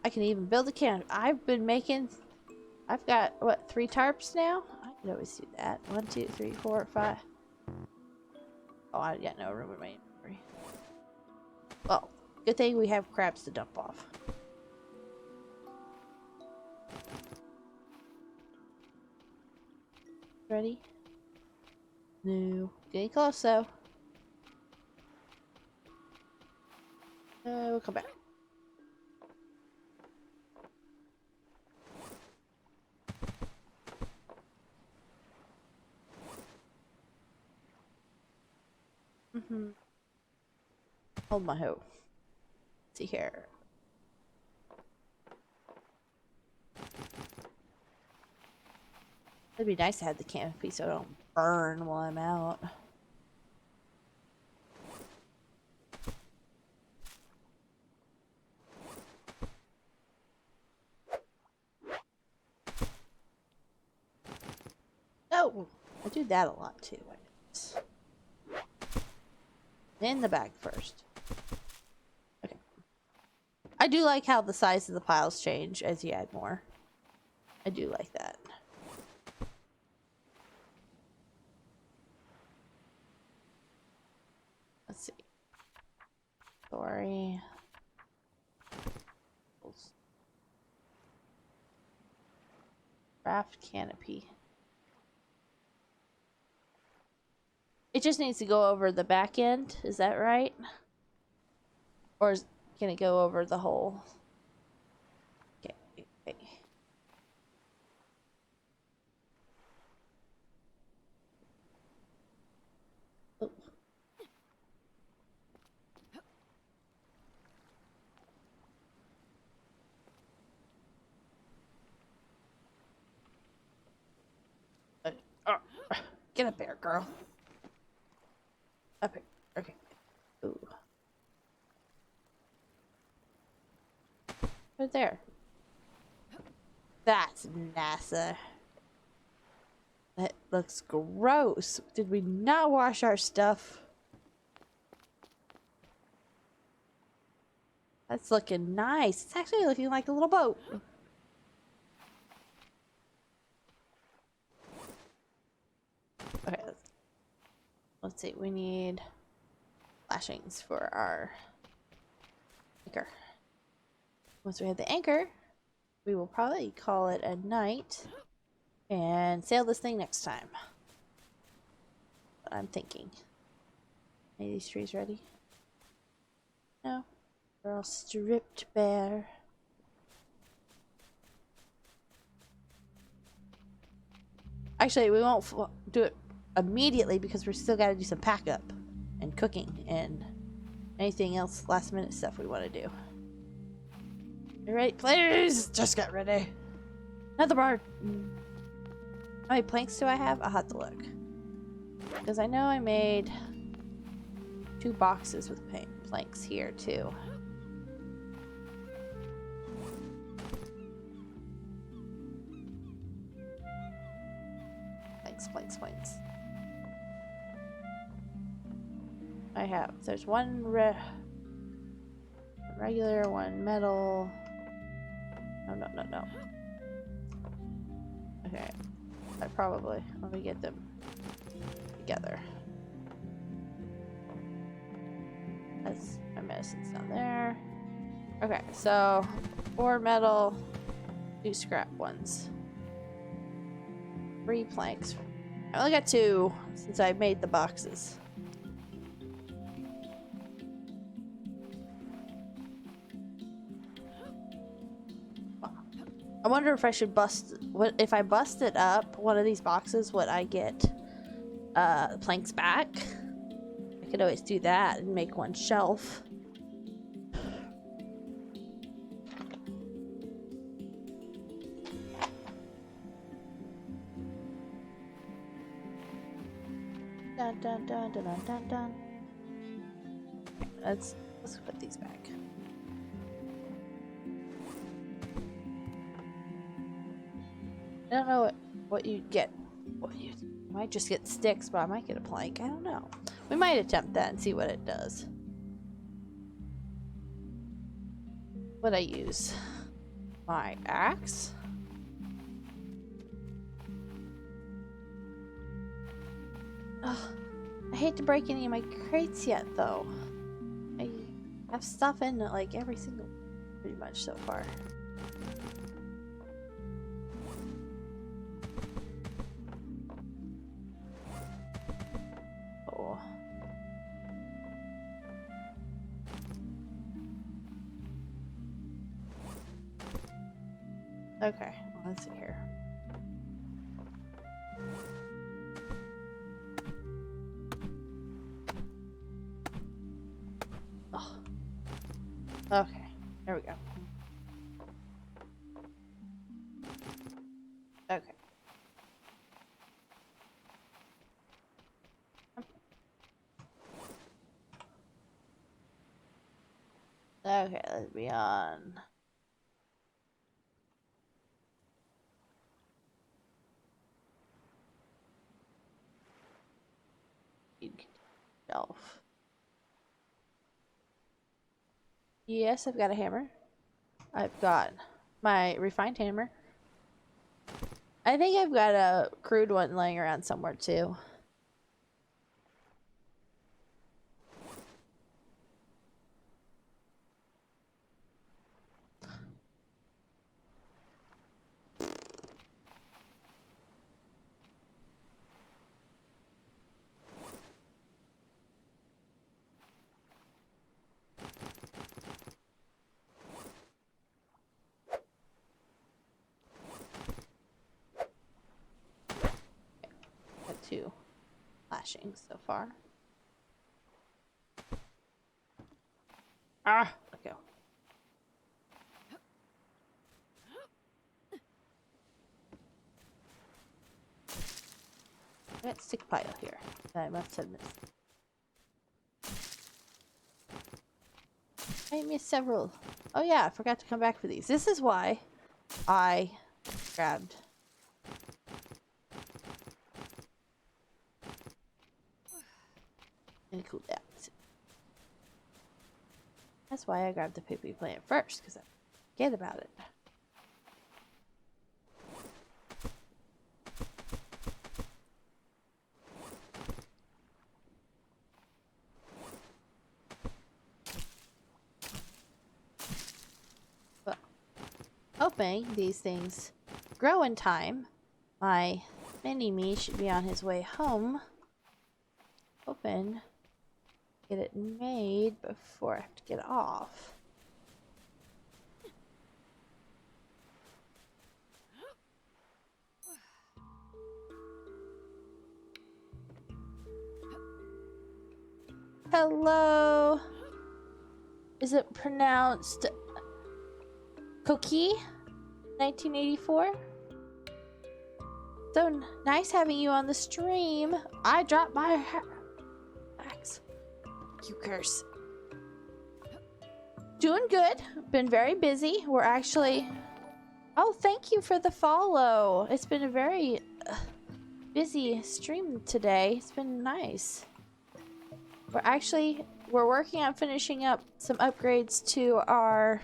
I can even build a camp. I've got what, 3 tarps now? I could always do that. 1, 2, 3, 4, 5. Oh, I got no room in my inventory. Well, good thing we have crabs to dump off. Ready? No. Getting close though. We'll come back. Hold my hoe. See here. It'd be nice to have the canopy so I don't burn while I'm out. Oh, I do that a lot too. In the bag first. Okay. I do like how the size of the piles change as you add more. I do like that. Let's see. Sorry. Craft canopy. It just needs to go over the back end, is that right? Or can it go over the whole? Okay, okay. Oh. Get up there, girl. Up here. Okay. Ooh. Right there. That's NASA. That looks gross. Did we not wash our stuff? That's looking nice. It's actually looking like a little boat. Okay. Let's see. We need lashings for our anchor. Once we have the anchor, we will probably call it a night and sail this thing next time. But I'm thinking. Any of these trees ready? No. They're all stripped bare. Actually, we won't do it immediately because we're still got to do some pack up and cooking and anything else last minute stuff we want to do. You ready? Please! Just get ready. Another bar. How many planks do I have? I'll have to look. Because I know I made 2 boxes with planks here too. Planks. I have. There's one regular, one metal. No. Okay. Let me get them together. That's my medicine's down there. Okay, so 4 metal, 2 scrap ones. 3 planks. I only got 2 since I made the boxes. I wonder if I should if I busted up one of these boxes, would I get planks back? I could always do that and make one shelf. Dun. Let's put these back. I don't know what you get. You might just get sticks, but I might get a plank. I don't know. We might attempt that and see what it does. What I use? My axe. Ugh. I hate to break any of my crates yet, though. I have stuff in like every single, pretty much so far. Okay, let's see here. Oh. Okay, there we go. Okay. Okay, let's be on. Shelf. Yes, I've got a hammer. I've got my refined hammer. I think I've got a crude one laying around somewhere too. Got 2 lashings so far. Ah, okay. That stick pile here that I must have missed. I missed several. Oh yeah, I forgot to come back for these. This is why I grabbed. And cool down. That's why I grabbed the poopy plant first, because I forget about it. But hoping these things grow in time. My mini-me should be on his way home. Hoping get it made before I have to get off. Hello. Is it pronounced Cookie? 1984? So nice having you on the stream. I dropped my axe. You curse. Doing good. Been very busy. We're actually... Oh, thank you for the follow. It's been a very busy stream today. It's been nice. We're working on finishing up some upgrades to our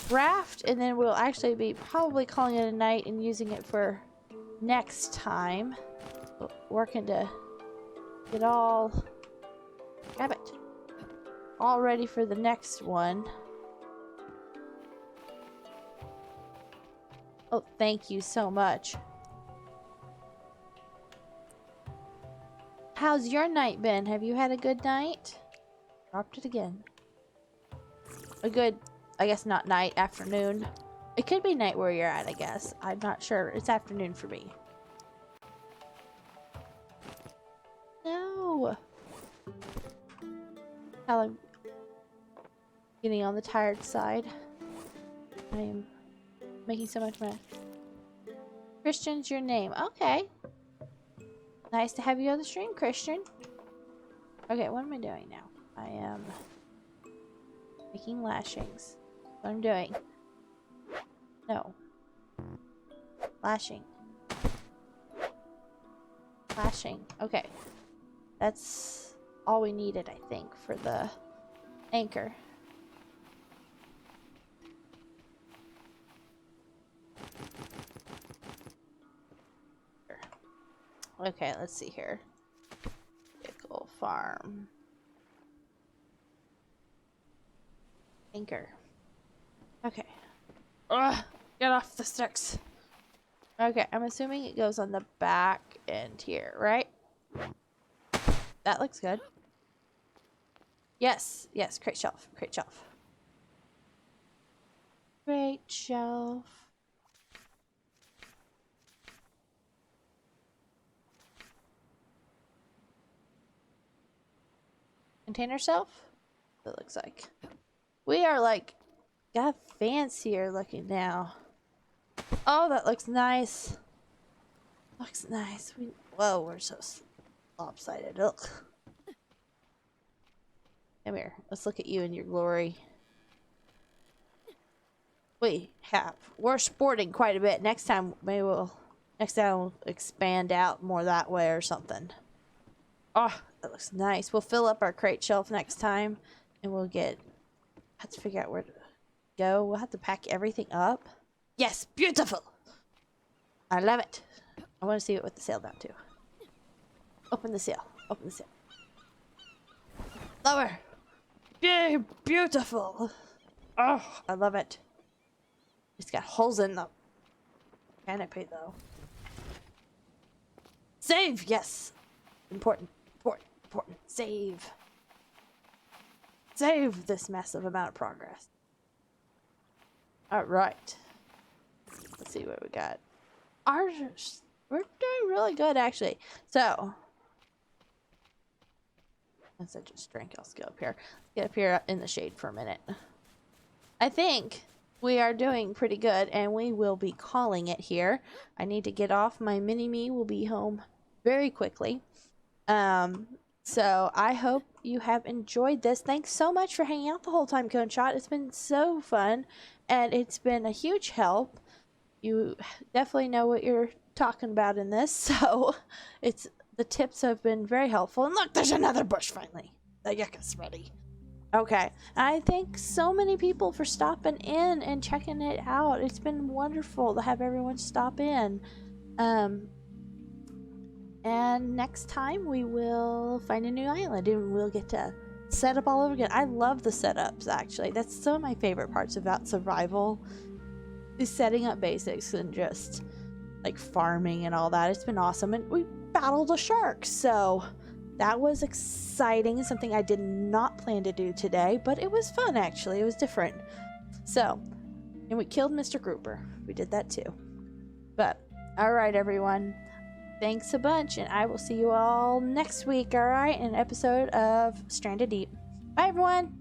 raft, and then we'll actually be probably calling it a night and using it for next time. Working to get all ready for the next one. Oh, thank you so much. How's your night been? Have you had a good night? Dropped it again. A good, I guess not night, afternoon. It could be night where you're at, I guess. I'm not sure. It's afternoon for me. No. I'm getting on the tired side. I am making so much mess. Christian's your name. Okay. Nice to have you on the stream, Christian. Okay, what am I doing now? I am making lashings. What I'm doing. No. Lashing. Lashing. Okay. That's all we needed, I think, for the anchor. Okay, let's see here. Pickle farm. Anchor. Okay. Ugh, get off the sticks. Okay, I'm assuming it goes on the back end here, right? That looks good. Yes, yes, crate shelf, crate shelf. Great shelf. Container shelf? It looks like. We are like, got fancier looking now. Oh, that looks nice. Looks nice. Whoa, we're so lopsided. Ugh. Come here. Let's look at you in your glory. We're sporting quite a bit. Next time we'll expand out more that way or something. Oh, that looks nice. We'll fill up our crate shelf next time, and we'll have to figure out where to go. We'll have to pack everything up. Yes, beautiful. I love it. I want to see it with the sail down too. Open the sail. Open the sail. Lower. Yay, beautiful. Oh, I love it. It's got holes in the canopy though. Save, yes. Important. Save. Save this massive amount of progress. Alright. Let's see what we got. We're doing really good actually. So, as I just drank, I'll get up here. Get up here in the shade for a minute. I think we are doing pretty good, and we will be calling it here. I need to get off. My mini-me will be home very quickly. So I hope you have enjoyed this. Thanks so much for hanging out the whole time, Cone Shot. It's been so fun, and it's been a huge help. You definitely know what you're talking about in this, so the tips have been very helpful. And look, there's another bush finally. The yucca's ready. Okay, I thank so many people for stopping in and checking it out. It's been wonderful to have everyone stop in. And next time we will find a new island and we'll get to set up all over again. I love the setups, actually. That's some of my favorite parts about survival, is setting up basics and just like farming and all that. It's been awesome. And we battled a shark, so that was exciting. Something I did not plan to do today, but it was fun actually. It was different. So, and we killed Mr. Grouper. We did that too. But, alright everyone. Thanks a bunch, and I will see you all next week, alright? In an episode of Stranded Deep. Bye everyone!